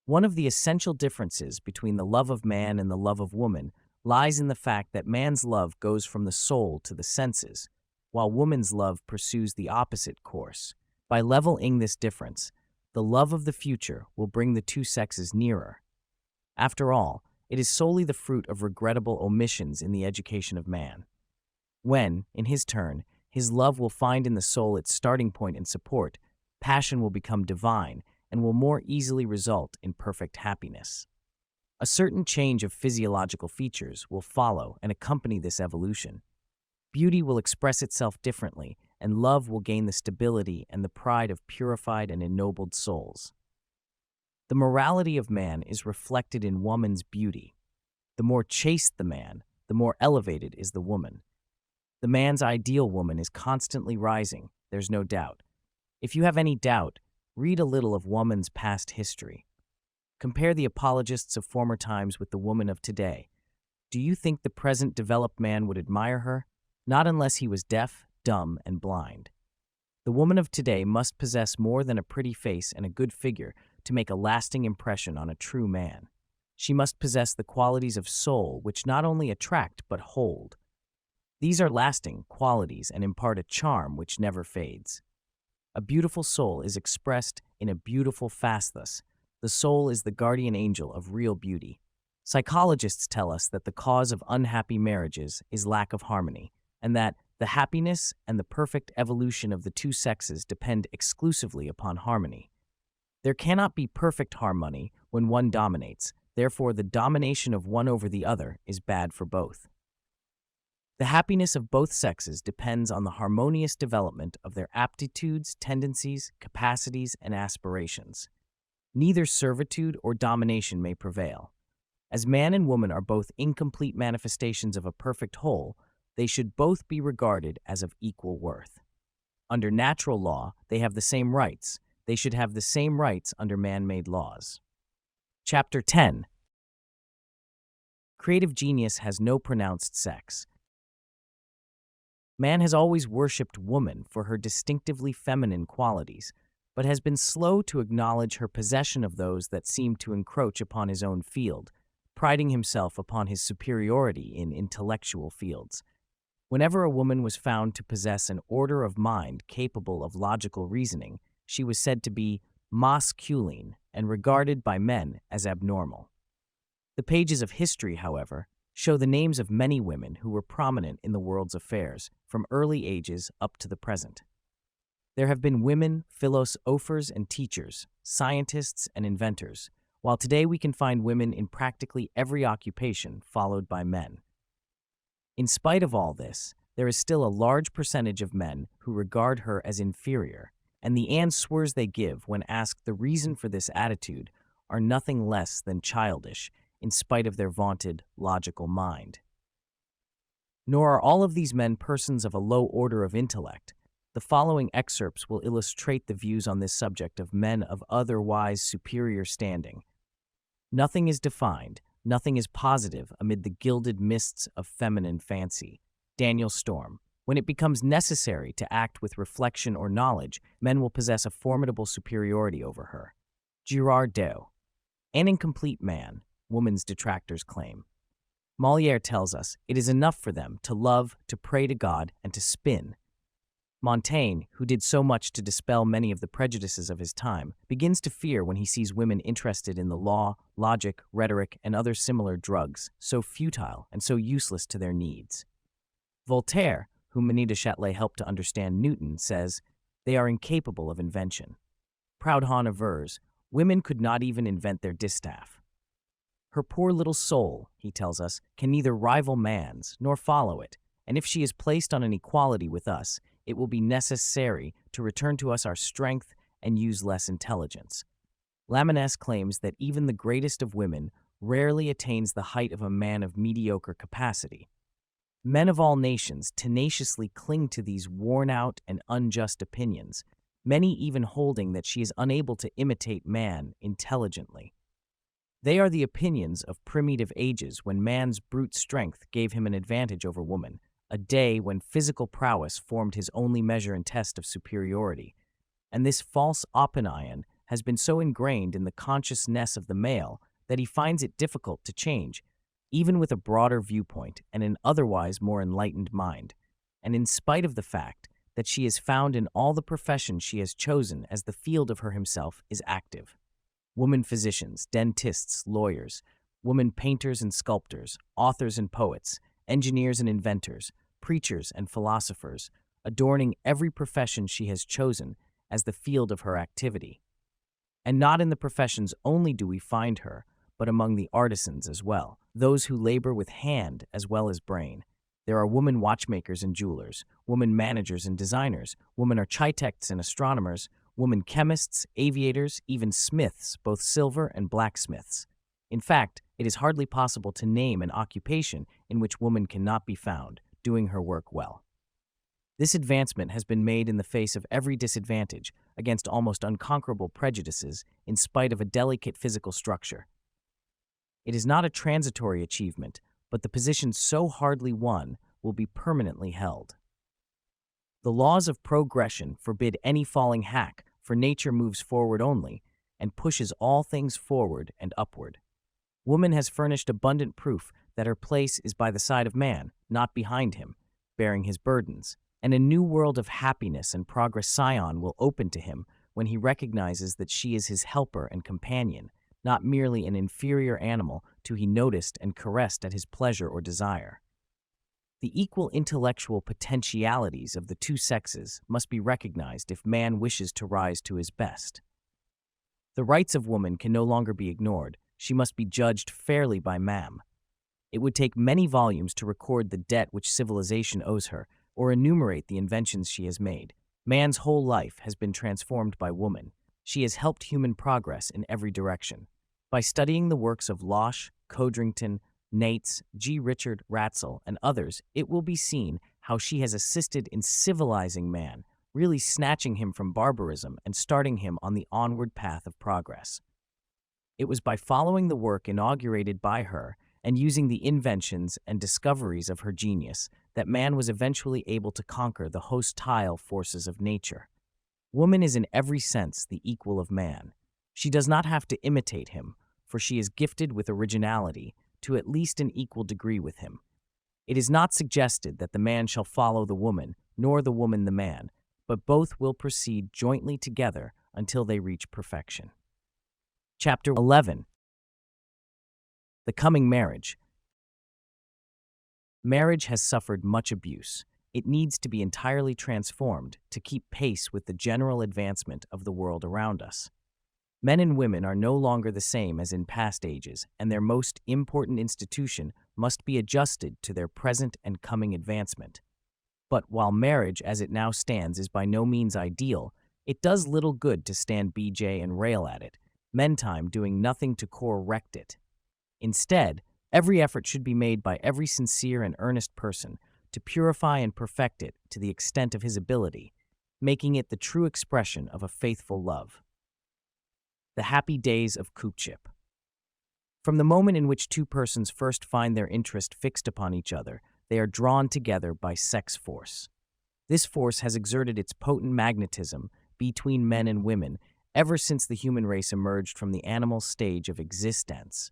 one of the essential differences between the love of man and the love of woman lies in the fact that man's love goes from the soul to the senses, while woman's love pursues the opposite course. By leveling this difference, the love of the future will bring the two sexes nearer. After all, it is solely the fruit of regrettable omissions in the education of man. When, in his turn, his love will find in the soul its starting point and support, passion will become divine and will more easily result in perfect happiness. A certain change of physiological features will follow and accompany this evolution. Beauty will express itself differently, and love will gain the stability and the pride of purified and ennobled souls. The morality of man is reflected in woman's beauty. The more chaste the man, the more elevated is the woman. The man's ideal woman is constantly rising, there's no doubt. If you have any doubt, read a little of woman's past history. Compare the apologists of former times with the woman of today. Do you think the present developed man would admire her? Not unless he was deaf, dumb, and blind. The woman of today must possess more than a pretty face and a good figure to make a lasting impression on a true man. She must possess the qualities of soul which not only attract but hold. These are lasting qualities and impart a charm which never fades. A beautiful soul is expressed in a beautiful fasthus. The soul is the guardian angel of real beauty. Psychologists tell us that the cause of unhappy marriages is lack of harmony, and that the happiness and the perfect evolution of the two sexes depend exclusively upon harmony. There cannot be perfect harmony when one dominates, therefore the domination of one over the other is bad for both. The happiness of both sexes depends on the harmonious development of their aptitudes, tendencies, capacities, and aspirations. Neither servitude or domination may prevail. As man and woman are both incomplete manifestations of a perfect whole, they should both be regarded as of equal worth. Under natural law, they have the same rights. They should have the same rights under man-made laws. Chapter 10. Creative genius has no pronounced sex. Man has always worshipped woman for her distinctively feminine qualities, but has been slow to acknowledge her possession of those that seem to encroach upon his own field, priding himself upon his superiority in intellectual fields. Whenever a woman was found to possess an order of mind capable of logical reasoning, she was said to be masculine and regarded by men as abnormal. The pages of history, however, show the names of many women who were prominent in the world's affairs, from early ages up to the present. There have been women philosophers and teachers, scientists and inventors, while today we can find women in practically every occupation, followed by men. In spite of all this, there is still a large percentage of men who regard her as inferior, and the answers they give when asked the reason for this attitude are nothing less than childish, in spite of their vaunted logical mind. Nor are all of these men persons of a low order of intellect. The following excerpts will illustrate the views on this subject of men of otherwise superior standing. Nothing is defined, nothing is positive amid the gilded mists of feminine fancy. Daniel Storm. When it becomes necessary to act with reflection or knowledge, men will possess a formidable superiority over her. Girard Doe. An incomplete man, woman's detractors claim. Molière tells us it is enough for them to love, to pray to God, and to spin. Montaigne, who did so much to dispel many of the prejudices of his time, begins to fear when he sees women interested in the law, logic, rhetoric, and other similar drugs, so futile and so useless to their needs. Voltaire, whom Marie de Châtelet helped to understand Newton, says, "They are incapable of invention." Proudhon avers, "Women could not even invent their distaff." Her poor little soul, he tells us, can neither rival man's nor follow it, and if she is placed on an equality with us, it will be necessary to return to us our strength and use less intelligence. Lamennais claims that even the greatest of women rarely attains the height of a man of mediocre capacity. Men of all nations tenaciously cling to these worn-out and unjust opinions, many even holding that she is unable to imitate man intelligently. They are the opinions of primitive ages when man's brute strength gave him an advantage over woman, a day when physical prowess formed his only measure and test of superiority. And this false opinion has been so ingrained in the consciousness of the male that he finds it difficult to change, even with a broader viewpoint and an otherwise more enlightened mind. and in spite of the fact that she is found in all the professions she has chosen as the field of her himself is active. Women physicians, dentists, lawyers, women painters and sculptors, authors and poets, engineers and inventors, preachers and philosophers, adorning every profession she has chosen as the field of her activity. And not in the professions only do we find her, but among the artisans as well, those who labor with hand as well as brain. There are women watchmakers and jewelers, women managers and designers, women architects and astronomers, women chemists, aviators, even smiths, both silver and blacksmiths. In fact, it is hardly possible to name an occupation in which woman cannot be found, doing her work well. This advancement has been made in the face of every disadvantage, against almost unconquerable prejudices, in spite of a delicate physical structure. It is not a transitory achievement, but the position so hardly won will be permanently held. The laws of progression forbid any falling hack, for nature moves forward only, and pushes all things forward and upward. Woman has furnished abundant proof that her place is by the side of man, not behind him, bearing his burdens, and a new world of happiness and progress scion will open to him when he recognizes that she is his helper and companion, not merely an inferior animal to be noticed and caressed at his pleasure or desire. The equal intellectual potentialities of the two sexes must be recognized if man wishes to rise to his best. The rights of woman can no longer be ignored. She must be judged fairly by man. It would take many volumes to record the debt which civilization owes her, or enumerate the inventions she has made. Man's whole life has been transformed by woman. She has helped human progress in every direction. By studying the works of Losch, Codrington, Nates, G. Richard, Ratzel, and others, it will be seen how she has assisted in civilizing man, really snatching him from barbarism and starting him on the onward path of progress. It was by following the work inaugurated by her and using the inventions and discoveries of her genius that man was eventually able to conquer the hostile forces of nature. Woman is in every sense the equal of man. She does not have to imitate him, for she is gifted with originality to at least an equal degree with him. It is not suggested that the man shall follow the woman, nor the woman the man, but both will proceed jointly together until they reach perfection. Chapter 11. The Coming Marriage. Marriage has suffered much abuse. It needs to be entirely transformed to keep pace with the general advancement of the world around us. Men and women are no longer the same as in past ages, and their most important institution must be adjusted to their present and coming advancement. But while marriage as it now stands is by no means ideal, it does little good to stand BJ and rail at it, meantime doing nothing to correct it. Instead, every effort should be made by every sincere and earnest person to purify and perfect it to the extent of his ability, making it the true expression of a faithful love. The happy days of courtship. From the moment in which two persons first find their interest fixed upon each other, they are drawn together by sex force. This force has exerted its potent magnetism between men and women ever since the human race emerged from the animal stage of existence.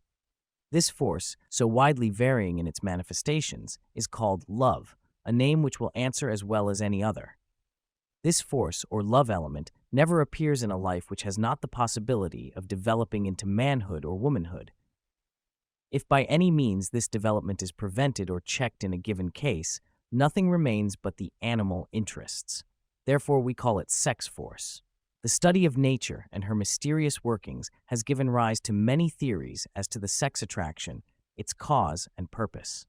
This force, so widely varying in its manifestations, is called love, a name which will answer as well as any other. This force, or love element, never appears in a life which has not the possibility of developing into manhood or womanhood. If by any means this development is prevented or checked in a given case, nothing remains but the animal interests. Therefore, we call it sex force. The study of nature and her mysterious workings has given rise to many theories as to the sex attraction, its cause and purpose.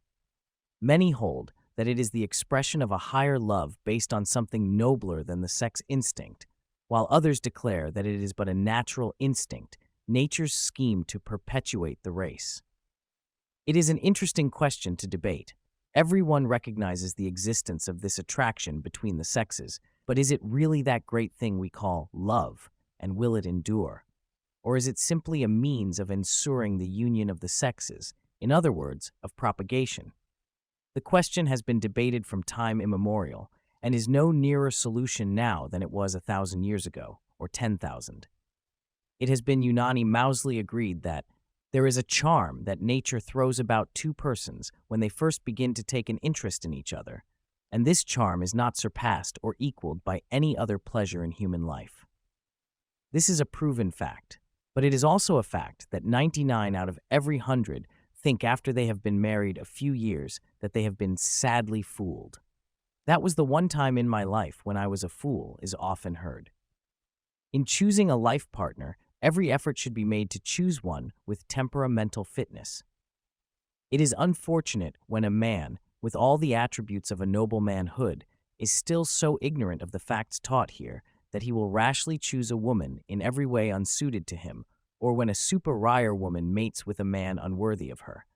Many hold that it is the expression of a higher love based on something nobler than the sex instinct, while others declare that it is but a natural instinct, nature's scheme to perpetuate the race. It is an interesting question to debate. Everyone recognizes the existence of this attraction between the sexes, but is it really that great thing we call love, and will it endure? Or is it simply a means of ensuring the union of the sexes, in other words, of propagation? The question has been debated from time immemorial, and is no nearer solution now than it was 1,000 years ago, or 10,000. It has been unanimously agreed that there is a charm that nature throws about two persons when they first begin to take an interest in each other. and this charm is not surpassed or equaled by any other pleasure in human life. This is a proven fact, but it is also a fact that 99 out of every 100 think after they have been married a few years that they have been sadly fooled. That was the one time in my life when I was a fool is often heard. In choosing a life partner, every effort should be made to choose one with temperamental fitness. It is unfortunate when a man, with all the attributes of a noble manhood, is still so ignorant of the facts taught here that he will rashly choose a woman in every way unsuited to him, or when a superior woman mates with a man unworthy of her.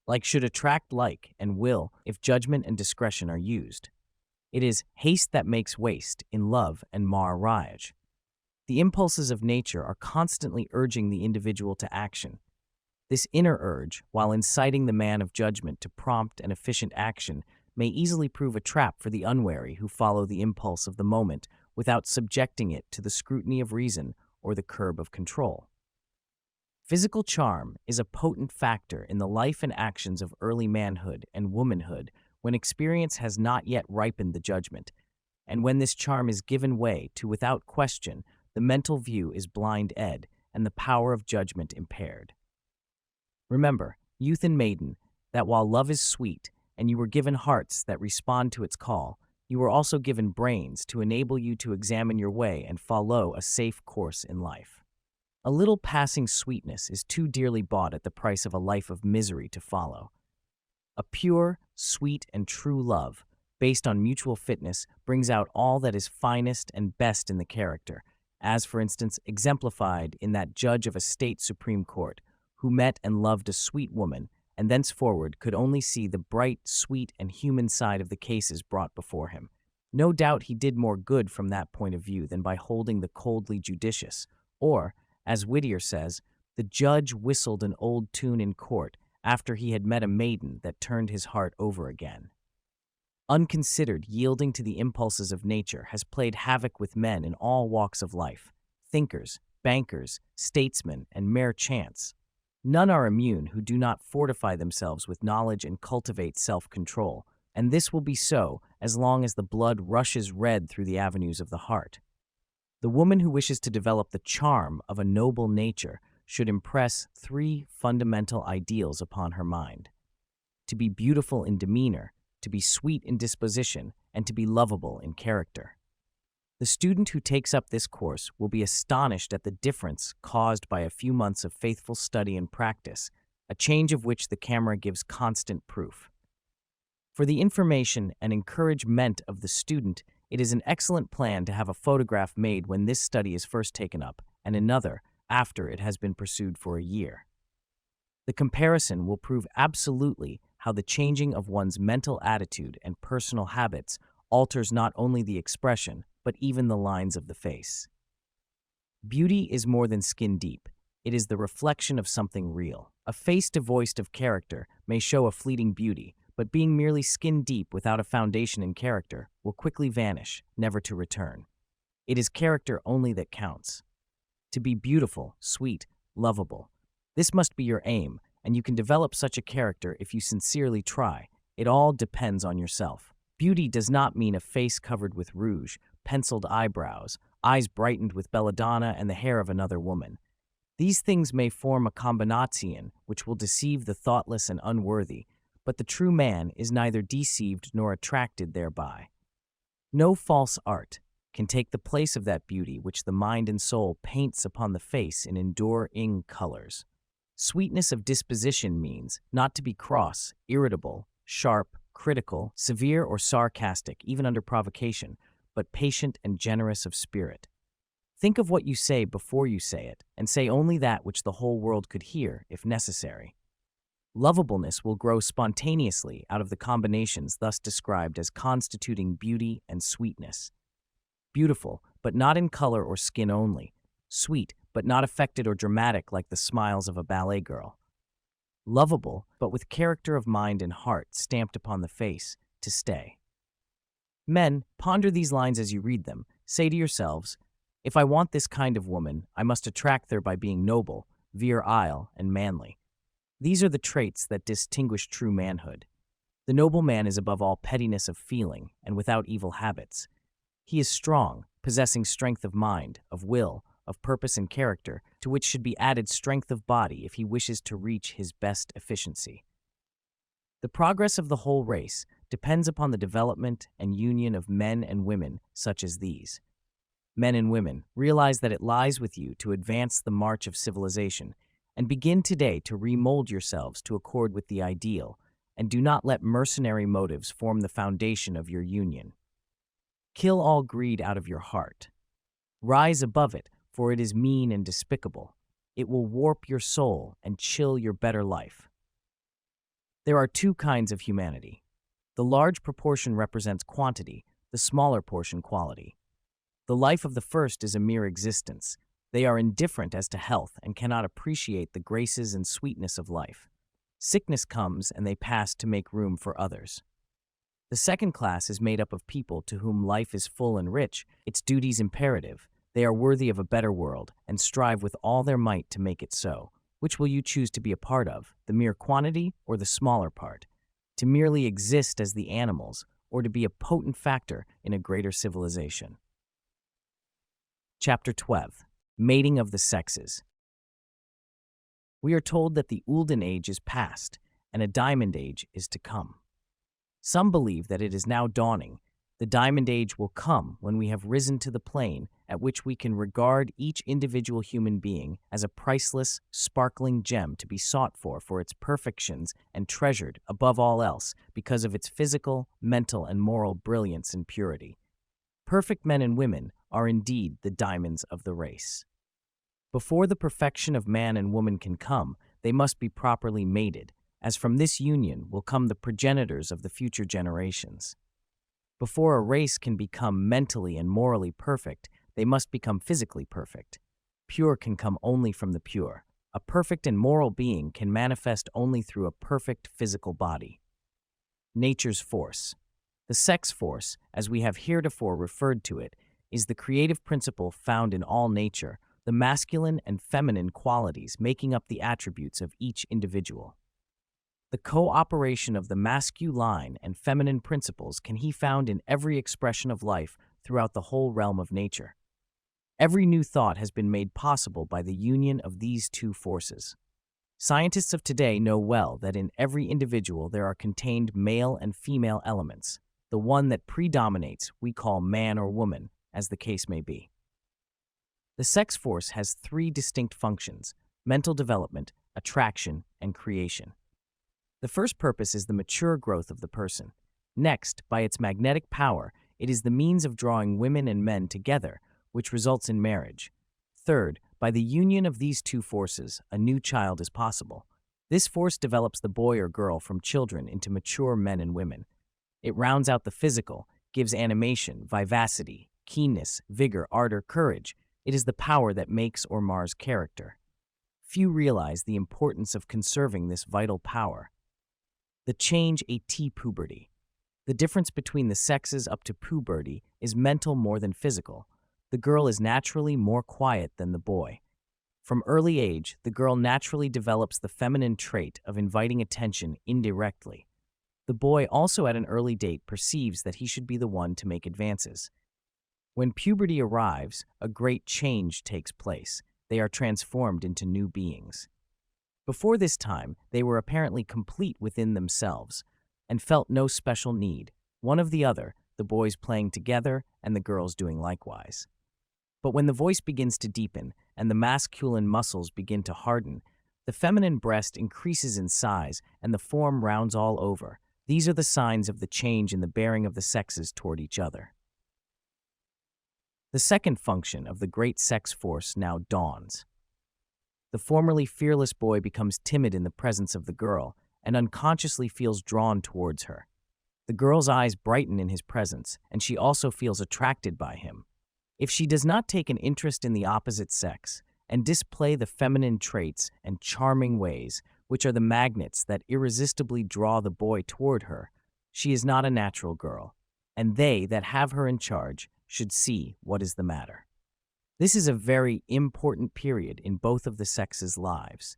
Like should attract like and will if judgment and discretion are used. It is haste that makes waste in love and marriage. The impulses of nature are constantly urging the individual to action. This inner urge, while inciting the man of judgment to prompt and efficient action, may easily prove a trap for the unwary who follow the impulse of the moment without subjecting it to the scrutiny of reason or the curb of control. Physical charm is a potent factor in the life and actions of early manhood and womanhood when experience has not yet ripened the judgment, and when this charm is given way to without question, the mental view is blind-ed and the power of judgment impaired. Remember, youth and maiden, that while love is sweet and you were given hearts that respond to its call, you were also given brains to enable you to examine your way and follow a safe course in life. A little passing sweetness is too dearly bought at the price of a life of misery to follow. A pure, sweet, and true love, based on mutual fitness, brings out all that is finest and best in the character, as, for instance, exemplified in that judge of a state Supreme Court, who met and loved a sweet woman, and thenceforward could only see the bright, sweet, and human side of the cases brought before him. No doubt he did more good from that point of view than by holding the coldly judicious, or, as Whittier says, the judge whistled an old tune in court after he had met a maiden that turned his heart over again. Unconsidered, yielding to the impulses of nature has played havoc with men in all walks of life, thinkers, bankers, statesmen, and mere chance. None are immune who do not fortify themselves with knowledge and cultivate self-control, and this will be so as long as the blood rushes red through the avenues of the heart. The woman who wishes to develop the charm of a noble nature should impress 3 fundamental ideals upon her mind: to be beautiful in demeanor, to be sweet in disposition, and to be lovable in character. The student who takes up this course will be astonished at the difference caused by a few months of faithful study and practice, a change of which the camera gives constant proof. For the information and encouragement of the student, it is an excellent plan to have a photograph made when this study is first taken up, and another after it has been pursued for a year. The comparison will prove absolutely how the changing of one's mental attitude and personal habits alters not only the expression, but even the lines of the face. Beauty is more than skin deep. It is the reflection of something real. A face devoid of character may show a fleeting beauty, but being merely skin deep without a foundation in character will quickly vanish, never to return. It is character only that counts. To be beautiful, sweet, lovable. This must be your aim, and you can develop such a character if you sincerely try. It all depends on yourself. Beauty does not mean a face covered with rouge, penciled eyebrows, eyes brightened with belladonna, and the hair of another woman. These things may form a combination which will deceive the thoughtless and unworthy, but the true man is neither deceived nor attracted thereby. No false art can take the place of that beauty which the mind and soul paints upon the face in enduring colors. Sweetness of disposition means not to be cross, irritable, sharp, critical, severe, or sarcastic, even under provocation, but patient and generous of spirit. Think of what you say before you say it, and say only that which the whole world could hear, if necessary. Lovableness will grow spontaneously out of the combinations thus described as constituting beauty and sweetness. Beautiful, but not in color or skin only. Sweet, but not affected or dramatic like the smiles of a ballet girl. Lovable, but with character of mind and heart stamped upon the face, to stay. Men, ponder these lines as you read them. Say to yourselves, if I want this kind of woman, I must attract her by being noble, virile, and manly. These are the traits that distinguish true manhood. The noble man is above all pettiness of feeling and without evil habits. He is strong, possessing strength of mind, of will, of purpose and character, to which should be added strength of body if he wishes to reach his best efficiency. The progress of the whole race depends upon the development and union of men and women such as these. Men and women, realize that it lies with you to advance the march of civilization, and begin today to remold yourselves to accord with the ideal, and do not let mercenary motives form the foundation of your union. Kill all greed out of your heart. Rise above it, for it is mean and despicable. It will warp your soul and chill your better life. There are two kinds of humanity. The large proportion represents quantity, the smaller portion quality. The life of the first is a mere existence. They are indifferent as to health and cannot appreciate the graces and sweetness of life. Sickness comes and they pass to make room for others. The second class is made up of people to whom life is full and rich, its duties imperative. They are worthy of a better world and strive with all their might to make it so. Which will you choose to be a part of, the mere quantity or the smaller part? To merely exist as the animals, or to be a potent factor in a greater civilization? Chapter 12. Mating of the Sexes. We are told that the Golden Age is past, and a Diamond Age is to come. Some believe that it is now dawning. The Diamond Age will come when we have risen to the plane at which we can regard each individual human being as a priceless, sparkling gem to be sought for its perfections and treasured above all else because of its physical, mental, and moral brilliance and purity. Perfect men and women are indeed the diamonds of the race. Before the perfection of man and woman can come, they must be properly mated, as from this union will come the progenitors of the future generations. Before a race can become mentally and morally perfect, they must become physically perfect. Pure can come only from the pure. A perfect and moral being can manifest only through a perfect physical body. Nature's force. The sex force, as we have heretofore referred to it, is the creative principle found in all nature, the masculine and feminine qualities making up the attributes of each individual. The cooperation of the masculine and feminine principles can be found in every expression of life throughout the whole realm of nature. Every new thought has been made possible by the union of these two forces. Scientists of today know well that in every individual there are contained male and female elements. The one that predominates we call man or woman, as the case may be. The sex force has three distinct functions: mental development, attraction, and creation. The first purpose is the mature growth of the person. Next, by its magnetic power, it is the means of drawing women and men together, which results in marriage. Third, by the union of these two forces, a new child is possible. This force develops the boy or girl from children into mature men and women. It rounds out the physical, gives animation, vivacity, keenness, vigor, ardor, courage. It is the power that makes or mars character. Few realize the importance of conserving this vital power. The change puberty. The difference between the sexes up to puberty is mental more than physical. The girl is naturally more quiet than the boy. From early age, the girl naturally develops the feminine trait of inviting attention indirectly. The boy also at an early date perceives that he should be the one to make advances. When puberty arrives, a great change takes place. They are transformed into new beings. Before this time, they were apparently complete within themselves and felt no special need, one of the other, the boys playing together and the girls doing likewise. But when the voice begins to deepen and the masculine muscles begin to harden, the feminine breast increases in size and the form rounds all over. These are the signs of the change in the bearing of the sexes toward each other. The second function of the great sex force now dawns. The formerly fearless boy becomes timid in the presence of the girl and unconsciously feels drawn towards her. The girl's eyes brighten in his presence, and she also feels attracted by him. If she does not take an interest in the opposite sex and display the feminine traits and charming ways, which are the magnets that irresistibly draw the boy toward her, she is not a natural girl, and they that have her in charge should see what is the matter. This is a very important period in both of the sexes' lives.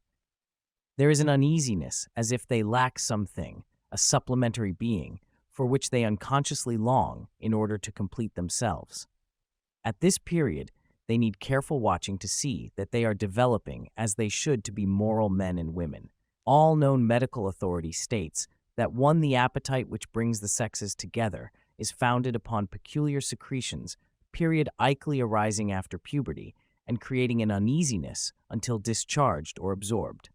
There is an uneasiness as if they lack something, a supplementary being, for which they unconsciously long in order to complete themselves. At this period, they need careful watching to see that they are developing as they should to be moral men and women. All known medical authority states that the appetite which brings the sexes together is founded upon peculiar secretions, periodically arising after puberty and creating an uneasiness until discharged or absorbed.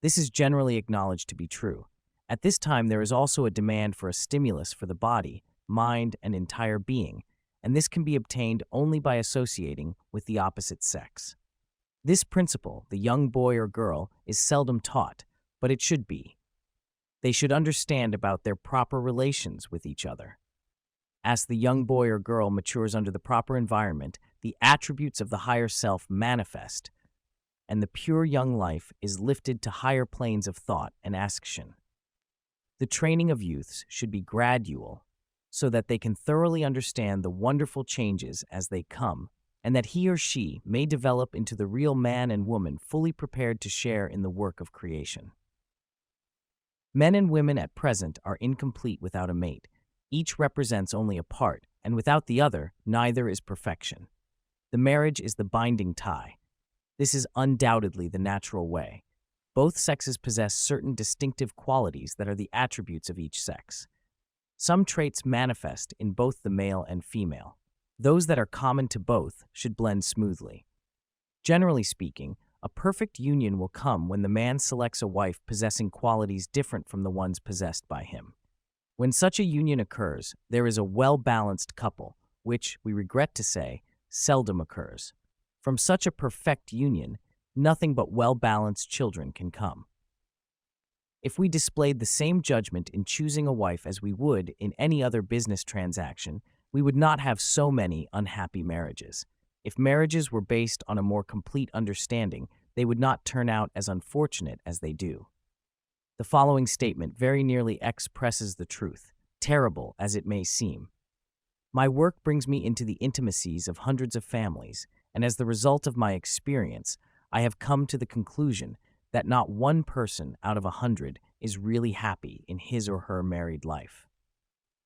This is generally acknowledged to be true. At this time, there is also a demand for a stimulus for the body, mind, and entire being, and this can be obtained only by associating with the opposite sex. This principle, the young boy or girl, is seldom taught, but it should be. They should understand about their proper relations with each other. As the young boy or girl matures under the proper environment, the attributes of the higher self manifest, and the pure young life is lifted to higher planes of thought and action. The training of youths should be gradual, so that they can thoroughly understand the wonderful changes as they come, and that he or she may develop into the real man and woman fully prepared to share in the work of creation. Men and women at present are incomplete without a mate. Each represents only a part, and without the other, neither is perfection. The marriage is the binding tie. This is undoubtedly the natural way. Both sexes possess certain distinctive qualities that are the attributes of each sex. Some traits manifest in both the male and female. Those that are common to both should blend smoothly. Generally speaking, a perfect union will come when the man selects a wife possessing qualities different from the ones possessed by him. When such a union occurs, there is a well-balanced couple, which, we regret to say, seldom occurs. From such a perfect union, nothing but well-balanced children can come. If we displayed the same judgment in choosing a wife as we would in any other business transaction, we would not have so many unhappy marriages. If marriages were based on a more complete understanding, they would not turn out as unfortunate as they do. The following statement very nearly expresses the truth, terrible as it may seem. My work brings me into the intimacies of hundreds of families, and as the result of my experience, I have come to the conclusion that not one person out of 100 is really happy in his or her married life.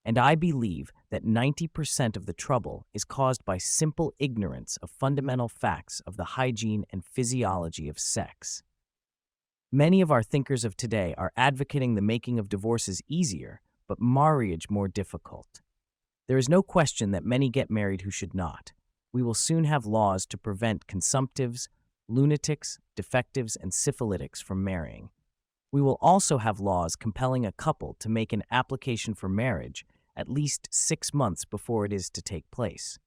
And I believe that 90% of the trouble is caused by simple ignorance of fundamental facts of the hygiene and physiology of sex. Many of our thinkers of today are advocating the making of divorces easier, but marriage more difficult. There is no question that many get married who should not. We will soon have laws to prevent consumptives, lunatics, defectives, and syphilitics from marrying. We will also have laws compelling a couple to make an application for marriage at least 6 months before it is to take place.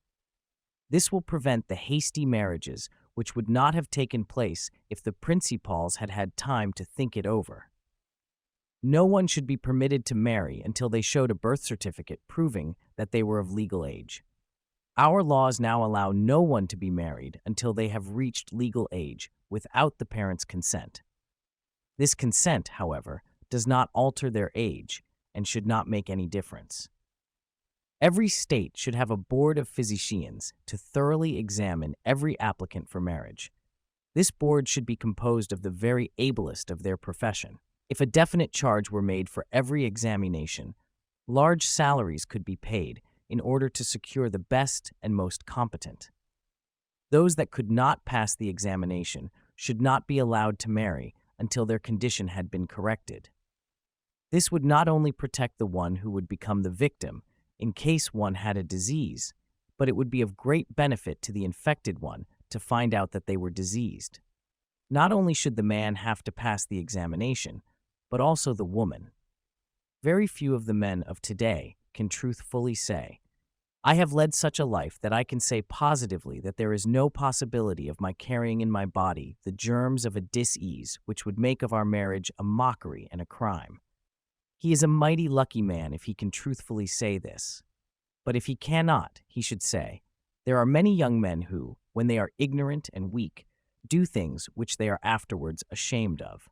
This will prevent the hasty marriages which would not have taken place if the principals had had time to think it over. No one should be permitted to marry until they showed a birth certificate proving that they were of legal age. Our laws now allow no one to be married until they have reached legal age without the parents' consent. This consent, however, does not alter their age and should not make any difference. Every state should have a board of physicians to thoroughly examine every applicant for marriage. This board should be composed of the very ablest of their profession. If a definite charge were made for every examination, large salaries could be paid in order to secure the best and most competent. Those that could not pass the examination should not be allowed to marry until their condition had been corrected. This would not only protect the one who would become the victim in case one had a disease, but it would be of great benefit to the infected one to find out that they were diseased. Not only should the man have to pass the examination, but also the woman. Very few of the men of today can truthfully say, I have led such a life that I can say positively that there is no possibility of my carrying in my body the germs of a dis-ease which would make of our marriage a mockery and a crime. He is a mighty lucky man if he can truthfully say this. But if he cannot, he should say, there are many young men who, when they are ignorant and weak, do things which they are afterwards ashamed of.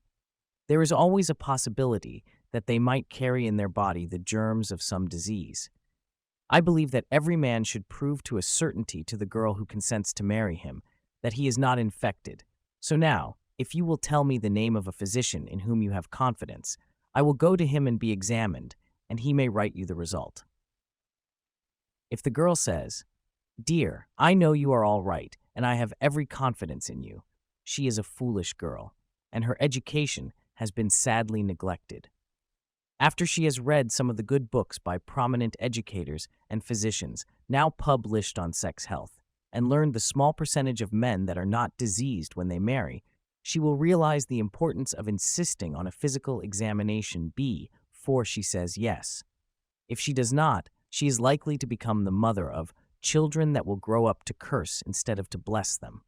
There is always a possibility that they might carry in their body the germs of some disease. I believe that every man should prove to a certainty to the girl who consents to marry him that he is not infected. So now, if you will tell me the name of a physician in whom you have confidence, I will go to him and be examined, and he may write you the result. If the girl says, "Dear, I know you are all right, and I have every confidence in you," she is a foolish girl, and her education has been sadly neglected. After she has read some of the good books by prominent educators and physicians now published on sex health, and learned the small percentage of men that are not diseased when they marry, she will realize the importance of insisting on a physical examination before she says yes. If she does not, she is likely to become the mother of children that will grow up to curse instead of to bless them.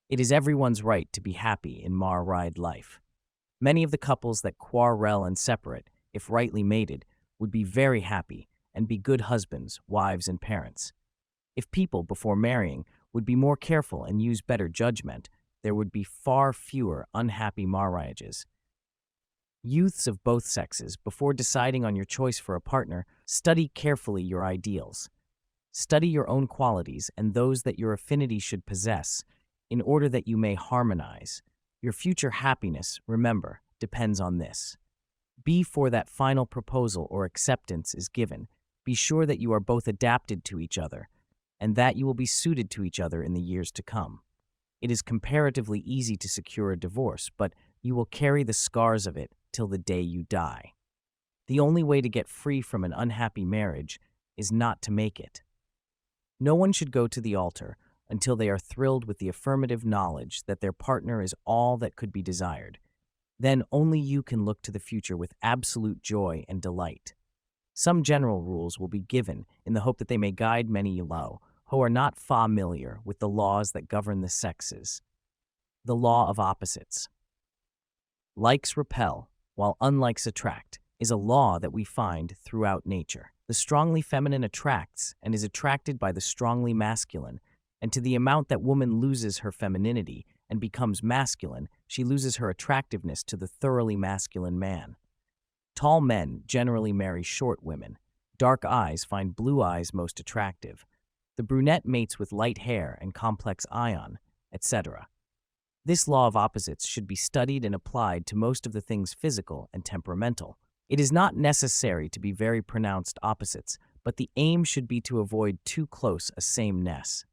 It is everyone's right to be happy in married life. Many of the couples that quarrel and separate, if rightly mated, would be very happy and be good husbands, wives, and parents. If people, before marrying, would be more careful and use better judgment, there would be far fewer unhappy marriages. Youths of both sexes, before deciding on your choice for a partner, study carefully your ideals. Study your own qualities and those that your affinity should possess, in order that you may harmonize. Your future happiness, remember, depends on this. Before that final proposal or acceptance is given, be sure that you are both adapted to each other, and that you will be suited to each other in the years to come. It is comparatively easy to secure a divorce, but you will carry the scars of it till the day you die. The only way to get free from an unhappy marriage is not to make it. No one should go to the altar until they are thrilled with the affirmative knowledge that their partner is all that could be desired. Then only you can look to the future with absolute joy and delight. Some general rules will be given in the hope that they may guide many who are not familiar with the laws that govern the sexes. The law of opposites. Likes repel, while unlikes attract, is a law that we find throughout nature. The strongly feminine attracts and is attracted by the strongly masculine, and to the amount that woman loses her femininity and becomes masculine, she loses her attractiveness to the thoroughly masculine man. Tall men generally marry short women. Dark eyes find blue eyes most attractive. The brunette mates with light hair and complex ion, etc. This law of opposites should be studied and applied to most of the things physical and temperamental. It is not necessary to be very pronounced opposites, but the aim should be to avoid too close a sameness.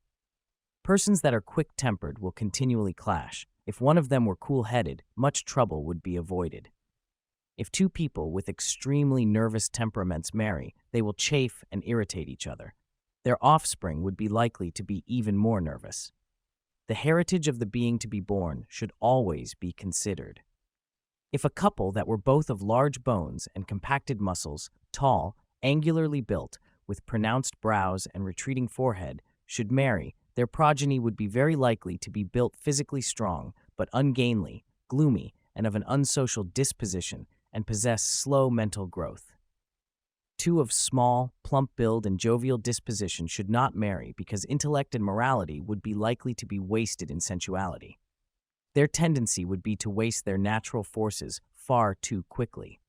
Persons that are quick-tempered will continually clash. If one of them were cool-headed, much trouble would be avoided. If two people with extremely nervous temperaments marry, they will chafe and irritate each other. Their offspring would be likely to be even more nervous. The heritage of the being to be born should always be considered. If a couple that were both of large bones and compacted muscles, tall, angularly built, with pronounced brows and retreating forehead, should marry, their progeny would be very likely to be built physically strong, but ungainly, gloomy, and of an unsocial disposition, and possess slow mental growth. Two of small, plump build and jovial disposition should not marry because intellect and morality would be likely to be wasted in sensuality. Their tendency would be to waste their natural forces far too quickly.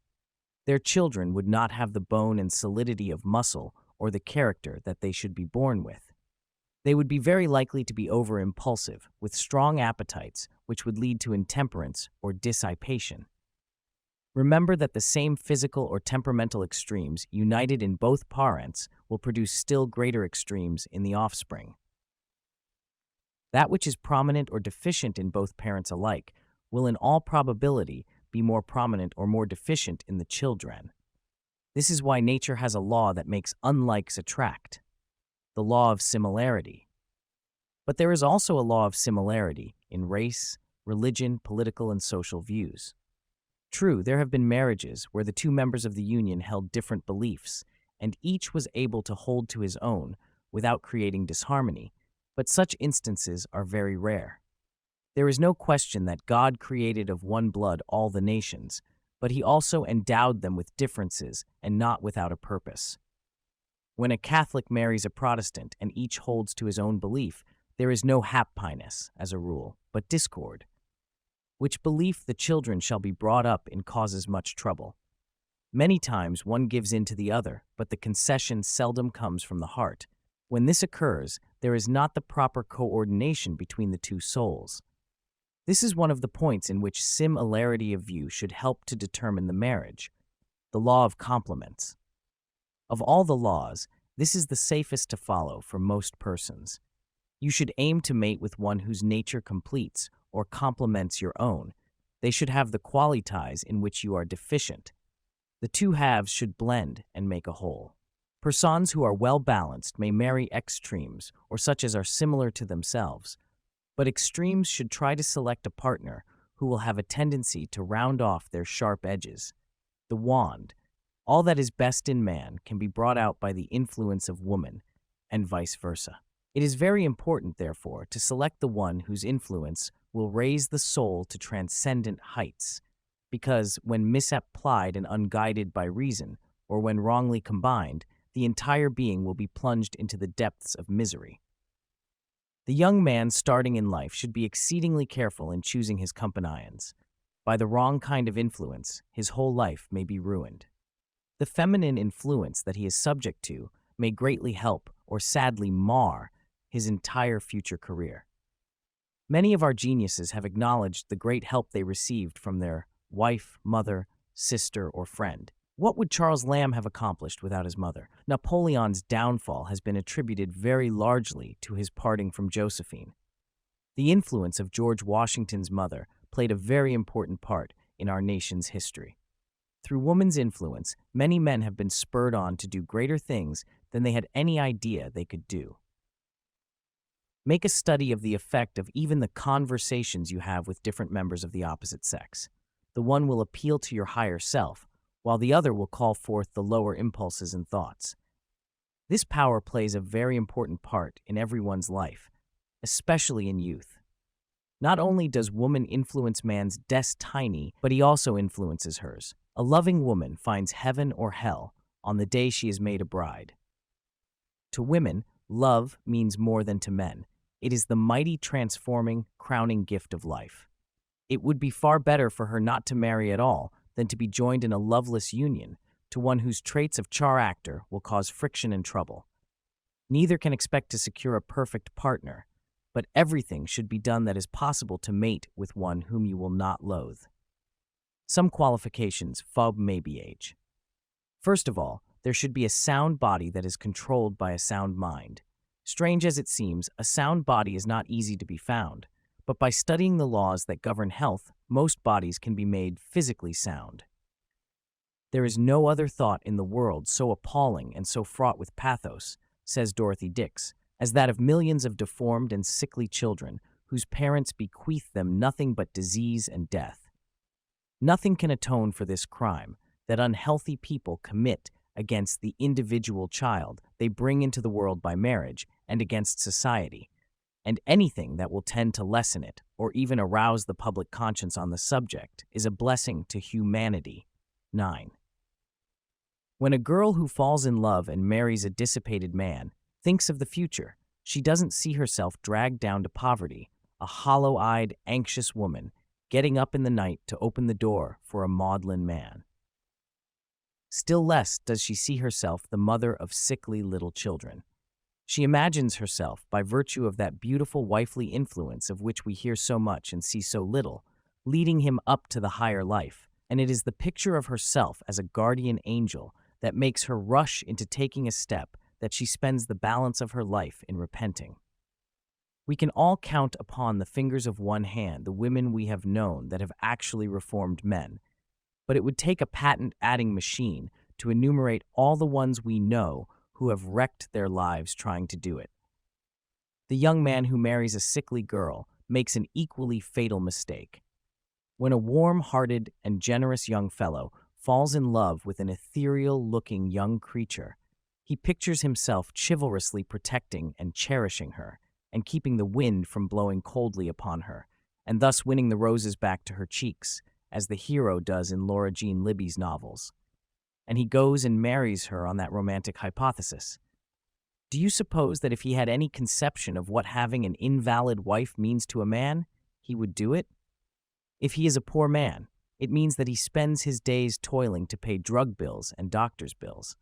Their children would not have the bone and solidity of muscle or the character that they should be born with. They would be very likely to be over-impulsive, with strong appetites, which would lead to intemperance or dissipation. Remember that the same physical or temperamental extremes united in both parents will produce still greater extremes in the offspring. That which is prominent or deficient in both parents alike will in all probability be more prominent or more deficient in the children. This is why nature has a law that makes unlikes attract, the law of similarity. But there is also a law of similarity in race, religion, political, and social views. True, there have been marriages where the two members of the union held different beliefs, and each was able to hold to his own without creating disharmony, but such instances are very rare. There is no question that God created of one blood all the nations, but he also endowed them with differences and not without a purpose. When a Catholic marries a Protestant and each holds to his own belief, there is no happiness, as a rule, but discord. Which belief the children shall be brought up in causes much trouble. Many times one gives in to the other, but the concession seldom comes from the heart. When this occurs, there is not the proper coordination between the two souls. This is one of the points in which similarity of view should help to determine the marriage, the law of complements. Of all the laws, this is the safest to follow for most persons. You should aim to mate with one whose nature completes or complements your own. They should have the qualities in which you are deficient. The two halves should blend and make a whole. Persons who are well balanced may marry extremes or such as are similar to themselves, but extremes should try to select a partner who will have a tendency to round off their sharp edges. The wand, all that is best in man, can be brought out by the influence of woman, and vice versa. It is very important, therefore, to select the one whose influence will raise the soul to transcendent heights, because when misapplied and unguided by reason, or when wrongly combined, the entire being will be plunged into the depths of misery. The young man starting in life should be exceedingly careful in choosing his companions. By the wrong kind of influence, his whole life may be ruined. The feminine influence that he is subject to may greatly help or sadly mar his entire future career. Many of our geniuses have acknowledged the great help they received from their wife, mother, sister, or friend. What would Charles Lamb have accomplished without his mother? Napoleon's downfall has been attributed very largely to his parting from Josephine. The influence of George Washington's mother played a very important part in our nation's history. Through woman's influence, many men have been spurred on to do greater things than they had any idea they could do. Make a study of the effect of even the conversations you have with different members of the opposite sex. The one will appeal to your higher self, while the other will call forth the lower impulses and thoughts. This power plays a very important part in everyone's life, especially in youth. Not only does woman influence man's destiny, but he also influences hers. A loving woman finds heaven or hell on the day she is made a bride. To women, love means more than to men. It is the mighty, transforming, crowning gift of life. It would be far better for her not to marry at all than to be joined in a loveless union to one whose traits of character will cause friction and trouble. Neither can expect to secure a perfect partner, but everything should be done that is possible to mate with one whom you will not loathe. Some qualifications fob age. First of all, there should be a sound body that is controlled by a sound mind. Strange as it seems, a sound body is not easy to be found, but by studying the laws that govern health, most bodies can be made physically sound. There is no other thought in the world so appalling and so fraught with pathos, says Dorothy Dix, as that of millions of deformed and sickly children whose parents bequeath them nothing but disease and death. Nothing can atone for this crime that unhealthy people commit against the individual child they bring into the world by marriage and against society, and anything that will tend to lessen it or even arouse the public conscience on the subject is a blessing to humanity. 9. When a girl who falls in love and marries a dissipated man thinks of the future, she doesn't see herself dragged down to poverty, a hollow-eyed, anxious woman getting up in the night to open the door for a maudlin man. Still less does she see herself the mother of sickly little children. She imagines herself, by virtue of that beautiful wifely influence of which we hear so much and see so little, leading him up to the higher life, and it is the picture of herself as a guardian angel that makes her rush into taking a step that she spends the balance of her life in repenting. We can all count upon the fingers of one hand the women we have known that have actually reformed men, but it would take a patent-adding machine to enumerate all the ones we know who have wrecked their lives trying to do it. The young man who marries a sickly girl makes an equally fatal mistake. When a warm-hearted and generous young fellow falls in love with an ethereal-looking young creature, he pictures himself chivalrously protecting and cherishing her, and keeping the wind from blowing coldly upon her, and thus winning the roses back to her cheeks, as the hero does in Laura Jean Libby's novels. And he goes and marries her on that romantic hypothesis. Do you suppose that if he had any conception of what having an invalid wife means to a man, he would do it? If he is a poor man, it means that he spends his days toiling to pay drug bills and doctor's bills.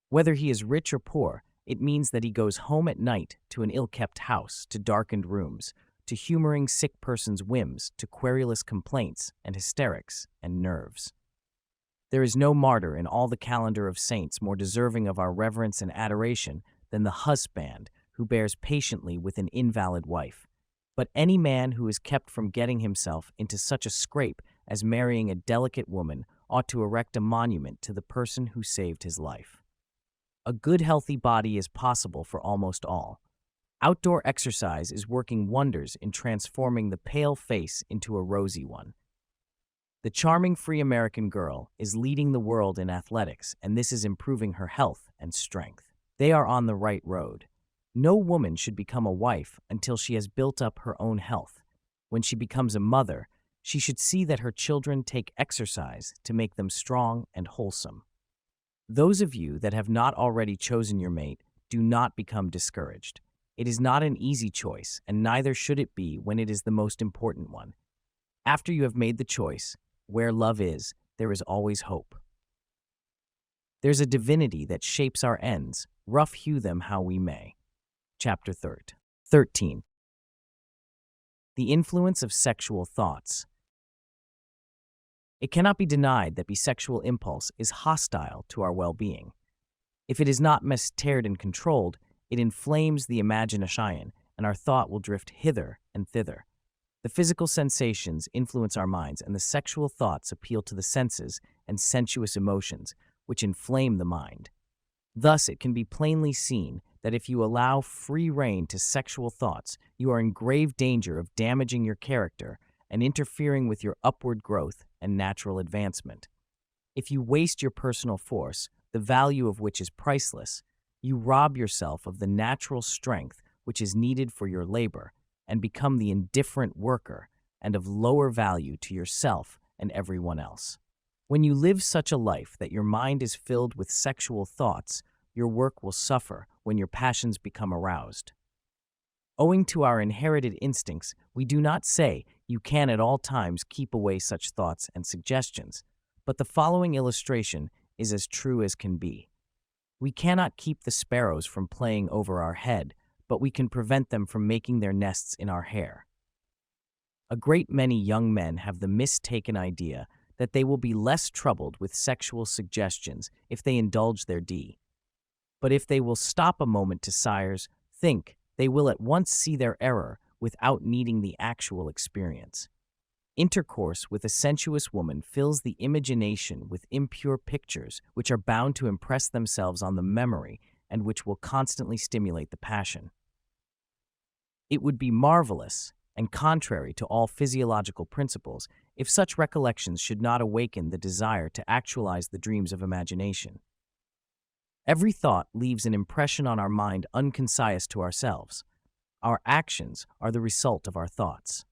Whether he is rich or poor, it means that he goes home at night to an ill-kept house, to darkened rooms, to humoring sick person's whims, to querulous complaints and hysterics and nerves. There is no martyr in all the calendar of saints more deserving of our reverence and adoration than the husband who bears patiently with an invalid wife. But any man who is kept from getting himself into such a scrape as marrying a delicate woman ought to erect a monument to the person who saved his life. A good, healthy body is possible for almost all. Outdoor exercise is working wonders in transforming the pale face into a rosy one. The charming free American girl is leading the world in athletics, and this is improving her health and strength. They are on the right road. No woman should become a wife until she has built up her own health. When she becomes a mother, she should see that her children take exercise to make them strong and wholesome. Those of you that have not already chosen your mate, do not become discouraged. It is not an easy choice, and neither should it be when it is the most important one. After you have made the choice, where love is, there is always hope. There's a divinity that shapes our ends, rough hew them how we may. Chapter 13. The influence of sexual thoughts. It cannot be denied that bisexual impulse is hostile to our well-being. If it is not mastered and controlled, it inflames the imagination, and our thought will drift hither and thither. The physical sensations influence our minds, and the sexual thoughts appeal to the senses and sensuous emotions, which inflame the mind. Thus, it can be plainly seen that if you allow free rein to sexual thoughts, you are in grave danger of damaging your character and interfering with your upward growth and natural advancement. If you waste your personal force, the value of which is priceless, you rob yourself of the natural strength which is needed for your labor and become the indifferent worker and of lower value to yourself and everyone else. When you live such a life that your mind is filled with sexual thoughts, your work will suffer when your passions become aroused. Owing to our inherited instincts, we do not say you can at all times keep away such thoughts and suggestions, but the following illustration is as true as can be. We cannot keep the sparrows from playing over our head, but we can prevent them from making their nests in our hair. A great many young men have the mistaken idea that they will be less troubled with sexual suggestions if they indulge their D. But if they will stop a moment to sires, think, they will at once see their error without needing the actual experience. Intercourse with a sensuous woman fills the imagination with impure pictures which are bound to impress themselves on the memory and which will constantly stimulate the passion. It would be marvelous and contrary to all physiological principles if such recollections should not awaken the desire to actualize the dreams of imagination. Every thought leaves an impression on our mind unconscious to ourselves. Our actions are the result of our thoughts.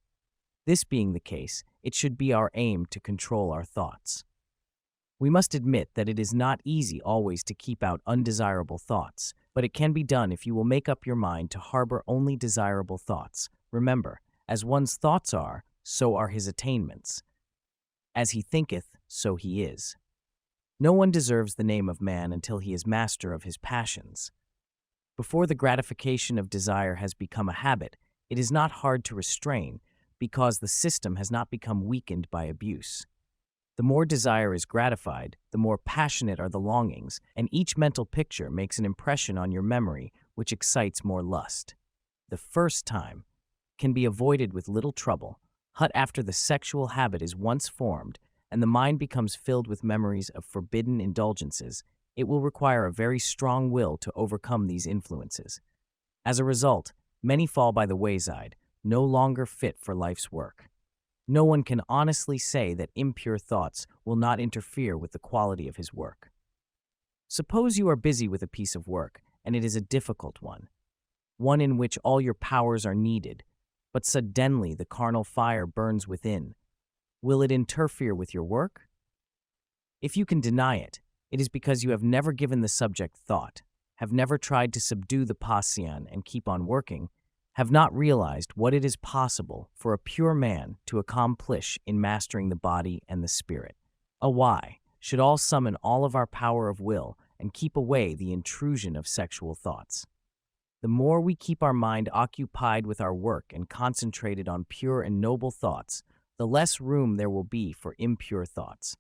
This being the case, it should be our aim to control our thoughts. We must admit that it is not easy always to keep out undesirable thoughts, but it can be done if you will make up your mind to harbor only desirable thoughts. Remember, as one's thoughts are, so are his attainments. As he thinketh, so he is. No one deserves the name of man until he is master of his passions. Before the gratification of desire has become a habit, it is not hard to restrain, because the system has not become weakened by abuse. The more desire is gratified, the more passionate are the longings, and each mental picture makes an impression on your memory which excites more lust. The first time can be avoided with little trouble, but after the sexual habit is once formed, and the mind becomes filled with memories of forbidden indulgences, it will require a very strong will to overcome these influences. As a result, many fall by the wayside, no longer fit for life's work. No one can honestly say that impure thoughts will not interfere with the quality of his work. Suppose you are busy with a piece of work, and it is a difficult one in which all your powers are needed, but suddenly the carnal fire burns within. Will it interfere with your work? If you can deny it, it is because you have never given the subject thought, have never tried to subdue the passion and keep on working, have not realized what it is possible for a pure man to accomplish in mastering the body and the spirit. Why should all summon all of our power of will and keep away the intrusion of sexual thoughts? The more we keep our mind occupied with our work and concentrated on pure and noble thoughts, the less room there will be for impure thoughts.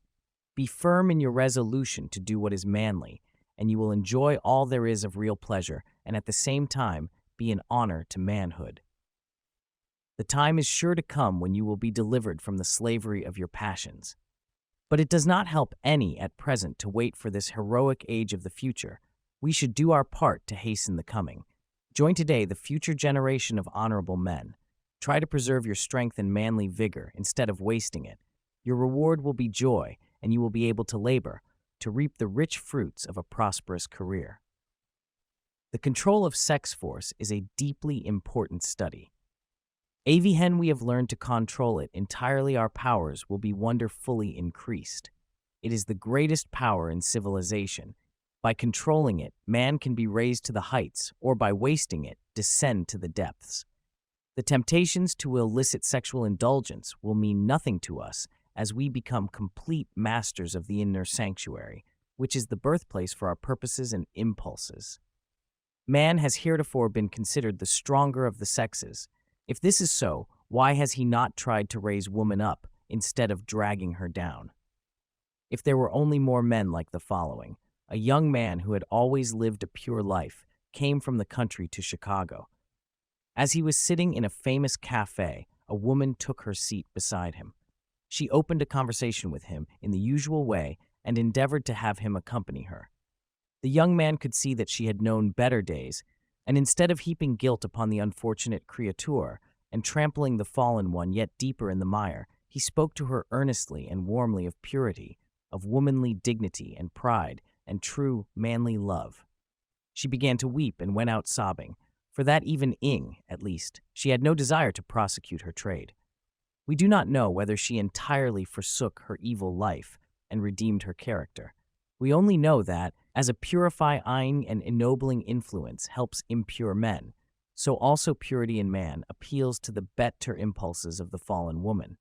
Be firm in your resolution to do what is manly, and you will enjoy all there is of real pleasure, and at the same time be an honor to manhood. The time is sure to come when you will be delivered from the slavery of your passions. But it does not help any at present to wait for this heroic age of the future. We should do our part to hasten the coming. Join today the future generation of honorable men. Try to preserve your strength and manly vigor instead of wasting it. Your reward will be joy, and you will be able to labor, to reap the rich fruits of a prosperous career. The control of sex force is a deeply important study. Avihen we have learned to control it entirely, our powers will be wonderfully increased. It is the greatest power in civilization. By controlling it, man can be raised to the heights, or by wasting it, descend to the depths. The temptations to illicit sexual indulgence will mean nothing to us as we become complete masters of the inner sanctuary, which is the birthplace for our purposes and impulses. Man has heretofore been considered the stronger of the sexes. If this is so, why has he not tried to raise woman up instead of dragging her down? If there were only more men like the following. A young man who had always lived a pure life came from the country to Chicago. As he was sitting in a famous cafe, a woman took her seat beside him. She opened a conversation with him in the usual way and endeavored to have him accompany her. The young man could see that she had known better days, and instead of heaping guilt upon the unfortunate créature and trampling the fallen one yet deeper in the mire, he spoke to her earnestly and warmly of purity, of womanly dignity and pride, and true, manly love. She began to weep and went out sobbing. For that at least, she had no desire to prosecute her trade. We do not know whether she entirely forsook her evil life and redeemed her character. We only know that, as a purifying and ennobling influence helps impure men, so also purity in man appeals to the better impulses of the fallen woman.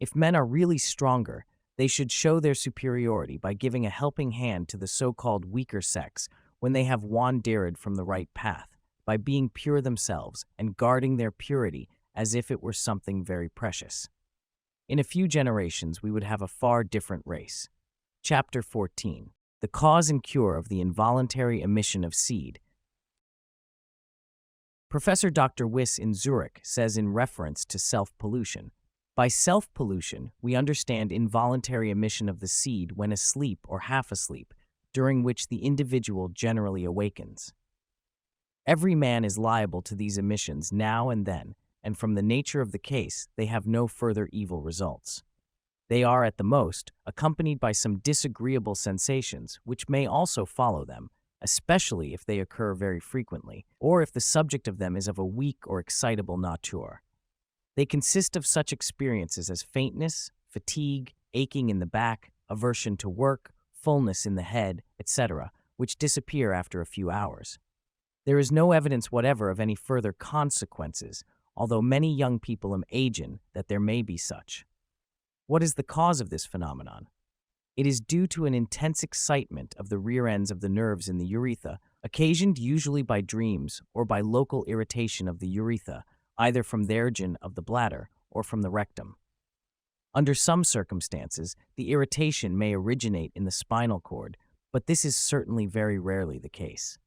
If men are really stronger, they should show their superiority by giving a helping hand to the so-called weaker sex when they have wandered from the right path, by being pure themselves and guarding their purity as if it were something very precious. In a few generations, we would have a far different race. Chapter 14. The Cause and Cure of the Involuntary Emission of Seed. Professor Dr. Wyss in Zurich says in reference to self-pollution, by self-pollution, we understand involuntary emission of the seed when asleep or half asleep, during which the individual generally awakens. Every man is liable to these emissions now and then, and from the nature of the case, they have no further evil results. They are, at the most, accompanied by some disagreeable sensations, which may also follow them, especially if they occur very frequently, or if the subject of them is of a weak or excitable nature. They consist of such experiences as faintness, fatigue, aching in the back, aversion to work, fullness in the head, etc., which disappear after a few hours. There is no evidence whatever of any further consequences, although many young people imagine that there may be such. What is the cause of this phenomenon? It is due to an intense excitement of the rear ends of the nerves in the urethra, occasioned usually by dreams or by local irritation of the urethra, either from the origin of the bladder or from the rectum. Under some circumstances, the irritation may originate in the spinal cord, but this is certainly very rarely the case.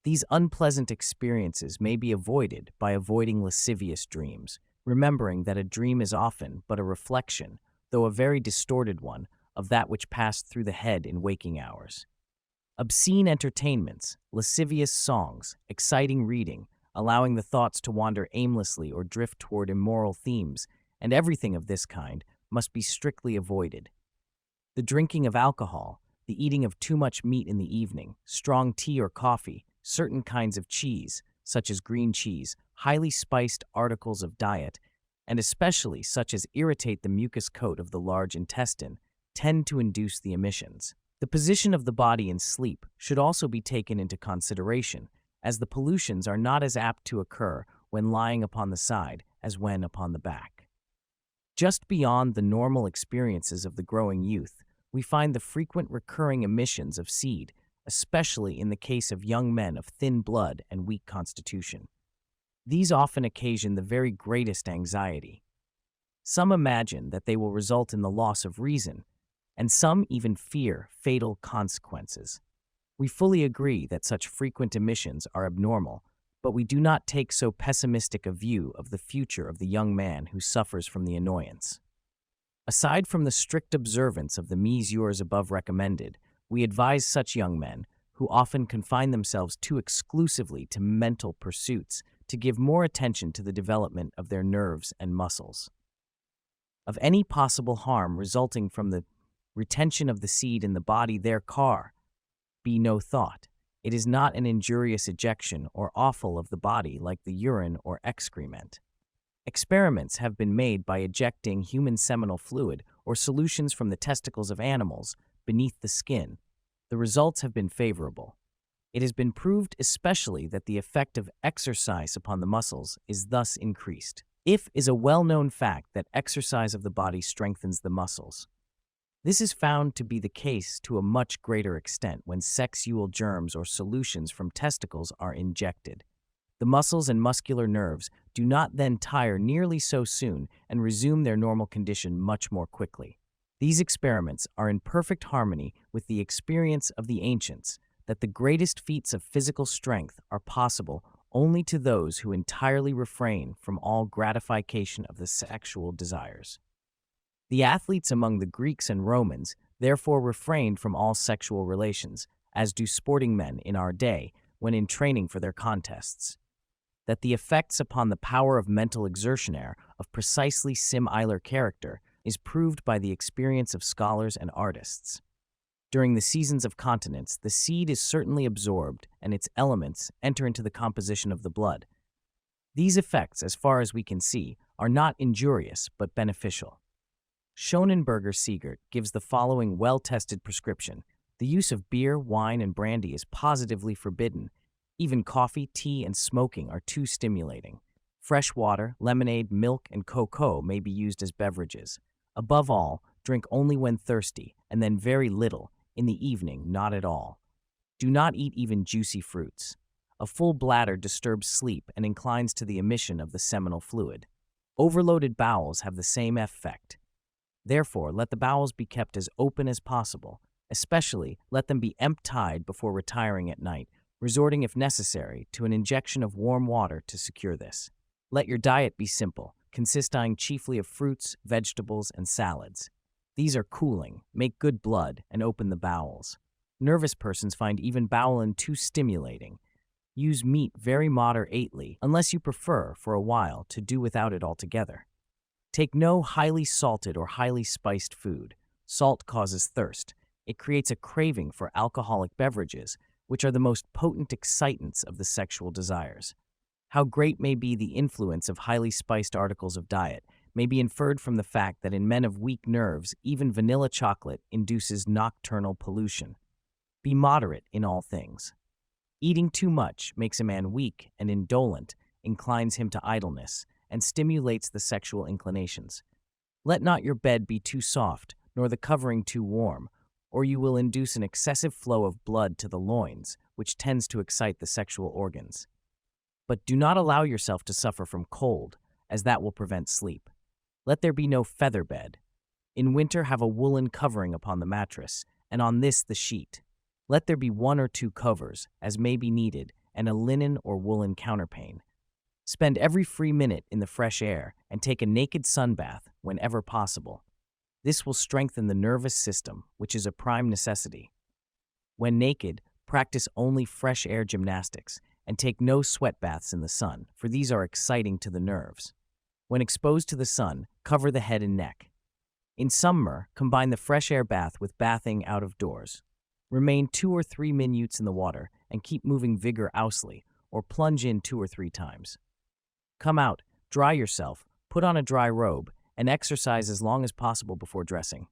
These unpleasant experiences may be avoided by avoiding lascivious dreams, remembering that a dream is often but a reflection, though a very distorted one, of that which passed through the head in waking hours. Obscene entertainments, lascivious songs, exciting reading, allowing the thoughts to wander aimlessly or drift toward immoral themes, and everything of this kind must be strictly avoided. The drinking of alcohol, the eating of too much meat in the evening, strong tea or coffee, certain kinds of cheese, such as green cheese, highly spiced articles of diet, and especially such as irritate the mucous coat of the large intestine, tend to induce the emissions. The position of the body in sleep should also be taken into consideration, as the pollutions are not as apt to occur when lying upon the side as when upon the back. Just beyond the normal experiences of the growing youth, we find the frequent recurring emissions of seed, especially in the case of young men of thin blood and weak constitution. These often occasion the very greatest anxiety. Some imagine that they will result in the loss of reason, and some even fear fatal consequences. We fully agree that such frequent emissions are abnormal, but we do not take so pessimistic a view of the future of the young man who suffers from the annoyance. Aside from the strict observance of the measures above recommended, we advise such young men, who often confine themselves too exclusively to mental pursuits, to give more attention to the development of their nerves and muscles. Of any possible harm resulting from the retention of the seed in the body therecar be no thought. It is not an injurious ejection or offal of the body like the urine or excrement. Experiments have been made by ejecting human seminal fluid or solutions from the testicles of animals beneath the skin. The results have been favorable. It has been proved especially that the effect of exercise upon the muscles is thus increased. It is a well-known fact that exercise of the body strengthens the muscles. This is found to be the case to a much greater extent when sexual germs or solutions from testicles are injected. The muscles and muscular nerves do not then tire nearly so soon and resume their normal condition much more quickly. These experiments are in perfect harmony with the experience of the ancients that the greatest feats of physical strength are possible only to those who entirely refrain from all gratification of the sexual desires. The athletes among the Greeks and Romans therefore refrained from all sexual relations, as do sporting men in our day when in training for their contests. That the effects upon the power of mental exertion are of precisely similar character is proved by the experience of scholars and artists. During the seasons of continence, the seed is certainly absorbed and its elements enter into the composition of the blood. These effects, as far as we can see, are not injurious but beneficial. Schonenberger-Siegert gives the following well-tested prescription. The use of beer, wine, and brandy is positively forbidden. Even coffee, tea, and smoking are too stimulating. Fresh water, lemonade, milk, and cocoa may be used as beverages. Above all, drink only when thirsty, and then very little, in the evening not at all. Do not eat even juicy fruits. A full bladder disturbs sleep and inclines to the emission of the seminal fluid. Overloaded bowels have the same effect. Therefore, let the bowels be kept as open as possible. Especially, let them be emptied before retiring at night, resorting, if necessary, to an injection of warm water to secure this. Let your diet be simple, consisting chiefly of fruits, vegetables, and salads. These are cooling, make good blood, and open the bowels. Nervous persons find even bowelin too stimulating. Use meat very moderately, unless you prefer, for a while, to do without it altogether. Take no highly salted or highly spiced food. Salt causes thirst. It creates a craving for alcoholic beverages, which are the most potent excitants of the sexual desires. How great may be the influence of highly spiced articles of diet may be inferred from the fact that in men of weak nerves, even vanilla chocolate induces nocturnal pollution. Be moderate in all things. Eating too much makes a man weak and indolent, inclines him to idleness, and stimulates the sexual inclinations. Let not your bed be too soft, nor the covering too warm, or you will induce an excessive flow of blood to the loins, which tends to excite the sexual organs. But do not allow yourself to suffer from cold, as that will prevent sleep. Let there be no feather bed. In winter, have a woolen covering upon the mattress, and on this the sheet. Let there be 1 or 2 covers, as may be needed, and a linen or woolen counterpane. Spend every free minute in the fresh air, and take a naked sunbath whenever possible. This will strengthen the nervous system, which is a prime necessity. When naked, practice only fresh air gymnastics, and take no sweat baths in the sun, for these are exciting to the nerves. When exposed to the sun, cover the head and neck. In summer, combine the fresh air bath with bathing out of doors. Remain 2 or 3 minutes in the water, and keep moving vigorously, or plunge in 2 or 3 times. Come out, dry yourself, put on a dry robe, and exercise as long as possible before dressing.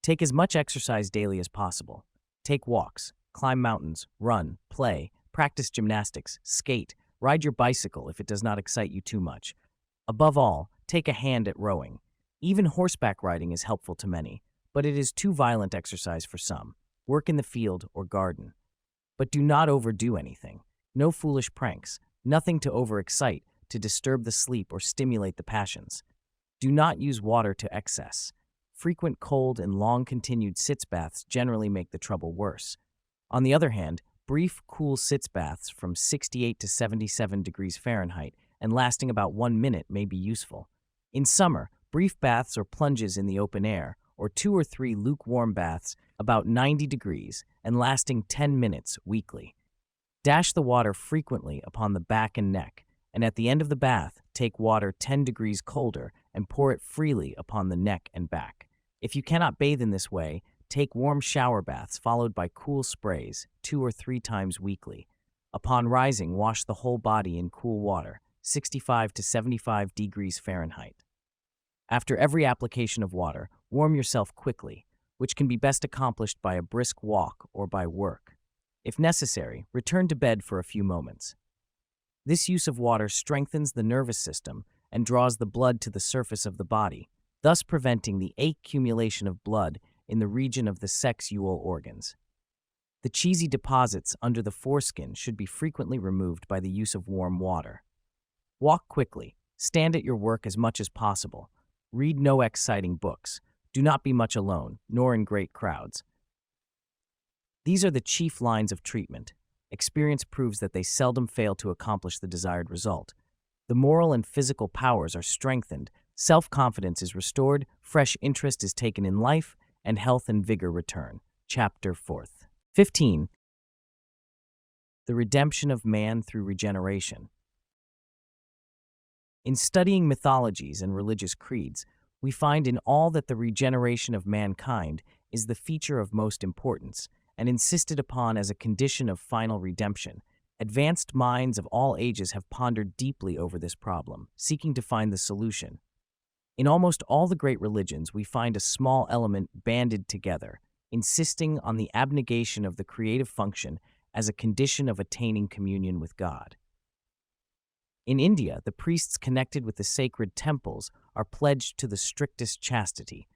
Take as much exercise daily as possible. Take walks, climb mountains, run, play, practice gymnastics, skate, ride your bicycle if it does not excite you too much. Above all, take a hand at rowing. Even horseback riding is helpful to many, but it is too violent exercise for some. Work in the field or garden. But do not overdo anything. No foolish pranks, nothing to overexcite, to disturb the sleep or stimulate the passions. Do not use water to excess. Frequent cold and long-continued sitz baths generally make the trouble worse. On the other hand, brief, cool sitz baths from 68 to 77 degrees Fahrenheit and lasting about 1 minute may be useful. In summer, brief baths or plunges in the open air, or 2 or 3 lukewarm baths about 90 degrees and lasting 10 minutes weekly. Dash the water frequently upon the back and neck, and at the end of the bath, take water 10 degrees colder and pour it freely upon the neck and back. If you cannot bathe in this way, take warm shower baths followed by cool sprays 2 or 3 times weekly. Upon rising, wash the whole body in cool water, 65 to 75 degrees Fahrenheit. After every application of water, warm yourself quickly, which can be best accomplished by a brisk walk or by work. If necessary, return to bed for a few moments. This use of water strengthens the nervous system and draws the blood to the surface of the body, thus preventing the accumulation of blood in the region of the sexual organs. The cheesy deposits under the foreskin should be frequently removed by the use of warm water. Walk quickly, stand at your work as much as possible, read no exciting books, do not be much alone, nor in great crowds. These are the chief lines of treatment. Experience proves that they seldom fail to accomplish the desired result. The moral and physical powers are strengthened, self-confidence is restored, fresh interest is taken in life, and health and vigor return. Chapter 4. 15. The redemption of man through regeneration. In studying mythologies and religious creeds, we find in all that the regeneration of mankind is the feature of most importance and insisted upon as a condition of final redemption. Advanced minds of all ages have pondered deeply over this problem, seeking to find the solution. In almost all the great religions, we find a small element banded together, insisting on the abnegation of the creative function as a condition of attaining communion with God. In India, the priests connected with the sacred temples are pledged to the strictest chastity.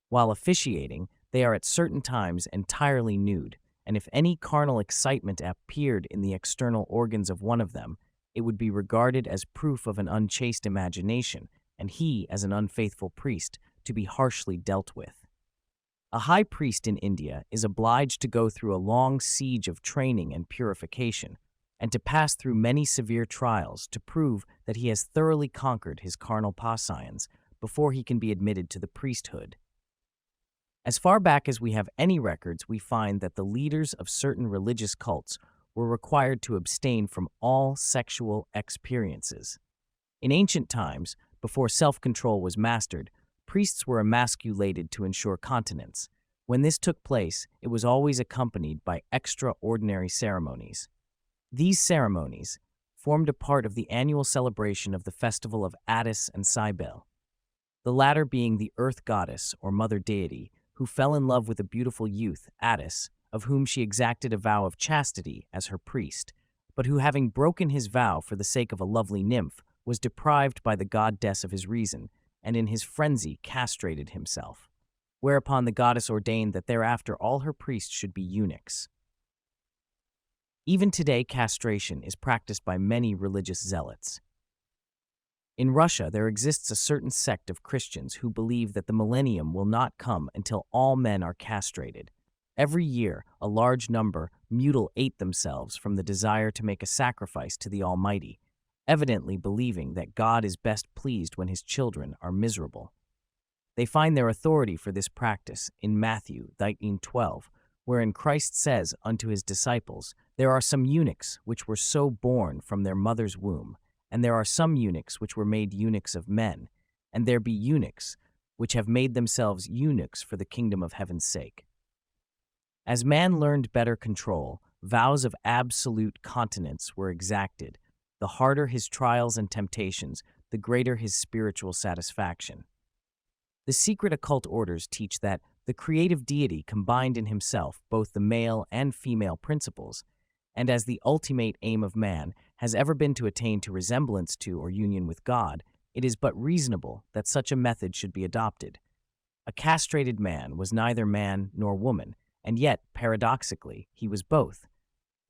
While officiating, they are at certain times entirely nude, and if any carnal excitement appeared in the external organs of one of them, it would be regarded as proof of an unchaste imagination, and he, as an unfaithful priest, to be harshly dealt with. A high priest in India is obliged to go through a long siege of training and purification, and to pass through many severe trials to prove that he has thoroughly conquered his carnal passions before he can be admitted to the priesthood. As far back as we have any records, we find that the leaders of certain religious cults were required to abstain from all sexual experiences. In ancient times, before self-control was mastered, priests were emasculated to ensure continence. When this took place, it was always accompanied by extraordinary ceremonies. These ceremonies formed a part of the annual celebration of the festival of Attis and Cybele, the latter being the earth goddess or mother deity who fell in love with a beautiful youth, Attis, of whom she exacted a vow of chastity as her priest, but who, having broken his vow for the sake of a lovely nymph, was deprived by the goddess of his reason, and in his frenzy castrated himself. Whereupon the goddess ordained that thereafter all her priests should be eunuchs. Even today, castration is practiced by many religious zealots. In Russia, there exists a certain sect of Christians who believe that the millennium will not come until all men are castrated. Every year, a large number mutilate themselves from the desire to make a sacrifice to the Almighty, evidently believing that God is best pleased when his children are miserable. They find their authority for this practice in Matthew 19:12, wherein Christ says unto his disciples, "There are some eunuchs which were so born from their mother's womb, and there are some eunuchs which were made eunuchs of men, and there be eunuchs which have made themselves eunuchs for the kingdom of heaven's sake." As man learned better control, vows of absolute continence were exacted. The harder his trials and temptations, the greater his spiritual satisfaction. The secret occult orders teach that the creative deity combined in himself both the male and female principles, and as the ultimate aim of man has ever been to attain to resemblance to or union with God, it is but reasonable that such a method should be adopted. A castrated man was neither man nor woman, and yet, paradoxically, he was both.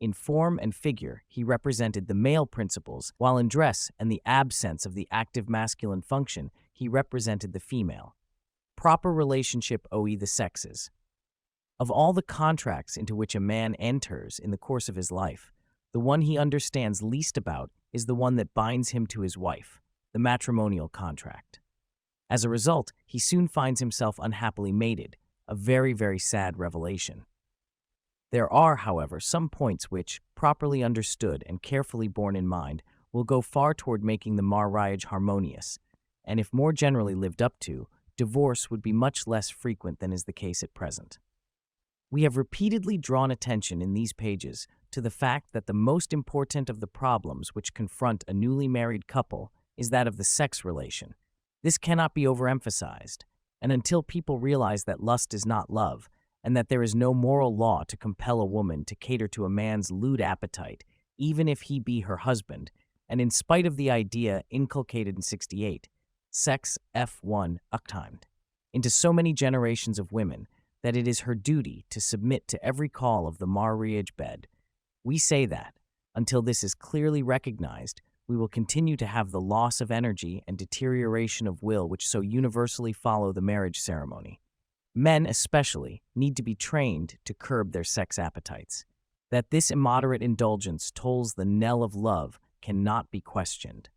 In form and figure, he represented the male principles, while in dress and the absence of the active masculine function, he represented the female. Proper relationship OE the sexes. Of all the contracts into which a man enters in the course of his life, the one he understands least about is the one that binds him to his wife, the matrimonial contract. As a result, he soon finds himself unhappily mated, a very, very sad revelation. There are, however, some points which, properly understood and carefully borne in mind, will go far toward making the marriage harmonious, and if more generally lived up to, divorce would be much less frequent than is the case at present. We have repeatedly drawn attention in these pages to the fact that the most important of the problems which confront a newly married couple is that of the sex relation. This cannot be overemphasized, and until people realize that lust is not love, and that there is no moral law to compel a woman to cater to a man's lewd appetite, even if he be her husband, and in spite of the idea inculcated in 68, sex F1 uctimed, into so many generations of women, that it is her duty to submit to every call of the marriage bed. We say that, until this is clearly recognized, we will continue to have the loss of energy and deterioration of will which so universally follow the marriage ceremony. Men, especially, need to be trained to curb their sex appetites. That this immoderate indulgence tolls the knell of love cannot be questioned.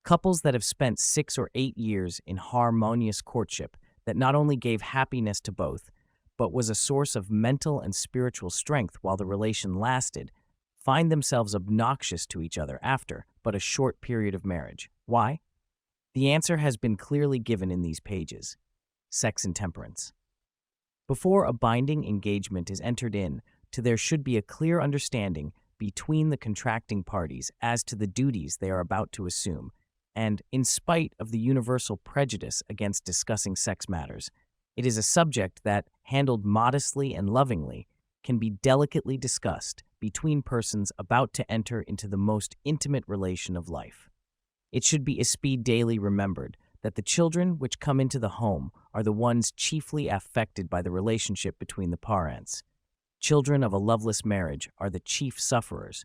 Couples that have spent 6 or 8 years in harmonious courtship that not only gave happiness to both, but was a source of mental and spiritual strength while the relation lasted, find themselves obnoxious to each other after but a short period of marriage. Why? The answer has been clearly given in these pages. Sex intemperance. Before a binding engagement is entered in, there should be a clear understanding between the contracting parties as to the duties they are about to assume, and, in spite of the universal prejudice against discussing sex matters, it is a subject that, handled modestly and lovingly, can be delicately discussed between persons about to enter into the most intimate relation of life. It should be daily remembered that the children which come into the home are the ones chiefly affected by the relationship between the parents. Children of a loveless marriage are the chief sufferers.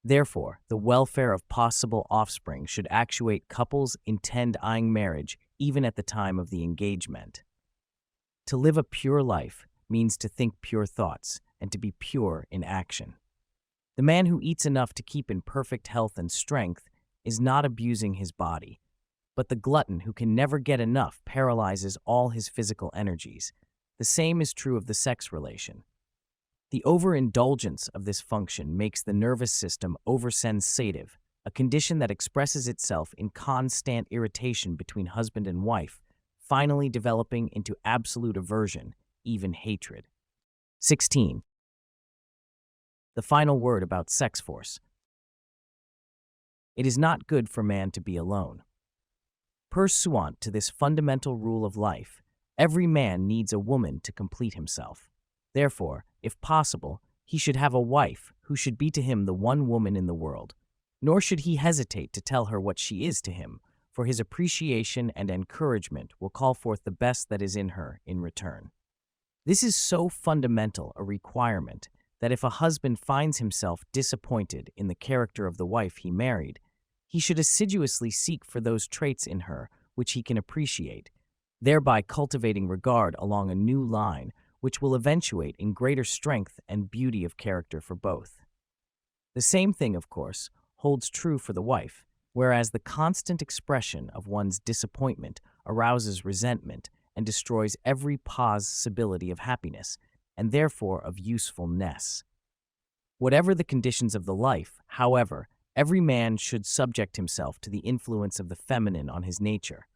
Therefore, the welfare of possible offspring should actuate couples intent eyeing marriage even at the time of the engagement. To live a pure life means to think pure thoughts and to be pure in action. The man who eats enough to keep in perfect health and strength is not abusing his body, but the glutton who can never get enough paralyzes all his physical energies. The same is true of the sex relation. The overindulgence of this function makes the nervous system oversensitive, a condition that expresses itself in constant irritation between husband and wife, finally developing into absolute aversion, even hatred. 16. The final word about sex force. It is not good for man to be alone. Pursuant to this fundamental rule of life, every man needs a woman to complete himself. Therefore, if possible, he should have a wife who should be to him the one woman in the world, nor should he hesitate to tell her what she is to him, for his appreciation and encouragement will call forth the best that is in her in return. This is so fundamental a requirement that if a husband finds himself disappointed in the character of the wife he married, he should assiduously seek for those traits in her which he can appreciate, thereby cultivating regard along a new line which will eventuate in greater strength and beauty of character for both. The same thing, of course, holds true for the wife, whereas the constant expression of one's disappointment arouses resentment and destroys every possibility of happiness, and therefore of usefulness. Whatever the conditions of the life, however, every man should subject himself to the influence of the feminine on his nature.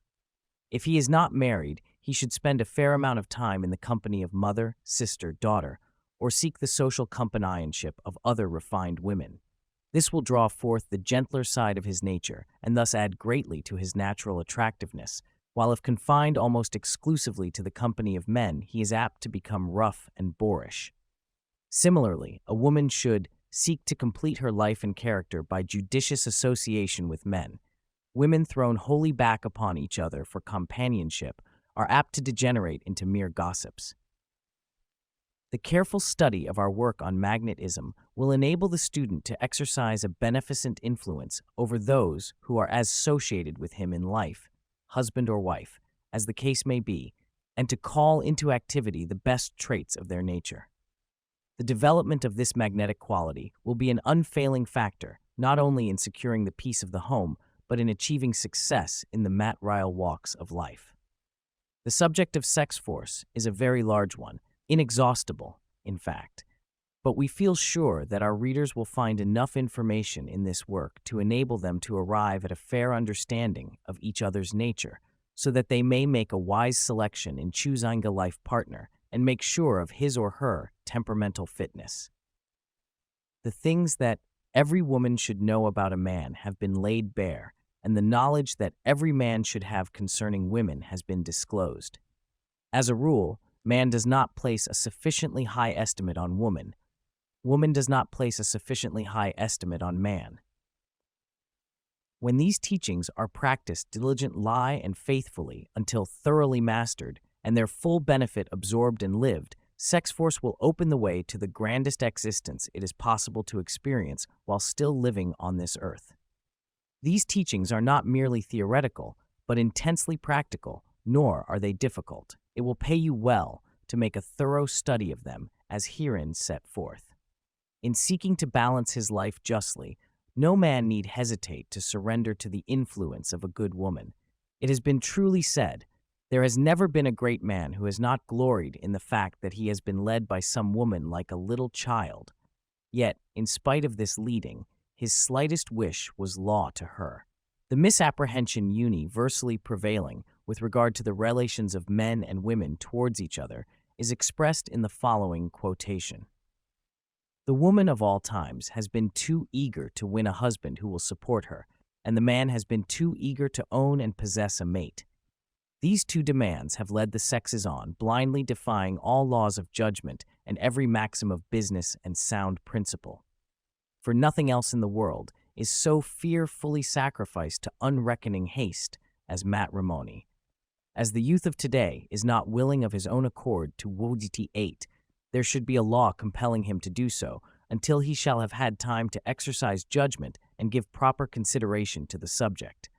If he is not married, he should spend a fair amount of time in the company of mother, sister, daughter, or seek the social companionship of other refined women. This will draw forth the gentler side of his nature and thus add greatly to his natural attractiveness, while if confined almost exclusively to the company of men, he is apt to become rough and boorish. Similarly, a woman should seek to complete her life and character by judicious association with men. Women thrown wholly back upon each other for companionship are apt to degenerate into mere gossips. The careful study of our work on magnetism will enable the student to exercise a beneficent influence over those who are as associated with him in life, husband or wife, as the case may be, and to call into activity the best traits of their nature. The development of this magnetic quality will be an unfailing factor, not only in securing the peace of the home, but in achieving success in the material walks of life. The subject of sex force is a very large one, inexhaustible, in fact, but we feel sure that our readers will find enough information in this work to enable them to arrive at a fair understanding of each other's nature, so that they may make a wise selection in choosing a life partner and make sure of his or her temperamental fitness. The things that every woman should know about a man have been laid bare, and the knowledge that every man should have concerning women has been disclosed. As a rule, man does not place a sufficiently high estimate on woman. Woman does not place a sufficiently high estimate on man. When these teachings are practiced diligently and faithfully until thoroughly mastered, and their full benefit absorbed and lived, sex force will open the way to the grandest existence it is possible to experience while still living on this earth. These teachings are not merely theoretical, but intensely practical, nor are they difficult. It will pay you well to make a thorough study of them, as herein set forth. In seeking to balance his life justly, no man need hesitate to surrender to the influence of a good woman. It has been truly said, there has never been a great man who has not gloried in the fact that he has been led by some woman like a little child. Yet, in spite of this leading, his slightest wish was law to her. The misapprehension universally prevailing with regard to the relations of men and women towards each other is expressed in the following quotation. The woman of all times has been too eager to win a husband who will support her, and the man has been too eager to own and possess a mate. These two demands have led the sexes on, blindly defying all laws of judgment and every maxim of business and sound principle. For nothing else in the world is so fearfully sacrificed to unreckoning haste as matrimony. As the youth of today is not willing of his own accord to cogitate, there should be a law compelling him to do so until he shall have had time to exercise judgment and give proper consideration to the subject.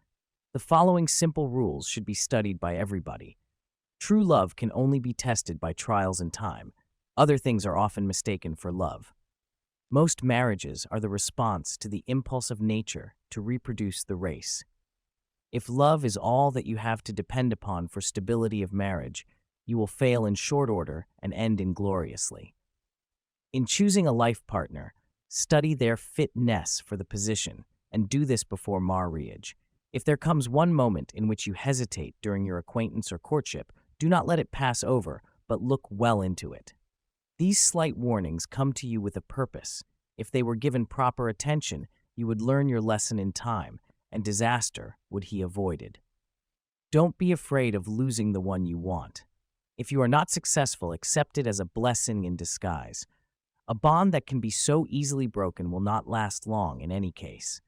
The following simple rules should be studied by everybody. True love can only be tested by trials and time. Other things are often mistaken for love. Most marriages are the response to the impulse of nature to reproduce the race. If love is all that you have to depend upon for stability of marriage, you will fail in short order and end ingloriously. In choosing a life partner, study their fitness for the position, and do this before marriage. If there comes one moment in which you hesitate during your acquaintance or courtship, do not let it pass over, but look well into it. These slight warnings come to you with a purpose. If they were given proper attention, you would learn your lesson in time, and disaster would be avoided. Don't be afraid of losing the one you want. If you are not successful, accept it as a blessing in disguise. A bond that can be so easily broken will not last long in any case.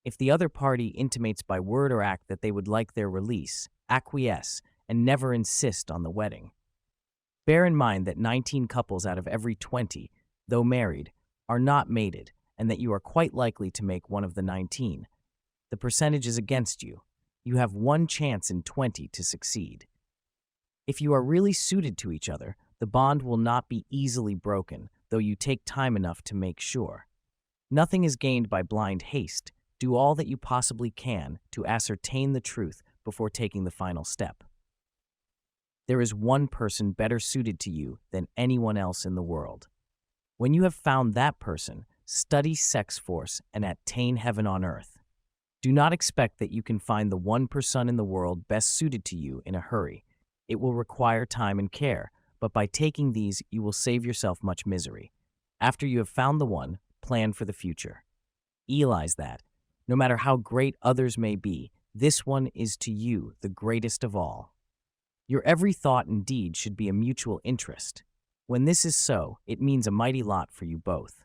If the other party intimates by word or act that they would like their release, acquiesce, and never insist on the wedding. Bear in mind that 19 couples out of every 20, though married, are not mated, and that you are quite likely to make one of the 19. The percentage is against you. You have one chance in 20 to succeed. If you are really suited to each other, the bond will not be easily broken, though you take time enough to make sure. Nothing is gained by blind haste. Do all that you possibly can to ascertain the truth before taking the final step. There is one person better suited to you than anyone else in the world. When you have found that person, study sex force and attain heaven on earth. Do not expect that you can find the one person in the world best suited to you in a hurry. It will require time and care, but by taking these, you will save yourself much misery. After you have found the one, plan for the future. Realize that, no matter how great others may be, this one is to you the greatest of all. Your every thought and deed should be a mutual interest. When this is so, it means a mighty lot for you both.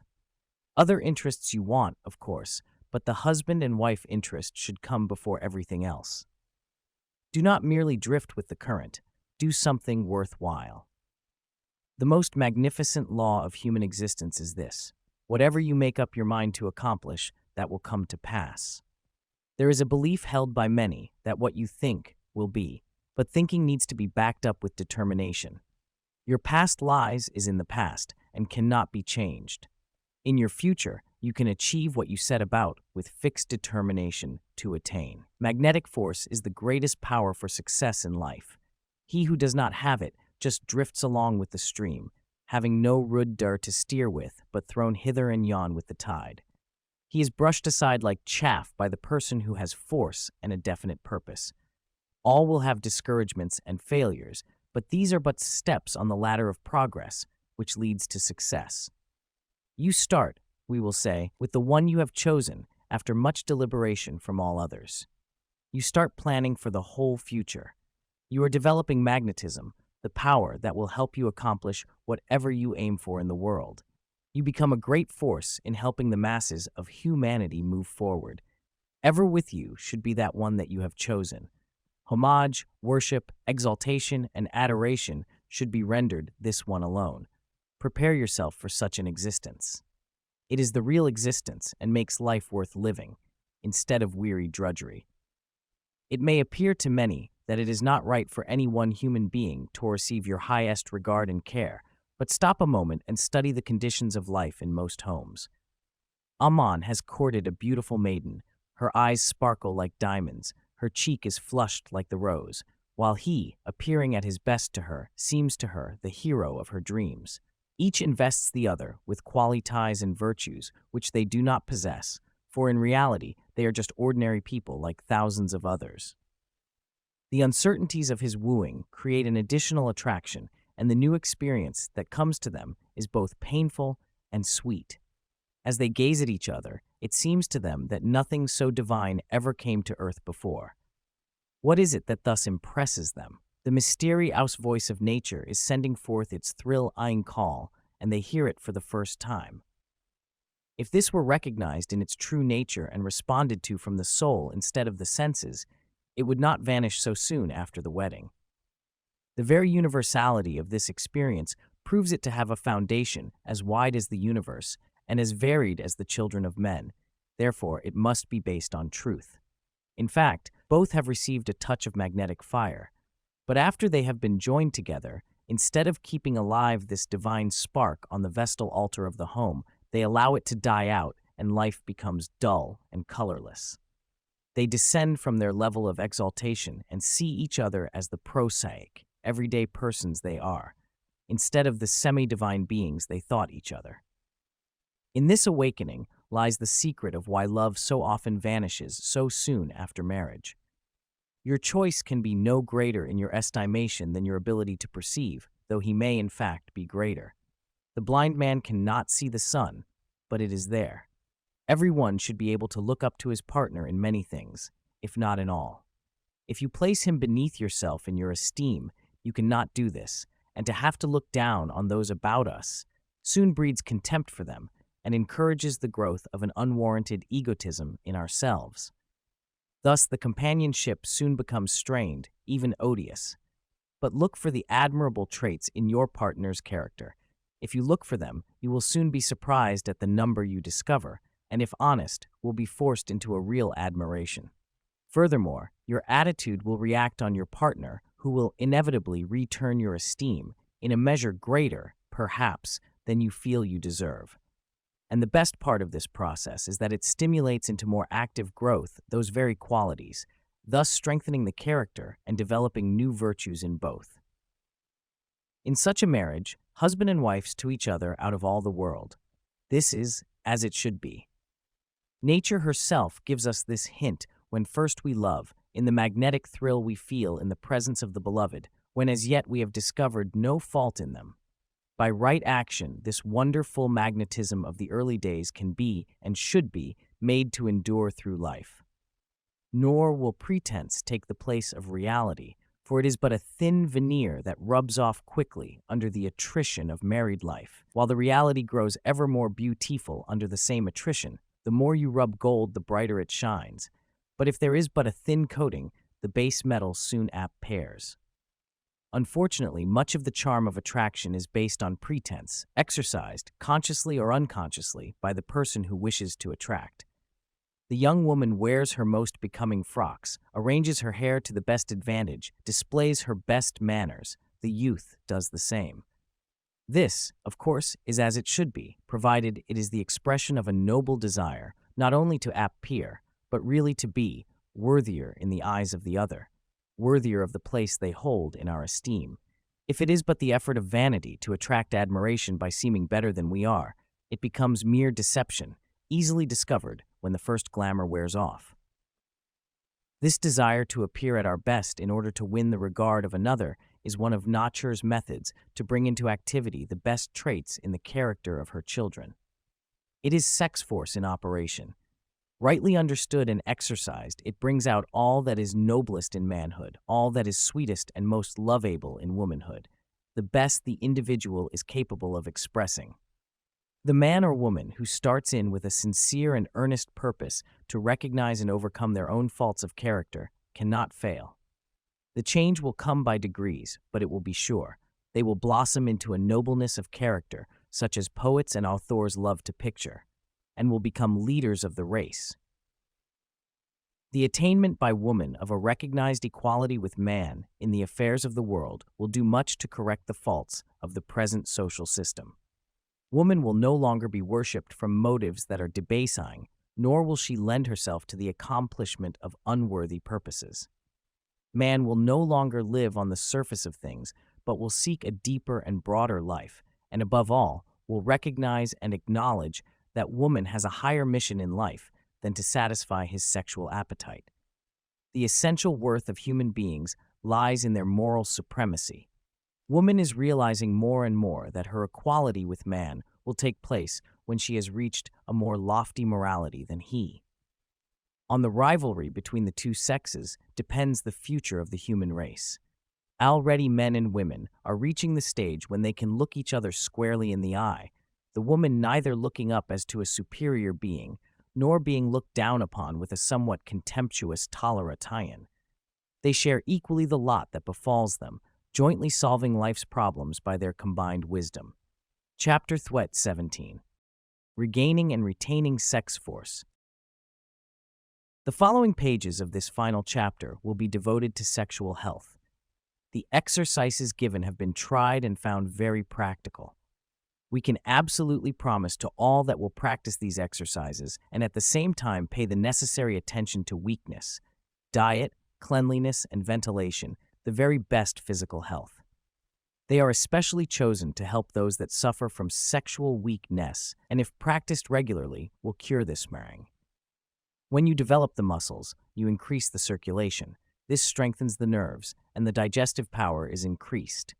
Other interests you want, of course, but the husband and wife interest should come before everything else. Do not merely drift with the current. Do something worthwhile. The most magnificent law of human existence is this: whatever you make up your mind to accomplish, that will come to pass. There is a belief held by many that what you think will be, but thinking needs to be backed up with determination. Your past lies is in the past and cannot be changed. In your future, you can achieve what you set about with fixed determination to attain. Magnetic force is the greatest power for success in life. He who does not have it just drifts along with the stream, having no rudder to steer with, but thrown hither and yon with the tide. He is brushed aside like chaff by the person who has force and a definite purpose. All will have discouragements and failures, but these are but steps on the ladder of progress, which leads to success. You start, we will say, with the one you have chosen after much deliberation from all others. You start planning for the whole future. You are developing magnetism, the power that will help you accomplish whatever you aim for in the world. You become a great force in helping the masses of humanity move forward. Ever with you should be that one that you have chosen. Homage, worship, exaltation, and adoration should be rendered this one alone. Prepare yourself for such an existence. It is the real existence and makes life worth living, instead of weary drudgery. It may appear to many that it is not right for any one human being to receive your highest regard and care, but stop a moment and study the conditions of life in most homes. Aman has courted a beautiful maiden. Her eyes sparkle like diamonds, her cheek is flushed like the rose, while he, appearing at his best to her, seems to her the hero of her dreams. Each invests the other with qualities and virtues which they do not possess, for in reality they are just ordinary people like thousands of others. The uncertainties of his wooing create an additional attraction, and the new experience that comes to them is both painful and sweet. As they gaze at each other, it seems to them that nothing so divine ever came to earth before. What is it that thus impresses them? The mysterious voice of nature is sending forth its thrill-ing call, and they hear it for the first time. If this were recognized in its true nature and responded to from the soul instead of the senses, it would not vanish so soon after the wedding. The very universality of this experience proves it to have a foundation as wide as the universe and as varied as the children of men. Therefore, it must be based on truth. In fact, both have received a touch of magnetic fire. But after they have been joined together, instead of keeping alive this divine spark on the vestal altar of the home, they allow it to die out and life becomes dull and colorless. They descend from their level of exaltation and see each other as the prosaic, everyday persons they are, instead of the semi-divine beings they thought each other. In this awakening lies the secret of why love so often vanishes so soon after marriage. Your choice can be no greater in your estimation than your ability to perceive, though he may in fact be greater. The blind man cannot see the sun, but it is there. Everyone should be able to look up to his partner in many things, if not in all. If you place him beneath yourself in your esteem, you cannot do this, and to have to look down on those about us soon breeds contempt for them and encourages the growth of an unwarranted egotism in ourselves. Thus, the companionship soon becomes strained, even odious. But look for the admirable traits in your partner's character. If you look for them, you will soon be surprised at the number you discover, and if honest, will be forced into a real admiration. Furthermore, your attitude will react on your partner, who will inevitably return your esteem in a measure greater, perhaps, than you feel you deserve. And the best part of this process is that it stimulates into more active growth those very qualities, thus strengthening the character and developing new virtues in both. In such a marriage, husband and wife to each other out of all the world. This is as it should be. Nature herself gives us this hint when first we love, in the magnetic thrill we feel in the presence of the beloved, when as yet we have discovered no fault in them. By right action, this wonderful magnetism of the early days can be, and should be, made to endure through life. Nor will pretense take the place of reality, for it is but a thin veneer that rubs off quickly under the attrition of married life, while the reality grows ever more beautiful under the same attrition. The more you rub gold, the brighter it shines. But if there is but a thin coating, the base metal soon appears. Unfortunately, much of the charm of attraction is based on pretense, exercised, consciously or unconsciously, by the person who wishes to attract. The young woman wears her most becoming frocks, arranges her hair to the best advantage, displays her best manners. The youth does the same. This, of course, is as it should be, provided it is the expression of a noble desire, not only to appear, but really to be, worthier in the eyes of the other, worthier of the place they hold in our esteem. If it is but the effort of vanity to attract admiration by seeming better than we are, it becomes mere deception, easily discovered when the first glamour wears off. This desire to appear at our best in order to win the regard of another is one of Nature's methods to bring into activity the best traits in the character of her children. It is sex force in operation. Rightly understood and exercised, it brings out all that is noblest in manhood, all that is sweetest and most loveable in womanhood, the best the individual is capable of expressing. The man or woman who starts in with a sincere and earnest purpose to recognize and overcome their own faults of character cannot fail. The change will come by degrees, but it will be sure. They will blossom into a nobleness of character, such as poets and authors love to picture, and will become leaders of the race. The attainment by woman of a recognized equality with man in the affairs of the world will do much to correct the faults of the present social system. Woman will no longer be worshipped from motives that are debasing, nor will she lend herself to the accomplishment of unworthy purposes. Man will no longer live on the surface of things, but will seek a deeper and broader life, and above all, will recognize and acknowledge that woman has a higher mission in life than to satisfy his sexual appetite. The essential worth of human beings lies in their moral supremacy. Woman is realizing more and more that her equality with man will take place when she has reached a more lofty morality than he. On the rivalry between the two sexes depends the future of the human race. Already men and women are reaching the stage when they can look each other squarely in the eye, the woman neither looking up as to a superior being, nor being looked down upon with a somewhat contemptuous toleration. They share equally the lot that befalls them, jointly solving life's problems by their combined wisdom. Chapter 17. Regaining and Retaining Sex Force. The following pages of this final chapter will be devoted to sexual health. The exercises given have been tried and found very practical. We can absolutely promise to all that will practice these exercises and at the same time pay the necessary attention to weakness, diet, cleanliness, and ventilation, the very best physical health. They are especially chosen to help those that suffer from sexual weakness, and if practiced regularly, will cure this marring. When you develop the muscles, you increase the circulation. This strengthens the nerves, and the digestive power is increased.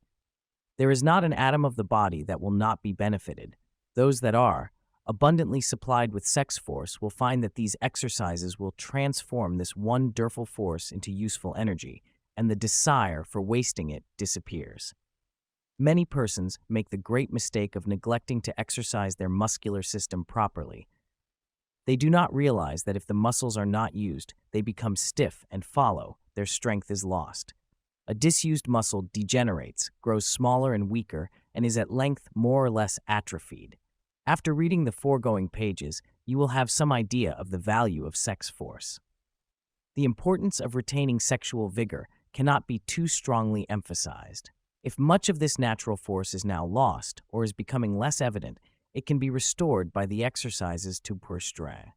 There is not an atom of the body that will not be benefited. Those that are abundantly supplied with sex force will find that these exercises will transform this wonderful force into useful energy, and the desire for wasting it disappears. Many persons make the great mistake of neglecting to exercise their muscular system properly. They do not realize that if the muscles are not used, they become stiff and follow, their strength is lost. A disused muscle degenerates, grows smaller and weaker, and is at length more or less atrophied. After reading the foregoing pages, you will have some idea of the value of sex force. The importance of retaining sexual vigor cannot be too strongly emphasized. If much of this natural force is now lost or is becoming less evident, it can be restored by the exercises to pourstrer.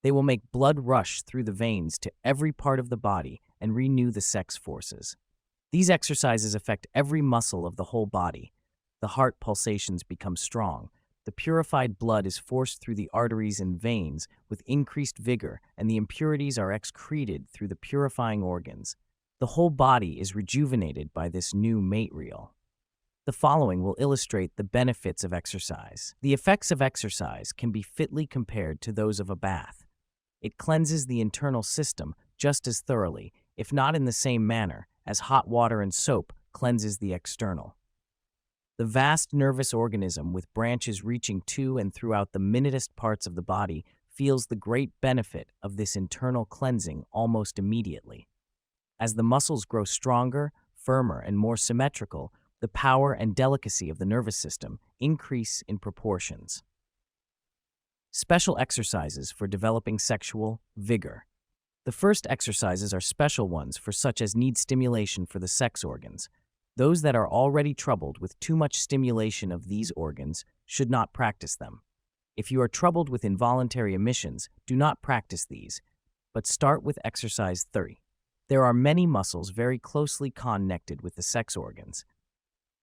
They will make blood rush through the veins to every part of the body and renew the sex forces. These exercises affect every muscle of the whole body. The heart pulsations become strong. The purified blood is forced through the arteries and veins with increased vigor, and the impurities are excreted through the purifying organs. The whole body is rejuvenated by this new material. The following will illustrate the benefits of exercise. The effects of exercise can be fitly compared to those of a bath. It cleanses the internal system just as thoroughly, if not in the same manner, as hot water and soap cleanses the external. The vast nervous organism with branches reaching to and throughout the minutest parts of the body feels the great benefit of this internal cleansing almost immediately. As the muscles grow stronger, firmer, and more symmetrical, the power and delicacy of the nervous system increase in proportions. Special exercises for developing sexual vigor. The first exercises are special ones for such as need stimulation for the sex organs. Those that are already troubled with too much stimulation of these organs should not practice them. If you are troubled with involuntary emissions, do not practice these, but start with exercise 30. There are many muscles very closely connected with the sex organs,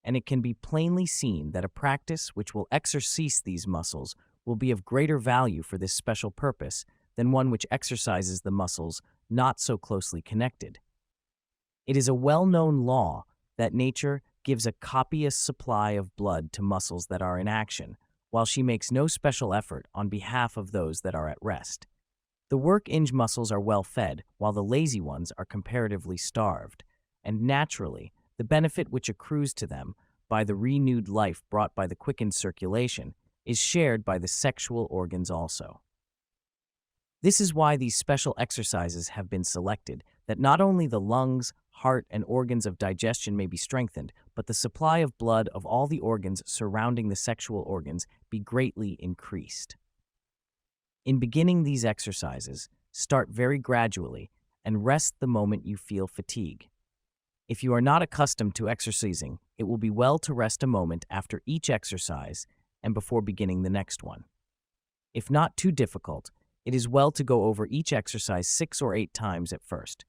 and it can be plainly seen that a practice which will exercise these muscles will be of greater value for this special purpose than one which exercises the muscles not so closely connected. It is a well-known law that nature gives a copious supply of blood to muscles that are in action, while she makes no special effort on behalf of those that are at rest. The work-ing muscles are well fed, while the lazy ones are comparatively starved, and naturally, the benefit which accrues to them by the renewed life brought by the quickened circulation is shared by the sexual organs also. This is why these special exercises have been selected, that not only the lungs, heart, and organs of digestion may be strengthened, but the supply of blood of all the organs surrounding the sexual organs be greatly increased. In beginning these exercises, start very gradually and rest the moment you feel fatigue. If you are not accustomed to exercising, it will be well to rest a moment after each exercise and before beginning the next one. If not too difficult, it is well to go over each exercise 6 or 8 times at first.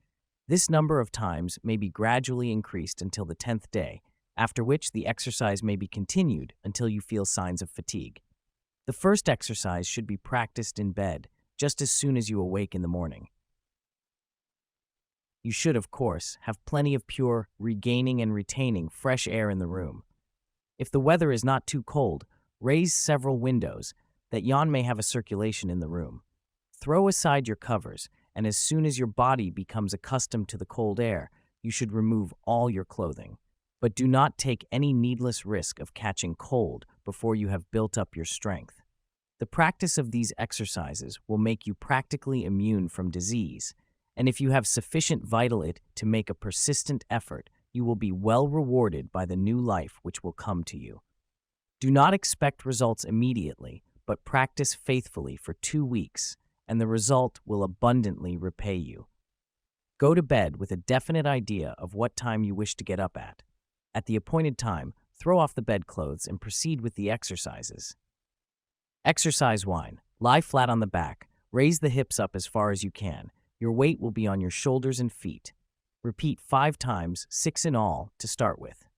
This number of times may be gradually increased until the 10th day, after which the exercise may be continued until you feel signs of fatigue. The first exercise should be practiced in bed, just as soon as you awake in the morning. You should, of course, have plenty of pure, regaining and retaining fresh air in the room. If the weather is not too cold, raise several windows, that yon may have a circulation in the room. Throw aside your covers, and as soon as your body becomes accustomed to the cold air, you should remove all your clothing. But do not take any needless risk of catching cold before you have built up your strength. The practice of these exercises will make you practically immune from disease, and if you have sufficient vitality to make a persistent effort, you will be well rewarded by the new life which will come to you. Do not expect results immediately, but practice faithfully for 2 weeks, and the result will abundantly repay you. Go to bed with a definite idea of what time you wish to get up at. At the appointed time, throw off the bedclothes and proceed with the exercises. Exercise 1. Lie flat on the back. Raise the hips up as far as you can. Your weight will be on your shoulders and feet. Repeat 5 times, 6 in all, to start with.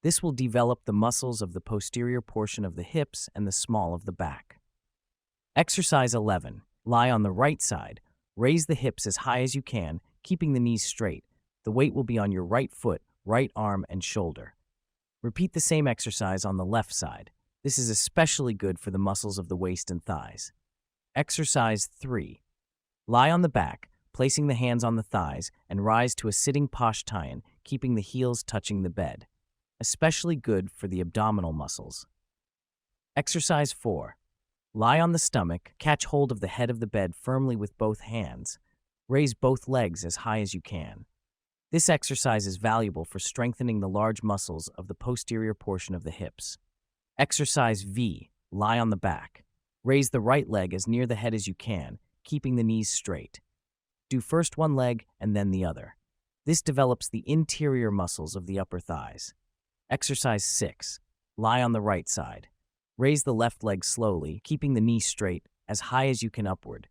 This will develop the muscles of the posterior portion of the hips and the small of the back. Exercise 11. Lie on the right side. Raise the hips as high as you can, keeping the knees straight. The weight will be on your right foot, right arm, and shoulder. Repeat the same exercise on the left side. This is especially good for the muscles of the waist and thighs. Exercise 3. Lie on the back, placing the hands on the thighs, and rise to a sitting poshtyan, keeping the heels touching the bed. Especially good for the abdominal muscles. Exercise 4. Lie on the stomach, catch hold of the head of the bed firmly with both hands. Raise both legs as high as you can. This exercise is valuable for strengthening the large muscles of the posterior portion of the hips. Exercise V. Lie on the back. Raise the right leg as near the head as you can, keeping the knees straight. Do first one leg and then the other. This develops the interior muscles of the upper thighs. Exercise 6. Lie on the right side. Raise the left leg slowly, keeping the knee straight, as high as you can upward.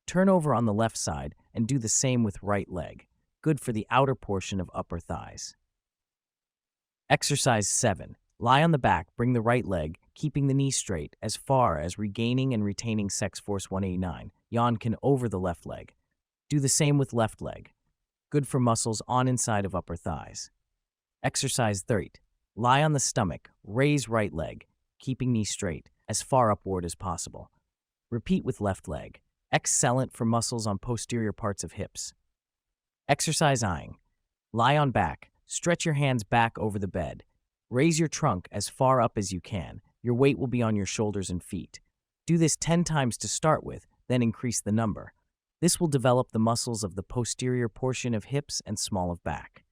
Turn over on the left side and do the same with right leg. Good for the outer portion of upper thighs. Exercise 7. Lie on the back, bring the right leg, keeping the knee straight, as far as regaining and retaining sex force 189. Yon can over the left leg. Do the same with left leg. Good for muscles on inside of upper thighs. Exercise 30. Lie on the stomach, raise right leg, keeping knee straight, as far upward as possible. Repeat with left leg. Excellent for muscles on posterior parts of hips. Exercise eyeing. Lie on back, stretch your hands back over the bed. Raise your trunk as far up as you can. Your weight will be on your shoulders and feet. Do this 10 times to start with, then increase the number. This will develop the muscles of the posterior portion of hips and small of back.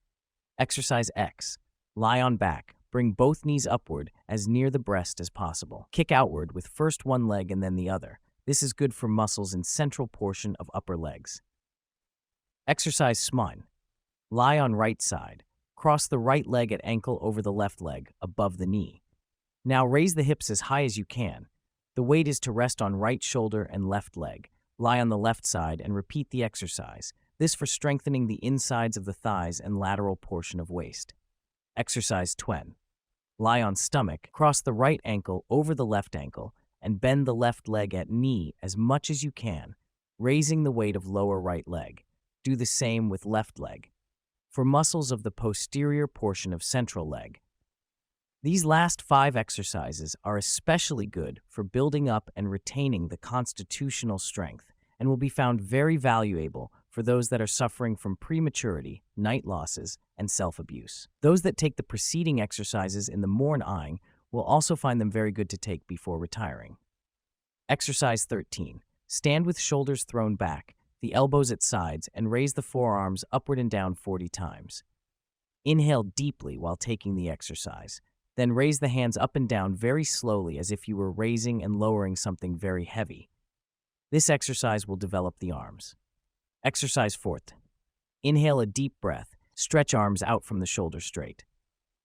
Exercise X. Lie on back. Bring both knees upward as near the breast as possible. Kick outward with first one leg and then the other. This is good for muscles in central portion of upper legs. Exercise SMUN. Lie on right side. Cross the right leg at ankle over the left leg, above the knee. Now raise the hips as high as you can. The weight is to rest on right shoulder and left leg. Lie on the left side and repeat the exercise. This for strengthening the insides of the thighs and lateral portion of waist. Exercise TWEN. Lie on stomach, cross the right ankle over the left ankle, and bend the left leg at knee as much as you can, raising the weight of lower right leg. Do the same with left leg. For muscles of the posterior portion of central leg. These last 5 exercises are especially good for building up and retaining the constitutional strength and will be found very valuable for those that are suffering from prematurity, night losses, and self-abuse. Those that take the preceding exercises in the morning will also find them very good to take before retiring. Exercise 13. Stand with shoulders thrown back, the elbows at sides, and raise the forearms upward and down 40 times. Inhale deeply while taking the exercise. Then raise the hands up and down very slowly as if you were raising and lowering something very heavy. This exercise will develop the arms. Exercise 4th. Inhale a deep breath. Stretch arms out from the shoulder straight.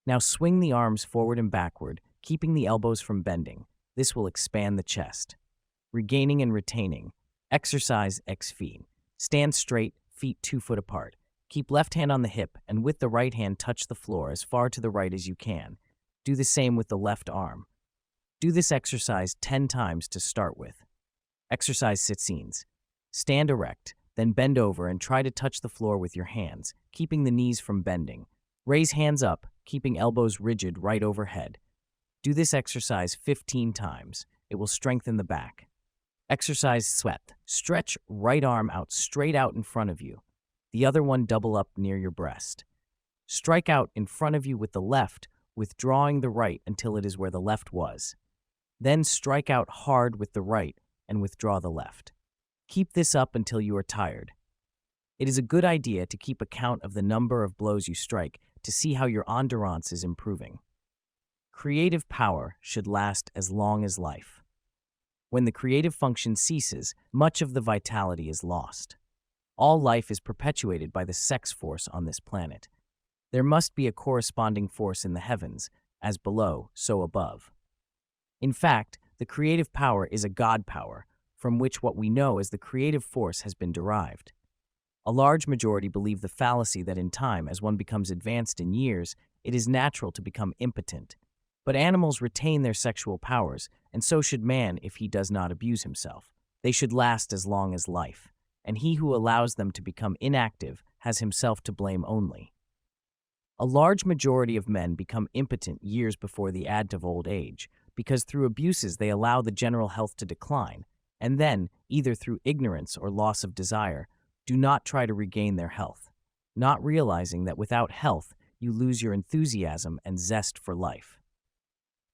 Now swing the arms forward and backward, keeping the elbows from bending. This will expand the chest. Regaining and retaining. Exercise X feet. Stand straight, feet 2 foot apart. Keep left hand on the hip and with the right hand touch the floor as far to the right as you can. Do the same with the left arm. Do this exercise 10 times to start with. Exercise sit-ins. Stand erect, then bend over and try to touch the floor with your hands, keeping the knees from bending. Raise hands up, keeping elbows rigid right overhead. Do this exercise 15 times. It will strengthen the back. Exercise sweat. Stretch right arm out straight out in front of you. The other one double up near your breast. Strike out in front of you with the left, withdrawing the right until it is where the left was. Then strike out hard with the right and withdraw the left. Keep this up until you are tired. It is a good idea to keep account of the number of blows you strike to see how your endurance is improving. Creative power should last as long as life. When the creative function ceases, much of the vitality is lost. All life is perpetuated by the sex force on this planet. There must be a corresponding force in the heavens, as below, so above. In fact, the creative power is a God power, from which what we know as the creative force has been derived. A large majority believe the fallacy that in time, as one becomes advanced in years, it is natural to become impotent. But animals retain their sexual powers, and so should man if he does not abuse himself. They should last as long as life, and he who allows them to become inactive has himself to blame only. A large majority of men become impotent years before the advent of old age, because through abuses they allow the general health to decline, and then, either through ignorance or loss of desire, do not try to regain their health, not realizing that without health you lose your enthusiasm and zest for life.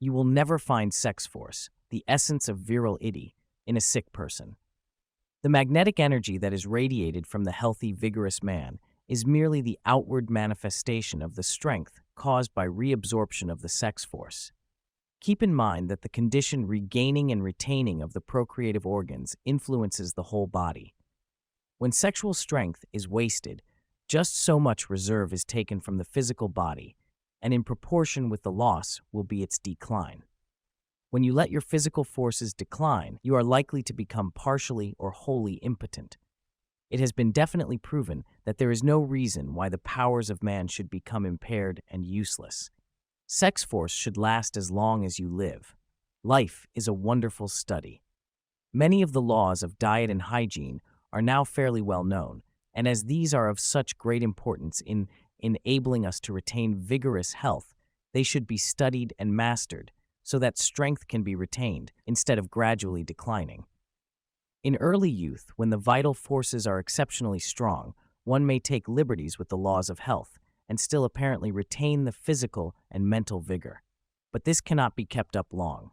You will never find sex force, the essence of virility, in a sick person. The magnetic energy that is radiated from the healthy, vigorous man is merely the outward manifestation of the strength caused by reabsorption of the sex force. Keep in mind that the condition regaining and retaining of the procreative organs influences the whole body. When sexual strength is wasted, just so much reserve is taken from the physical body, and in proportion with the loss will be its decline. When you let your physical forces decline, you are likely to become partially or wholly impotent. It has been definitely proven that there is no reason why the powers of man should become impaired and useless. Sex force should last as long as you live. Life is a wonderful study. Many of the laws of diet and hygiene are now fairly well known, and as these are of such great importance in enabling us to retain vigorous health, they should be studied and mastered so that strength can be retained instead of gradually declining. In early youth, when the vital forces are exceptionally strong, one may take liberties with the laws of health and still apparently retain the physical and mental vigor. But this cannot be kept up long.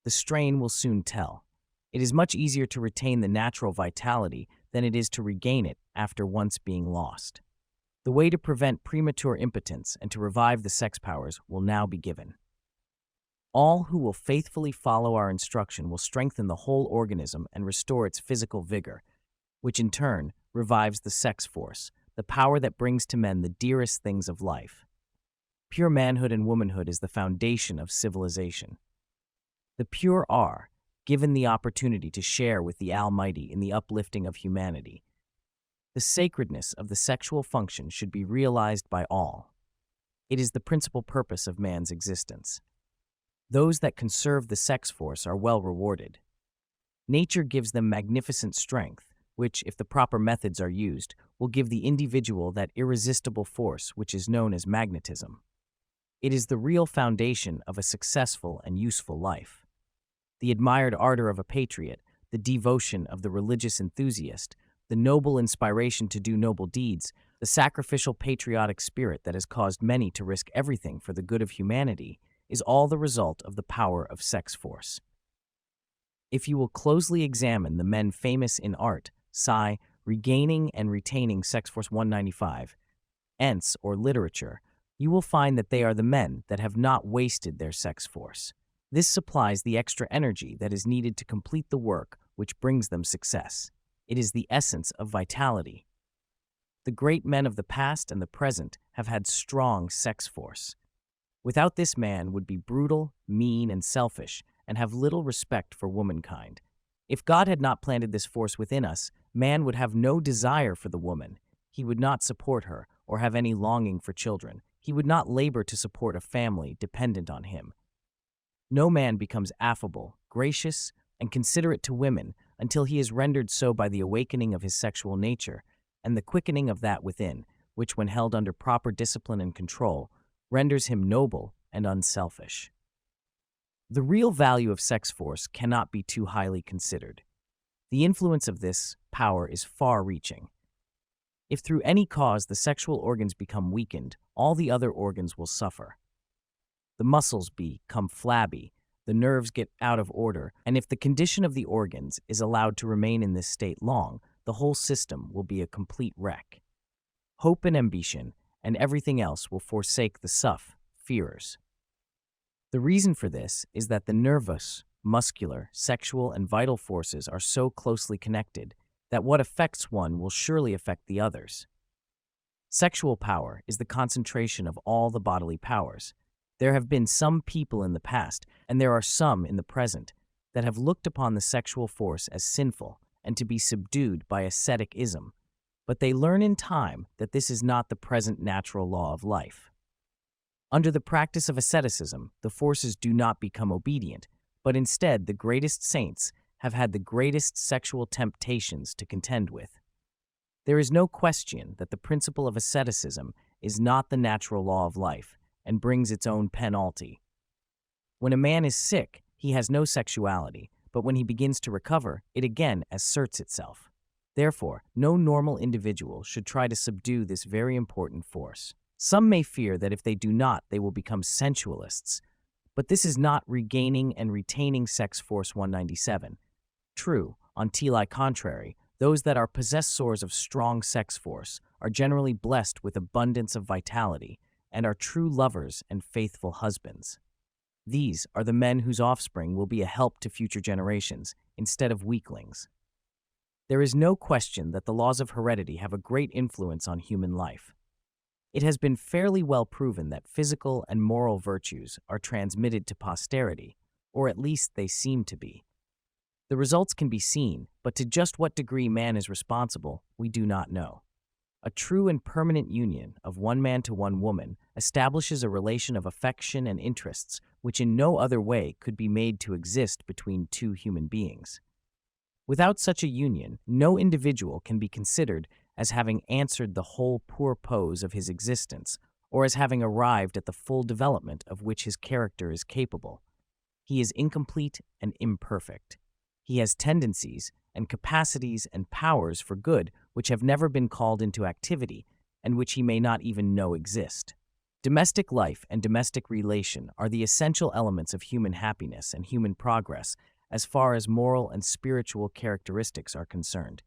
The strain will soon tell. It is much easier to retain the natural vitality than it is to regain it after once being lost. The way to prevent premature impotence and to revive the sex powers will now be given. All who will faithfully follow our instruction will strengthen the whole organism and restore its physical vigor, which in turn revives the sex force, the power that brings to men the dearest things of life. Pure manhood and womanhood is the foundation of civilization. The pure are given the opportunity to share with the Almighty in the uplifting of humanity. The sacredness of the sexual function should be realized by all. It is the principal purpose of man's existence. Those that conserve the sex force are well rewarded. Nature gives them magnificent strength, which, if the proper methods are used, will give the individual that irresistible force which is known as magnetism. It is the real foundation of a successful and useful life. The admired ardor of a patriot, the devotion of the religious enthusiast, the noble inspiration to do noble deeds, the sacrificial patriotic spirit that has caused many to risk everything for the good of humanity, is all the result of the power of sex force. If you will closely examine the men famous in art, sci, regaining and retaining sex force 195, ents, or literature, you will find that they are the men that have not wasted their sex force. This supplies the extra energy that is needed to complete the work which brings them success. It is the essence of vitality. The great men of the past and the present have had strong sex force. Without this, man would be brutal, mean, and selfish, and have little respect for womankind. If God had not planted this force within us, man would have no desire for the woman. He would not support her or have any longing for children. He would not labor to support a family dependent on him. No man becomes affable, gracious, and considerate to women until he is rendered so by the awakening of his sexual nature and the quickening of that within, which, when held under proper discipline and control, renders him noble and unselfish. The real value of sex force cannot be too highly considered. The influence of this power is far-reaching. If through any cause the sexual organs become weakened, all the other organs will suffer. The muscles become flabby, the nerves get out of order, and if the condition of the organs is allowed to remain in this state long, the whole system will be a complete wreck. Hope and ambition and everything else will forsake the fearers. The reason for this is that the nervous, muscular, sexual, and vital forces are so closely connected that what affects one will surely affect the others. Sexual power is the concentration of all the bodily powers. There have been some people in the past, and there are some in the present, that have looked upon the sexual force as sinful and to be subdued by asceticism, but they learn in time that this is not the present natural law of life. Under the practice of asceticism, the forces do not become obedient, but instead the greatest saints have had the greatest sexual temptations to contend with. There is no question that the principle of asceticism is not the natural law of life and brings its own penalty. When a man is sick, he has no sexuality, but when he begins to recover, it again asserts itself. Therefore, no normal individual should try to subdue this very important force. Some may fear that if they do not, they will become sensualists, but this is not regaining and retaining sex force 197. True, on the contrary, those that are possessors of strong sex force are generally blessed with abundance of vitality and are true lovers and faithful husbands. These are the men whose offspring will be a help to future generations instead of weaklings. There is no question that the laws of heredity have a great influence on human life. It has been fairly well proven that physical and moral virtues are transmitted to posterity, or at least they seem to be. The results can be seen, but to just what degree man is responsible, we do not know. A true and permanent union of one man to one woman establishes a relation of affection and interests which in no other way could be made to exist between two human beings. Without such a union, no individual can be considered as having answered the whole purpose of his existence, or as having arrived at the full development of which his character is capable. He is incomplete and imperfect. He has tendencies and capacities and powers for good which have never been called into activity and which he may not even know exist. Domestic life and domestic relation are the essential elements of human happiness and human progress as far as moral and spiritual characteristics are concerned.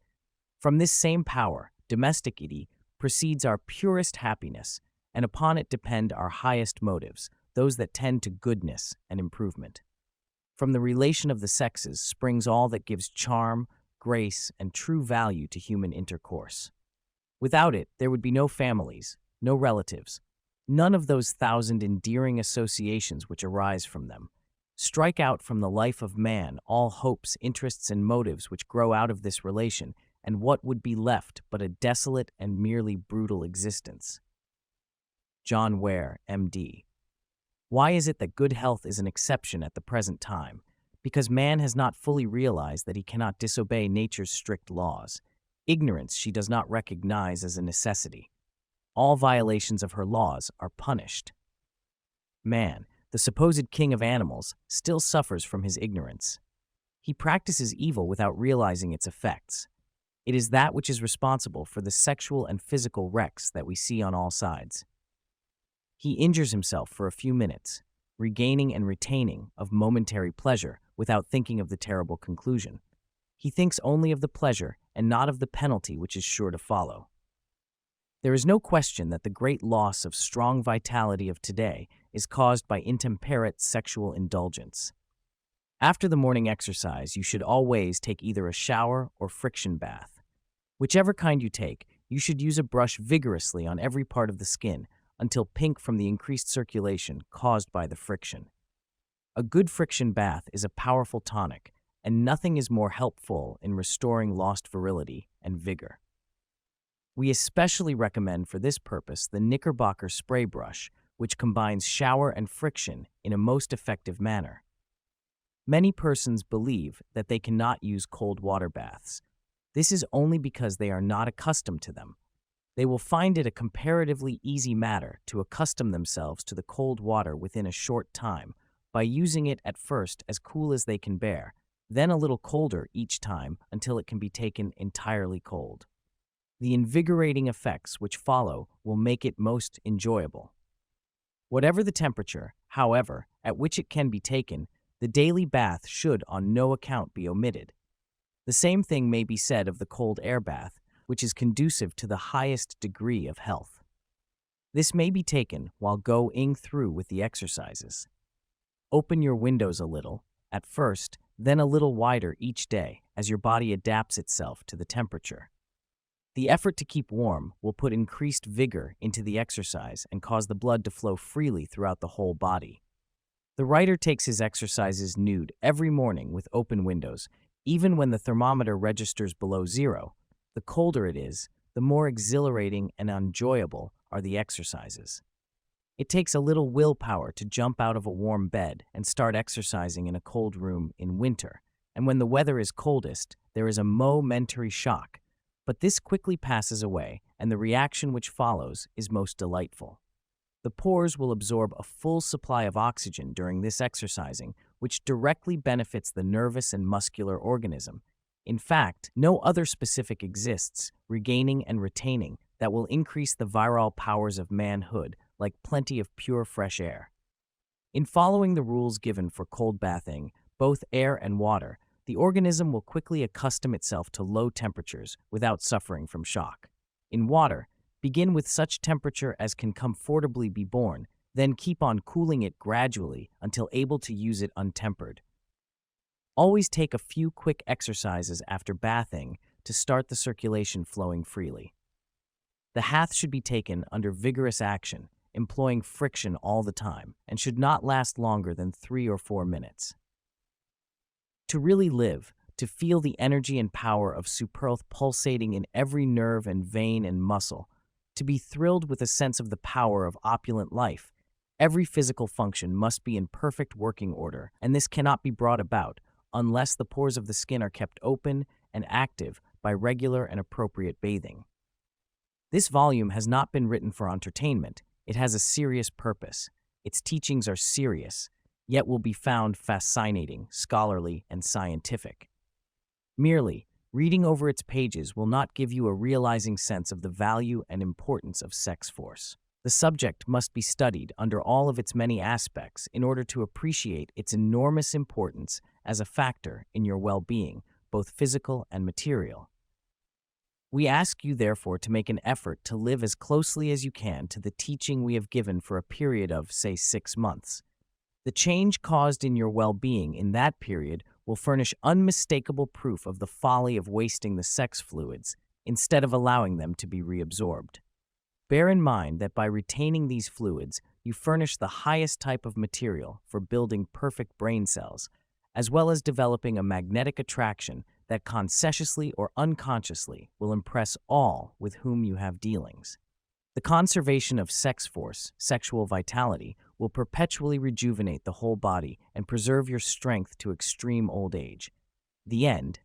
From this same power, domesticity precedes our purest happiness, and upon it depend our highest motives, those that tend to goodness and improvement. From the relation of the sexes springs all that gives charm, grace, and true value to human intercourse. Without it, there would be no families, no relatives, none of those thousand endearing associations which arise from them. Strike out from the life of man all hopes, interests, and motives which grow out of this relation, and what would be left but a desolate and merely brutal existence? John Ware, M.D. Why is it that good health is an exception at the present time? Because man has not fully realized that he cannot disobey nature's strict laws. Ignorance she does not recognize as a necessity. All violations of her laws are punished. Man, the supposed king of animals, still suffers from his ignorance. He practices evil without realizing its effects. It is that which is responsible for the sexual and physical wrecks that we see on all sides. He injures himself for a few minutes, regaining and retaining of momentary pleasure without thinking of the terrible conclusion. He thinks only of the pleasure and not of the penalty which is sure to follow. There is no question that the great loss of strong vitality of today is caused by intemperate sexual indulgence. After the morning exercise, you should always take either a shower or friction bath. Whichever kind you take, you should use a brush vigorously on every part of the skin until pink from the increased circulation caused by the friction. A good friction bath is a powerful tonic, and nothing is more helpful in restoring lost virility and vigor. We especially recommend for this purpose the Knickerbocker spray brush, which combines shower and friction in a most effective manner. Many persons believe that they cannot use cold water baths. This is only because they are not accustomed to them. They will find it a comparatively easy matter to accustom themselves to the cold water within a short time by using it at first as cool as they can bear, then a little colder each time until it can be taken entirely cold. The invigorating effects which follow will make it most enjoyable. Whatever the temperature, however, at which it can be taken, the daily bath should on no account be omitted. The same thing may be said of the cold air bath, which is conducive to the highest degree of health. This may be taken while going through with the exercises. Open your windows a little, at first, then a little wider each day as your body adapts itself to the temperature. The effort to keep warm will put increased vigor into the exercise and cause the blood to flow freely throughout the whole body. The writer takes his exercises nude every morning with open windows, even when the thermometer registers below zero. The colder it is, the more exhilarating and enjoyable are the exercises. It takes a little willpower to jump out of a warm bed and start exercising in a cold room in winter, and when the weather is coldest, there is a momentary shock, but this quickly passes away, and the reaction which follows is most delightful. The pores will absorb a full supply of oxygen during this exercising, which directly benefits the nervous and muscular organism. In fact, no other specific exists, regaining and retaining, that will increase the virile powers of manhood like plenty of pure fresh air. In following the rules given for cold bathing, both air and water, the organism will quickly accustom itself to low temperatures without suffering from shock. In water, begin with such temperature as can comfortably be borne, then keep on cooling it gradually until able to use it untempered. Always take a few quick exercises after bathing to start the circulation flowing freely. The bath should be taken under vigorous action, employing friction all the time, and should not last longer than 3 or 4 minutes. To really live, to feel the energy and power of superhealth pulsating in every nerve and vein and muscle, to be thrilled with a sense of the power of opulent life, every physical function must be in perfect working order, and this cannot be brought about unless the pores of the skin are kept open and active by regular and appropriate bathing. This volume has not been written for entertainment. It has a serious purpose. Its teachings are serious, yet will be found fascinating, scholarly, and scientific. Merely reading over its pages will not give you a realizing sense of the value and importance of sex force. The subject must be studied under all of its many aspects in order to appreciate its enormous importance as a factor in your well-being, both physical and material. We ask you, therefore, to make an effort to live as closely as you can to the teaching we have given for a period of, say, 6 months. The change caused in your well-being in that period will furnish unmistakable proof of the folly of wasting the sex fluids instead of allowing them to be reabsorbed. Bear in mind that by retaining these fluids, you furnish the highest type of material for building perfect brain cells, as well as developing a magnetic attraction that consciously or unconsciously will impress all with whom you have dealings. The conservation of sex force, sexual vitality, will perpetually rejuvenate the whole body and preserve your strength to extreme old age. The end.